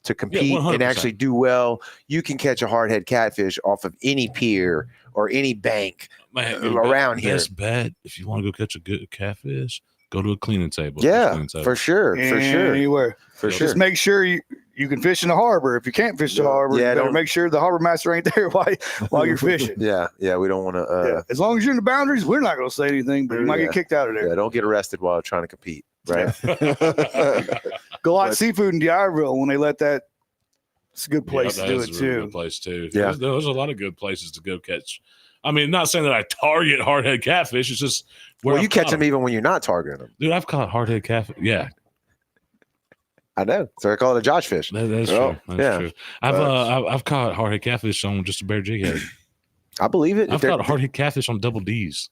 [SPEAKER 1] to compete and
[SPEAKER 3] 100%.
[SPEAKER 1] actually do well. You can catch a hardhead catfish off of any pier or any bank
[SPEAKER 3] Man,
[SPEAKER 1] around here.
[SPEAKER 3] Best bet if you want to go catch a good catfish, go to a cleaning table.
[SPEAKER 1] Yeah,
[SPEAKER 3] Cleaning table.
[SPEAKER 1] for sure,
[SPEAKER 2] Anywhere.
[SPEAKER 1] for sure.
[SPEAKER 2] Just make sure you can fish in the harbor. If you can't fish the harbor,
[SPEAKER 1] Yeah,
[SPEAKER 2] you better
[SPEAKER 1] don't-
[SPEAKER 2] make sure the harbor master ain't there while you're fishing.
[SPEAKER 1] Yeah, we don't want to.
[SPEAKER 2] Yeah. As long as you're in the boundaries, we're not going to say anything, but you might
[SPEAKER 1] Yeah.
[SPEAKER 2] get kicked out of there.
[SPEAKER 1] Yeah, don't get arrested while trying to compete. Right.
[SPEAKER 2] Go out
[SPEAKER 5] But-
[SPEAKER 2] seafood in D'Iberville when they let that. It's a good place
[SPEAKER 3] Yeah,
[SPEAKER 2] to do
[SPEAKER 3] that
[SPEAKER 2] it
[SPEAKER 3] is a really
[SPEAKER 2] too.
[SPEAKER 3] good place too.
[SPEAKER 1] Yeah.
[SPEAKER 3] There's a lot of good places to go catch. I mean, not saying that I target hardhead catfish. It's just where
[SPEAKER 1] Well, you
[SPEAKER 3] I've
[SPEAKER 1] catch
[SPEAKER 3] caught
[SPEAKER 1] them even when you're not targeting them.
[SPEAKER 3] Dude, I've caught hardhead catfish. Yeah,
[SPEAKER 1] I know. So they call it a Josh fish.
[SPEAKER 3] that's
[SPEAKER 5] Oh,
[SPEAKER 3] true. That's
[SPEAKER 1] yeah.
[SPEAKER 3] true. I've caught hardhead catfish on just a bare jig head.
[SPEAKER 1] I believe it.
[SPEAKER 3] I've caught hardhead catfish on double D's.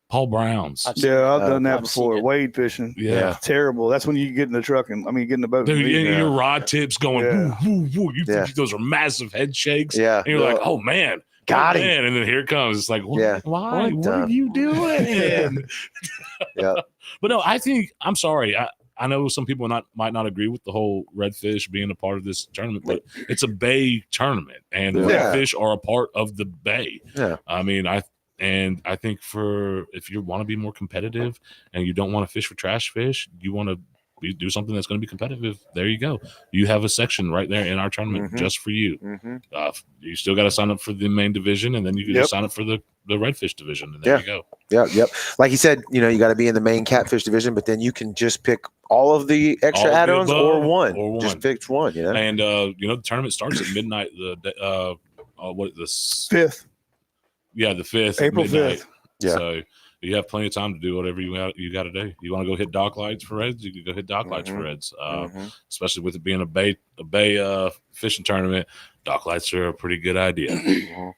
[SPEAKER 3] Paul Brown's.
[SPEAKER 4] I've seen
[SPEAKER 2] Yeah, I've done that
[SPEAKER 4] I've seen
[SPEAKER 2] before.
[SPEAKER 4] it.
[SPEAKER 2] Wade fishing.
[SPEAKER 3] Yeah.
[SPEAKER 2] Terrible. That's when you get in the truck and get in the boat.
[SPEAKER 3] Dude,
[SPEAKER 2] and leave.
[SPEAKER 3] your rod tips going,
[SPEAKER 2] Yeah.
[SPEAKER 3] woo, woo, woo. You
[SPEAKER 1] Yeah.
[SPEAKER 3] think those are massive head shakes.
[SPEAKER 1] Yeah.
[SPEAKER 3] And you're like, oh, man.
[SPEAKER 1] Got
[SPEAKER 3] oh,
[SPEAKER 1] him.
[SPEAKER 3] man. And then here it comes. It's like, what,
[SPEAKER 1] Yeah.
[SPEAKER 3] why? What
[SPEAKER 1] the-
[SPEAKER 3] are you doing?
[SPEAKER 1] Yeah.
[SPEAKER 3] But no, I'm sorry. I know some people might not agree with the whole redfish being a part of this tournament, but it's a bay tournament, and
[SPEAKER 1] Yeah.
[SPEAKER 3] redfish are a part of the bay.
[SPEAKER 1] Yeah.
[SPEAKER 3] I mean, I think if you want to be more competitive and you don't want to fish for trash fish, you want to do something that's going to be competitive. There you go. You have a section right there in our tournament just for you.
[SPEAKER 1] Mm-hmm.
[SPEAKER 3] You still got to sign up for the main division, and then you can just sign up for the redfish division, and there you go.
[SPEAKER 1] Yep. Like you said, you know, you got to be in the main catfish division, but then you can just pick all of the extra
[SPEAKER 3] All of the
[SPEAKER 1] add-ons
[SPEAKER 3] above,
[SPEAKER 1] or one.
[SPEAKER 3] or one.
[SPEAKER 1] Just pick one, you know.
[SPEAKER 3] And the tournament starts at midnight. The
[SPEAKER 2] 5th.
[SPEAKER 3] Yeah, the 5th,
[SPEAKER 2] April
[SPEAKER 3] midnight.
[SPEAKER 2] 5th.
[SPEAKER 1] Yeah.
[SPEAKER 3] So you have plenty of time to do whatever you got to do. You want to go hit dock lights for reds? You can go hit dock lights for reds. Especially with it being a bay fishing tournament, dock lights are a pretty good idea.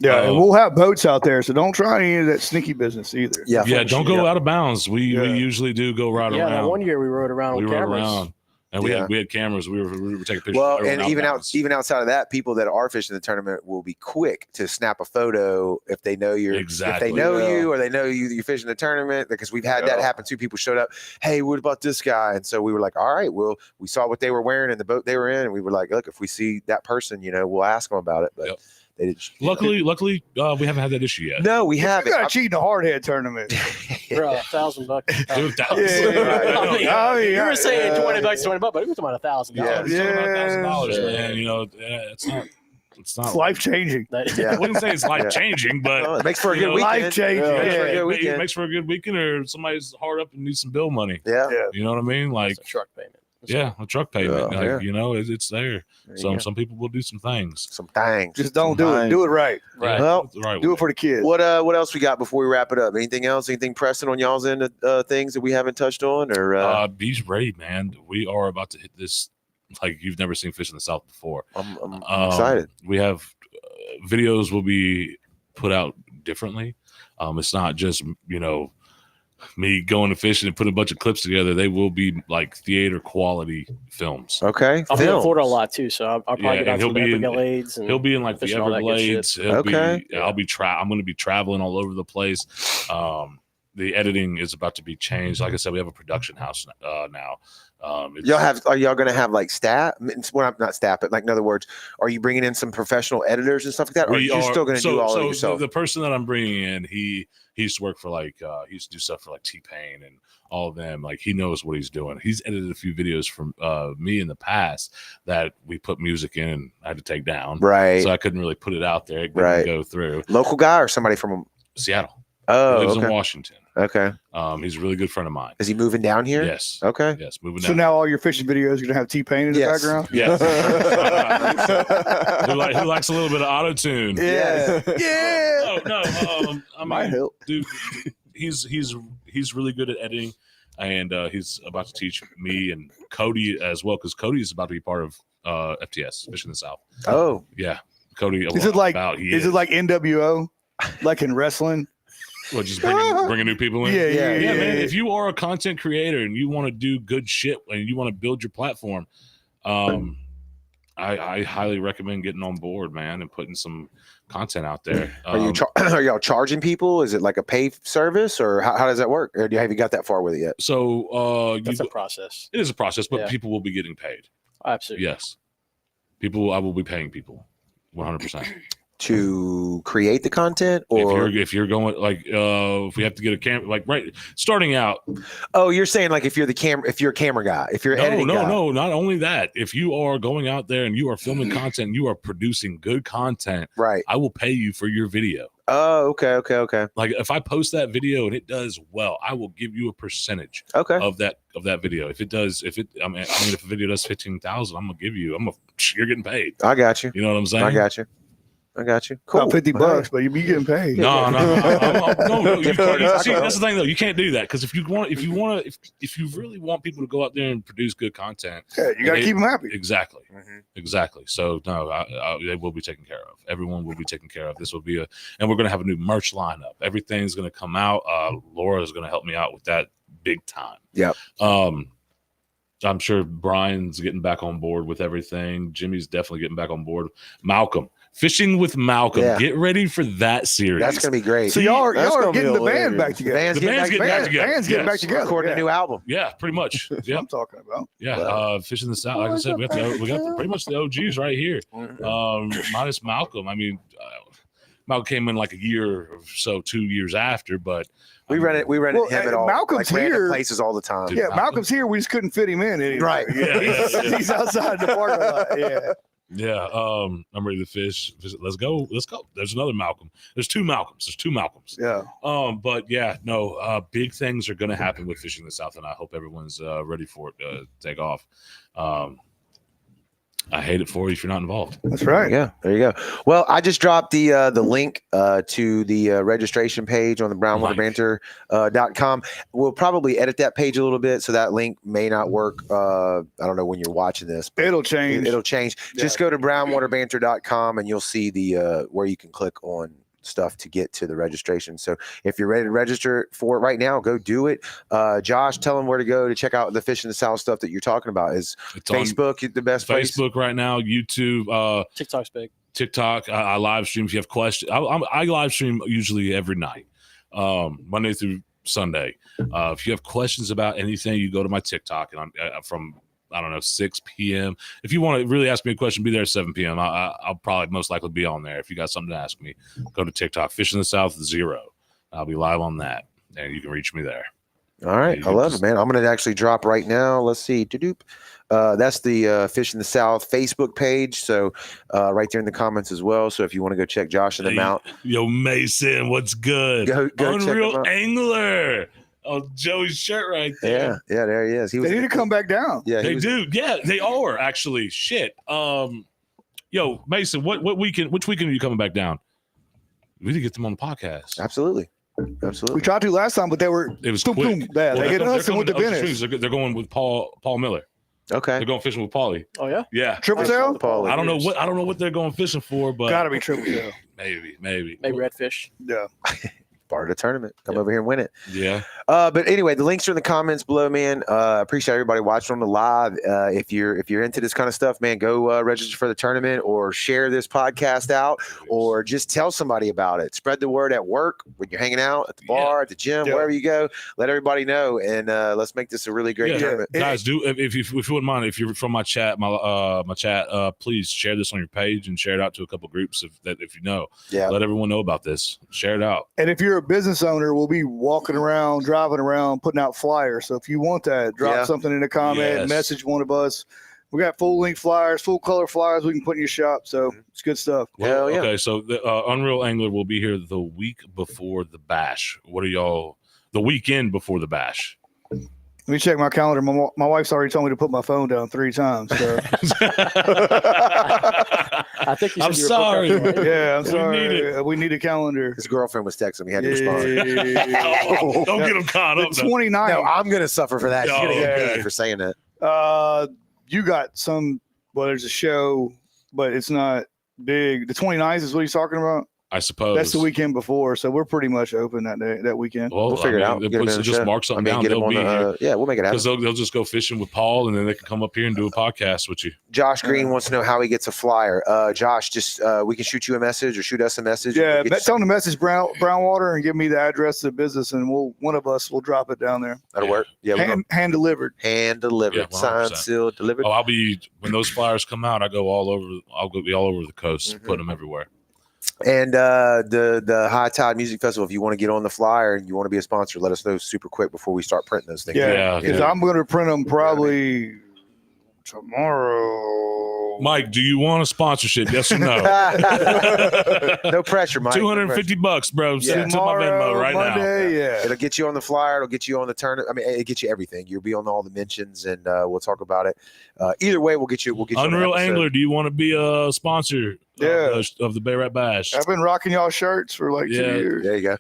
[SPEAKER 2] Yeah, and we'll have boats out there, so don't try any of that sneaky business either.
[SPEAKER 1] Yeah.
[SPEAKER 3] Yeah, don't go out of bounds. We
[SPEAKER 2] Yeah.
[SPEAKER 3] usually do go right
[SPEAKER 4] Yeah,
[SPEAKER 3] around.
[SPEAKER 4] that one year we rode around
[SPEAKER 3] we
[SPEAKER 4] with
[SPEAKER 3] rode
[SPEAKER 4] cameras.
[SPEAKER 3] around. And we had cameras. We were taking pictures.
[SPEAKER 1] Well,
[SPEAKER 3] everyone
[SPEAKER 1] and even
[SPEAKER 3] outbounds.
[SPEAKER 1] outside of that, people that are fishing the tournament will be quick to snap a photo if they know
[SPEAKER 3] Exactly.
[SPEAKER 1] if they know you or they know you're fishing the tournament. Because we've had that happen too. People showed up, hey, what about this guy? And so we were like, all right, well, we saw what they were wearing in the boat they were in, and we were like, look, if we see that person, we'll ask them about it. But they didn't.
[SPEAKER 3] Luckily, we haven't had that issue yet.
[SPEAKER 1] No, we
[SPEAKER 2] You
[SPEAKER 1] haven't.
[SPEAKER 2] got to cheat in the hardhead tournament.
[SPEAKER 4] Bro, $1,000.
[SPEAKER 2] Yeah.
[SPEAKER 4] You were saying $20, $20, but we were talking about $1,000.
[SPEAKER 3] $1,000, man. It's not
[SPEAKER 2] It's life changing.
[SPEAKER 3] I wouldn't say it's life changing, but
[SPEAKER 1] Well, it makes for a good
[SPEAKER 3] know,
[SPEAKER 1] weekend.
[SPEAKER 2] life-changing.
[SPEAKER 1] It makes for a
[SPEAKER 2] Yeah.
[SPEAKER 1] good
[SPEAKER 3] it
[SPEAKER 1] weekend.
[SPEAKER 3] makes for a good weekend, or somebody's hard up and needs some bill money.
[SPEAKER 1] Yeah.
[SPEAKER 3] You know what I mean? Like,
[SPEAKER 4] It's a truck payment.
[SPEAKER 3] a truck payment.
[SPEAKER 1] Yeah.
[SPEAKER 3] It's there.
[SPEAKER 1] There you go.
[SPEAKER 3] Some people will do some things.
[SPEAKER 1] Some things.
[SPEAKER 2] Just don't do it. Do it right.
[SPEAKER 4] Right.
[SPEAKER 1] Well,
[SPEAKER 3] The right
[SPEAKER 2] Do
[SPEAKER 3] way.
[SPEAKER 2] it for the kids.
[SPEAKER 1] What else we got before we wrap it up? Anything else? Anything pressing on y'all's end of things that we haven't touched on? Or
[SPEAKER 3] Be ready, man. We are about to hit this like you've never seen fish in the South before.
[SPEAKER 1] I'm excited.
[SPEAKER 3] We have videos will be put out differently. It's not just me going to fishing and putting a bunch of clips together. They will be like theater quality films.
[SPEAKER 1] Okay.
[SPEAKER 4] I'll be in
[SPEAKER 1] Films.
[SPEAKER 4] Florida a lot too, so I'll probably
[SPEAKER 3] Yeah,
[SPEAKER 4] get
[SPEAKER 3] and
[SPEAKER 4] out
[SPEAKER 3] he'll
[SPEAKER 4] to the
[SPEAKER 3] be in-
[SPEAKER 4] Everglades. And
[SPEAKER 3] He'll be in like the
[SPEAKER 4] fishing all that good
[SPEAKER 3] Everglades.
[SPEAKER 4] shit.
[SPEAKER 3] He'll
[SPEAKER 1] Okay.
[SPEAKER 3] be. I'm going to be traveling all over the place. The editing is about to be changed. Like I said, we have a production house now.
[SPEAKER 1] Are y'all gonna have like staff? Well, not staff, but like in other words, are you bringing in some professional editors and stuff like that, or are you still gonna do all of it yourself?
[SPEAKER 3] The person that I'm bringing in, he used to work for he used to do stuff for like T-Pain and all of them. Like he knows what he's doing. He's edited a few videos from me in the past that we put music in and I had to take down.
[SPEAKER 1] Right.
[SPEAKER 3] So I couldn't really put it out there. It didn't
[SPEAKER 1] Right.
[SPEAKER 3] go through.
[SPEAKER 1] Local guy or somebody from
[SPEAKER 3] Seattle.
[SPEAKER 1] Oh,
[SPEAKER 3] He lives in
[SPEAKER 1] okay.
[SPEAKER 3] Washington.
[SPEAKER 1] Okay.
[SPEAKER 3] He's a really good friend of mine.
[SPEAKER 1] Is he moving down here?
[SPEAKER 3] Yes.
[SPEAKER 1] Okay.
[SPEAKER 3] Yes. Moving
[SPEAKER 2] So
[SPEAKER 3] down.
[SPEAKER 2] now all your fishing videos are gonna have T-Pain in the
[SPEAKER 1] Yes.
[SPEAKER 2] background.
[SPEAKER 3] Yes. who likes a little bit of auto tune?
[SPEAKER 1] Yeah.
[SPEAKER 2] Yeah.
[SPEAKER 3] No. I
[SPEAKER 5] Might
[SPEAKER 3] mean,
[SPEAKER 5] help.
[SPEAKER 3] dude, he's really good at editing, and he's about to teach me and Cody as well, because Cody is about to be part of FTS Fishing the South.
[SPEAKER 1] Oh.
[SPEAKER 3] Yeah, Cody.
[SPEAKER 2] Is it like
[SPEAKER 3] is
[SPEAKER 2] is it like NWO, like in wrestling?
[SPEAKER 3] Well, just bringing new people in?
[SPEAKER 2] Yeah.
[SPEAKER 3] Yeah, man. If you are a content creator and you want to do good shit and you want to build your platform, I highly recommend getting on board, man, and putting some content out there.
[SPEAKER 1] Are y'all charging people? Is it like a pay service, or how does that work? Or have you got that far with it yet?
[SPEAKER 3] So
[SPEAKER 4] That's a process.
[SPEAKER 3] it is a process, but
[SPEAKER 4] Yeah.
[SPEAKER 3] people will be getting paid.
[SPEAKER 4] Absolutely.
[SPEAKER 3] Yes, I will be paying people 100%.
[SPEAKER 1] To create the content, or
[SPEAKER 3] If you're going if we have to get a camera, starting out.
[SPEAKER 1] oh, you're saying like if you're a camera guy, if you're editing guy.
[SPEAKER 3] No, not only that. If you are going out there and you are filming content, and you are producing good content,
[SPEAKER 1] Right.
[SPEAKER 3] I will pay you for your video.
[SPEAKER 1] Oh, okay.
[SPEAKER 3] Like if I post that video and it does well, I will give you a percentage
[SPEAKER 1] Okay.
[SPEAKER 3] of that video. If a video does 15,000, you're getting paid.
[SPEAKER 1] I got you.
[SPEAKER 3] You know what I'm saying?
[SPEAKER 1] I got you. I got you. Cool.
[SPEAKER 2] About $50,
[SPEAKER 1] All right.
[SPEAKER 2] but you be getting paid.
[SPEAKER 3] No. You
[SPEAKER 1] Gift card.
[SPEAKER 3] can't. See, that's the thing though. You can't do that because if you really want people to go out there and produce good content,
[SPEAKER 2] Yeah, you got to keep them happy.
[SPEAKER 3] exactly.
[SPEAKER 1] Mhm.
[SPEAKER 3] Exactly. So no, they will be taken care of. Everyone will be taken care of. This will be and we're going to have a new merch lineup. Everything's going to come out. Laura is going to help me out with that big time.
[SPEAKER 1] Yep.
[SPEAKER 3] I'm sure Brian's getting back on board with everything. Jimmy's definitely getting back on board. Malcolm, Fishing with Malcolm.
[SPEAKER 1] Yeah.
[SPEAKER 3] Get ready for that series.
[SPEAKER 1] That's gonna be great.
[SPEAKER 2] So y'all
[SPEAKER 5] That's
[SPEAKER 2] are
[SPEAKER 5] gonna be
[SPEAKER 2] getting the band
[SPEAKER 5] hilarious.
[SPEAKER 2] back together.
[SPEAKER 1] Band's
[SPEAKER 3] The band's getting back together.
[SPEAKER 2] Band's getting
[SPEAKER 3] Yes.
[SPEAKER 2] back together.
[SPEAKER 1] recording
[SPEAKER 2] Yeah.
[SPEAKER 1] a new album.
[SPEAKER 3] Yeah, pretty much.
[SPEAKER 2] That's what
[SPEAKER 3] Yeah.
[SPEAKER 2] I'm talking about.
[SPEAKER 3] Yeah, Fishing the South. Like I said, we got pretty much the OGs right here. Minus Malcolm. I mean, Malcolm came in like a year or so, 2 years after, but
[SPEAKER 1] We run it. We run
[SPEAKER 2] Well,
[SPEAKER 1] it him at all.
[SPEAKER 2] Malcolm's
[SPEAKER 1] like random
[SPEAKER 2] here.
[SPEAKER 1] places all the time.
[SPEAKER 3] Dude,
[SPEAKER 2] Yeah,
[SPEAKER 3] Malcolm.
[SPEAKER 2] Malcolm's here. We just couldn't fit him in anyway.
[SPEAKER 1] Right.
[SPEAKER 3] Yeah.
[SPEAKER 2] He's outside the parking lot. Yeah.
[SPEAKER 3] yeah, I'm ready to fish. Let's go. There's another Malcolm. There's two Malcolms.
[SPEAKER 2] Yeah.
[SPEAKER 3] But yeah, no, big things are going to happen with Fishing the South, and I hope everyone's ready for it to take off. I hate it for you if you're not involved.
[SPEAKER 2] That's right.
[SPEAKER 1] Yeah, there you go. Well, I just dropped the link to the registration page on the brownwaterbanter.com. We'll probably edit that page a little bit, so that link may not work. I don't know when you're watching this. But
[SPEAKER 2] It'll change.
[SPEAKER 1] it'll change. Just go to brownwaterbanter.com and you'll see the where you can click on stuff to get to the registration. So if you're ready to register for it right now, go do it. Josh, tell them where to go to check out the Fish in the South stuff that you're talking about. Is
[SPEAKER 3] It's on
[SPEAKER 1] Facebook the best place?
[SPEAKER 3] Facebook right now, YouTube,
[SPEAKER 4] TikTok's big.
[SPEAKER 3] TikTok. I live stream. If you have questions, I live stream usually every night, Monday through Sunday. If you have questions about anything, you go to my TikTok, and I'm from 6 p.m. If you want to really ask me a question, be there at 7 p.m. I'll probably most likely be on there. If you got something to ask me, go to TikTok. Fish in the South 0. I'll be live on that, and you can reach me there.
[SPEAKER 1] All right. I love it, man. I'm going to actually drop right now. Let's see. That's the Fish in the South Facebook page. So right there in the comments as well. So if you want to go check Josh and them out.
[SPEAKER 3] Yo, Mason, what's good?
[SPEAKER 1] Go check them
[SPEAKER 3] Unreal
[SPEAKER 1] out.
[SPEAKER 3] Angler. Oh, Joey's shirt right there.
[SPEAKER 1] Yeah, there he is. He was.
[SPEAKER 2] They need to come back down.
[SPEAKER 1] Yeah,
[SPEAKER 3] They do. Yeah, they are actually. Shit. Yo, Mason, which weekend are you coming back down? We need to get them on the podcast.
[SPEAKER 1] Absolutely.
[SPEAKER 2] We tried to last time, but they were
[SPEAKER 3] It was
[SPEAKER 2] boom,
[SPEAKER 3] quick.
[SPEAKER 2] boom. Yeah,
[SPEAKER 3] Well,
[SPEAKER 2] they hit
[SPEAKER 3] they're
[SPEAKER 2] us and
[SPEAKER 3] coming
[SPEAKER 2] went to
[SPEAKER 3] up the
[SPEAKER 2] finish.
[SPEAKER 3] streets. They're going with Paul Miller.
[SPEAKER 1] Okay.
[SPEAKER 3] They're going fishing with Paulie.
[SPEAKER 4] Oh yeah.
[SPEAKER 3] Yeah.
[SPEAKER 2] Triple tail?
[SPEAKER 1] Paulie.
[SPEAKER 3] I don't know what they're going fishing for, but
[SPEAKER 2] Gotta be triple tail.
[SPEAKER 3] maybe.
[SPEAKER 4] Maybe redfish.
[SPEAKER 2] Yeah.
[SPEAKER 1] Part of the tournament. Come over here and win it.
[SPEAKER 3] Yeah.
[SPEAKER 1] But anyway, the links are in the comments below, man. Appreciate everybody watching on the live. If you're into this kind of stuff, man, go register for the tournament or share this podcast out or just tell somebody about it. Spread the word at work, when you're hanging out, at the bar, at the gym,
[SPEAKER 2] Yeah.
[SPEAKER 1] wherever you go. Let everybody know, and let's make this a really great tournament.
[SPEAKER 3] Guys, if you wouldn't mind, if you're from my chat, please share this on your page and share it out to a couple groups if you know.
[SPEAKER 1] Yeah.
[SPEAKER 3] Let everyone know about this. Share it out.
[SPEAKER 2] And if you're a business owner, we'll be walking around, driving around, putting out flyers. So if you want that, drop something in a comment,
[SPEAKER 3] Yes.
[SPEAKER 2] message one of us. We got full length flyers, full color flyers we can put in your shop. So it's good stuff.
[SPEAKER 1] Hell yeah.
[SPEAKER 3] Okay, so the Unreal Angler will be here the week before the bash. What are y'all? The weekend before the bash.
[SPEAKER 2] Let me check my calendar. My wife's already told me to put my phone down 3 times. So.
[SPEAKER 4] I think you said
[SPEAKER 3] I'm
[SPEAKER 4] you were
[SPEAKER 3] sorry.
[SPEAKER 4] booked up, right?
[SPEAKER 2] Yeah, I'm
[SPEAKER 3] We
[SPEAKER 2] sorry.
[SPEAKER 3] need it.
[SPEAKER 2] We need a calendar.
[SPEAKER 1] His girlfriend was texting me. Had to respond.
[SPEAKER 3] Oh, don't get them caught
[SPEAKER 2] The
[SPEAKER 3] up. though.
[SPEAKER 2] 29th.
[SPEAKER 1] No, I'm going to suffer for that. She's
[SPEAKER 3] Oh,
[SPEAKER 1] going to get
[SPEAKER 3] okay.
[SPEAKER 1] paid for saying that.
[SPEAKER 2] You got some, well, there's a show, but it's not big. The 29th is what he's talking about.
[SPEAKER 3] I suppose
[SPEAKER 2] That's the weekend before, so we're pretty much open that day, that weekend.
[SPEAKER 3] Well,
[SPEAKER 1] We'll figure it out.
[SPEAKER 3] It
[SPEAKER 1] Get 'em
[SPEAKER 3] puts,
[SPEAKER 1] in the
[SPEAKER 3] just
[SPEAKER 1] show.
[SPEAKER 3] mark something down.
[SPEAKER 1] get
[SPEAKER 3] They'll
[SPEAKER 1] them on
[SPEAKER 3] be here
[SPEAKER 1] yeah, we'll make it happen.
[SPEAKER 3] because they'll just go fishing with Paul, and then they can come up here and do a podcast with you.
[SPEAKER 1] Josh Green wants to know how he gets a flyer. Josh, just we can shoot you a message or shoot us a message.
[SPEAKER 2] Yeah,
[SPEAKER 1] We'll get
[SPEAKER 2] tell them to message Brownwater and give me the address of the business, and one of us will drop it down there.
[SPEAKER 1] that'll work. Yeah, we'll
[SPEAKER 2] Hand delivered.
[SPEAKER 1] hand delivered,
[SPEAKER 3] Yeah, 100%.
[SPEAKER 1] signed, sealed, delivered.
[SPEAKER 3] Oh, I'll be when those flyers come out. I'll be all over the coast,
[SPEAKER 1] Mhm.
[SPEAKER 3] put them everywhere.
[SPEAKER 1] And the High Tide Music Festival. If you want to get on the flyer and you want to be a sponsor, let us know super quick before we start printing those things.
[SPEAKER 2] Yeah,
[SPEAKER 3] Yeah,
[SPEAKER 2] because
[SPEAKER 3] yeah.
[SPEAKER 2] I'm going to print them probably tomorrow.
[SPEAKER 3] Mike, do you want a sponsorship? Yes or no?
[SPEAKER 1] No pressure, Mike.
[SPEAKER 3] $250, bro. Send it to my
[SPEAKER 2] Tomorrow,
[SPEAKER 3] Venmo right now.
[SPEAKER 2] Monday, yeah.
[SPEAKER 1] It'll get you on the flyer. It'll get you on the tournament. I mean, it gets you everything. You'll be on all the mentions, and we'll talk about it. Either way, we'll get you. We'll get you.
[SPEAKER 3] Unreal
[SPEAKER 1] on the
[SPEAKER 3] Angler, do you want to be a sponsor of the Bay Rat Bash?
[SPEAKER 2] I've been rocking y'all shirts for like 2 years.
[SPEAKER 1] There you go.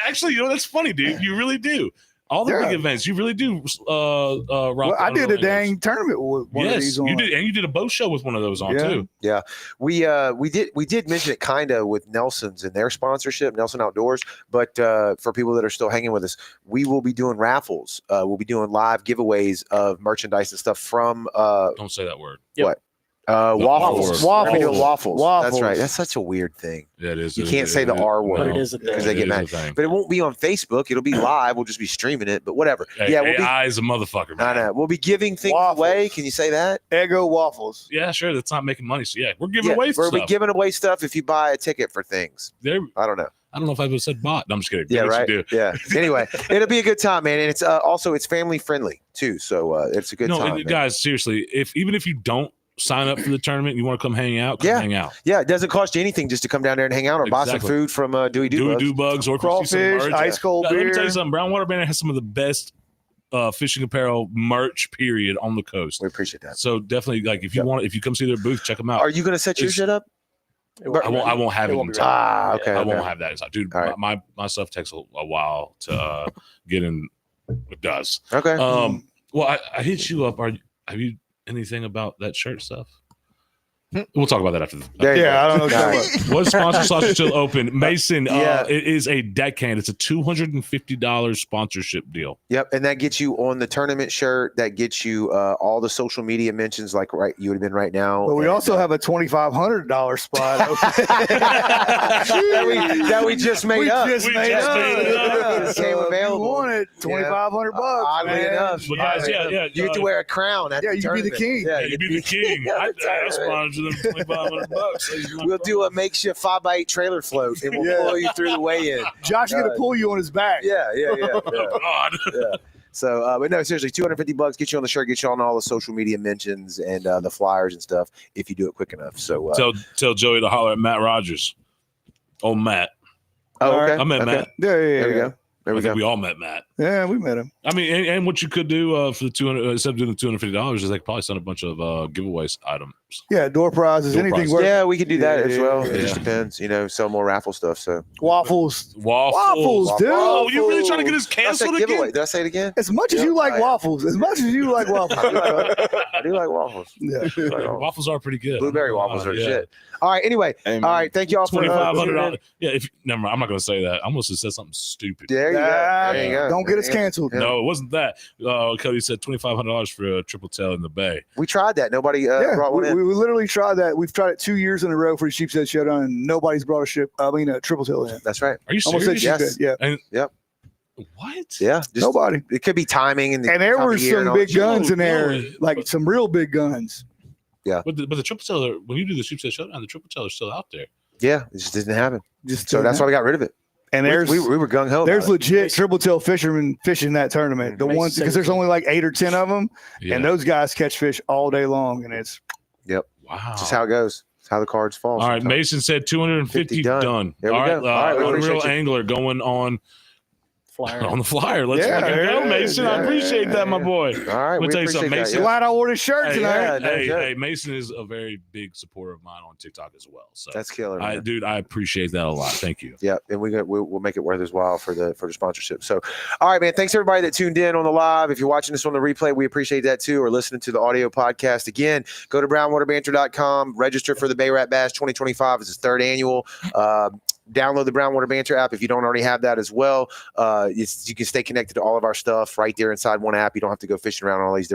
[SPEAKER 3] Actually, that's funny, dude. You really do. All the big events, you really do. Rock
[SPEAKER 2] I did a
[SPEAKER 3] Anglers.
[SPEAKER 2] dang tournament with one of these on.
[SPEAKER 3] You did, and you did a boat show with one of those on too.
[SPEAKER 1] Yeah, we did mention it kind of with Nelson's and their sponsorship, Nelson Outdoors. But for people that are still hanging with us, we will be doing raffles. We'll be doing live giveaways of merchandise and stuff from.
[SPEAKER 3] Don't say that word.
[SPEAKER 1] What? Waffles.
[SPEAKER 2] Waffles.
[SPEAKER 1] That's right. That's such a weird thing.
[SPEAKER 3] Yeah, it is.
[SPEAKER 1] You can't say the R word.
[SPEAKER 4] But it is a thing.
[SPEAKER 1] Because they get mad. But it won't be on Facebook. It'll be live. We'll just be streaming it. But whatever.
[SPEAKER 3] Hey,
[SPEAKER 1] yeah, we'll
[SPEAKER 3] AI is a motherfucker, man.
[SPEAKER 1] I know. We'll be giving things away. Can you say that?
[SPEAKER 2] Eggo waffles.
[SPEAKER 3] Yeah, sure. That's not making money. So yeah, we're giving away
[SPEAKER 1] We're
[SPEAKER 3] stuff.
[SPEAKER 1] giving away stuff if you buy a ticket for things. I don't know.
[SPEAKER 3] I don't know if I would have said bot. No, I'm just kidding.
[SPEAKER 1] Yeah,
[SPEAKER 3] Do what
[SPEAKER 1] right.
[SPEAKER 3] you do.
[SPEAKER 1] Yeah. Anyway, it'll be a good time, man, and it's also it's family friendly too. So it's a good time.
[SPEAKER 3] And guys, seriously, even if you don't sign up for the tournament, you want to come hang out, hang out.
[SPEAKER 1] Yeah, it doesn't cost you anything just to come down there and hang out or buy some food from Dewey Do
[SPEAKER 3] Bugs or
[SPEAKER 2] crawfish, ice cold beer.
[SPEAKER 3] Let me tell you something. Brown Water Banner has some of the best fishing apparel merch period on the coast.
[SPEAKER 1] We appreciate that.
[SPEAKER 3] So definitely, like, if you come see their booth, check them out.
[SPEAKER 1] Are you going to set your shit up?
[SPEAKER 3] I won't have it.
[SPEAKER 1] Okay.
[SPEAKER 3] I won't have that. Dude, my stuff takes a while to get in. It does.
[SPEAKER 1] Okay.
[SPEAKER 3] Well, I hit you up. Have you anything about that shirt stuff? We'll talk about that after.
[SPEAKER 2] I don't know.
[SPEAKER 3] What sponsor slots are still open? Mason, it is a deckhand. It's a $250 sponsorship deal.
[SPEAKER 1] Yep, and that gets you on the tournament shirt. That gets you all the social media mentions, like you would have been right now.
[SPEAKER 2] But we also have a $2,500 spot
[SPEAKER 1] that we just made up.
[SPEAKER 2] Just made up.
[SPEAKER 1] It came available.
[SPEAKER 2] If you want it, $2,500.
[SPEAKER 1] Oddly enough,
[SPEAKER 3] but guys, you
[SPEAKER 1] get to wear a crown. At the
[SPEAKER 2] you be the king.
[SPEAKER 3] Yeah, you be the king. I sponsor them $2,500.
[SPEAKER 1] We'll do a makeshift 5x8 trailer float, and we'll pull you through the weigh-in.
[SPEAKER 2] Josh is gonna pull you on his back.
[SPEAKER 1] Yeah.
[SPEAKER 3] Oh, God.
[SPEAKER 1] Yeah. So, but no, seriously, $250 get you on the shirt, get you on all the social media mentions and the flyers and stuff if you do it quick enough. So
[SPEAKER 3] tell Joey to holler at Matt Rogers. Oh, Matt.
[SPEAKER 1] Oh, okay.
[SPEAKER 3] I met Matt.
[SPEAKER 2] Yeah.
[SPEAKER 1] There we go. There we go.
[SPEAKER 3] We all met Matt.
[SPEAKER 2] Yeah, we met him.
[SPEAKER 3] I mean, and what you could do for the $200 instead of doing the $250 is they could probably send a bunch of giveaways items.
[SPEAKER 2] Yeah, door prizes, anything.
[SPEAKER 1] Yeah, we could do that as well.
[SPEAKER 2] Yeah.
[SPEAKER 1] It just depends, sell more raffle stuff. So
[SPEAKER 2] waffles, dude.
[SPEAKER 3] Oh, you really trying to get us canceled again?
[SPEAKER 1] Did I say it again?
[SPEAKER 2] As much as you like waffles, I
[SPEAKER 1] do like waffles.
[SPEAKER 2] Yeah,
[SPEAKER 3] waffles are pretty good.
[SPEAKER 1] Blueberry waffles are shit. All right. Anyway, all right. Thank you all for
[SPEAKER 3] $2,500. Yeah. Never mind. I'm not going to say that. I almost said something stupid.
[SPEAKER 1] There you go. There you go.
[SPEAKER 2] Don't get us canceled.
[SPEAKER 3] No, it wasn't that. Cody said $2,500 for a triple tail in the Bay.
[SPEAKER 1] We tried that. Nobody brought one in.
[SPEAKER 2] We literally tried that. We've tried it 2 years in a row for the Sheepshead Showdown, and nobody's brought a triple tail in.
[SPEAKER 1] That's right.
[SPEAKER 3] Are you
[SPEAKER 2] Almost
[SPEAKER 3] serious?
[SPEAKER 2] said Sheepshead. Yeah.
[SPEAKER 3] And,
[SPEAKER 1] yep.
[SPEAKER 3] What?
[SPEAKER 1] Yeah.
[SPEAKER 2] Nobody.
[SPEAKER 1] It could be timing and
[SPEAKER 2] there were some big guns in there,
[SPEAKER 3] No,
[SPEAKER 2] like some real big guns.
[SPEAKER 1] Yeah.
[SPEAKER 3] But the triple tail, when you do the Sheepshead Showdown, the triple tail is still out there.
[SPEAKER 1] Yeah, it just didn't happen. So that's why we got rid of it.
[SPEAKER 2] And
[SPEAKER 1] we were gung ho.
[SPEAKER 2] There's legit triple tail fishermen fishing that tournament. The ones because there's only like 8 or 10 of them, and those guys catch fish all day long, and it's
[SPEAKER 3] wow.
[SPEAKER 1] Just how it goes. It's how the cards fall.
[SPEAKER 3] All right, Mason said 250 done.
[SPEAKER 1] There we go. All right,
[SPEAKER 3] Unreal Angler going on. On the flyer. Let's go, Mason. I appreciate that, my boy.
[SPEAKER 1] All right.
[SPEAKER 3] Let me tell you something, Mason.
[SPEAKER 2] Glad I ordered a shirt tonight.
[SPEAKER 3] Hey, Mason is a very big supporter of mine on TikTok as well. So
[SPEAKER 1] that's killer.
[SPEAKER 3] Dude, I appreciate that a lot. Thank you.
[SPEAKER 1] Yeah, and we'll make it worth his while for the sponsorship. So, all right, man. Thanks everybody that tuned in on the live. If you're watching this on the replay, we appreciate that too, or listening to the audio podcast. Again, go to brownwaterbanter.com, register for the Bay Rat Bash 2025. It's its 3rd annual. Download the Brown Water Banter app if you don't already have that as well. You can stay connected to all of our stuff right there inside one app. You don't have to go fishing around all these different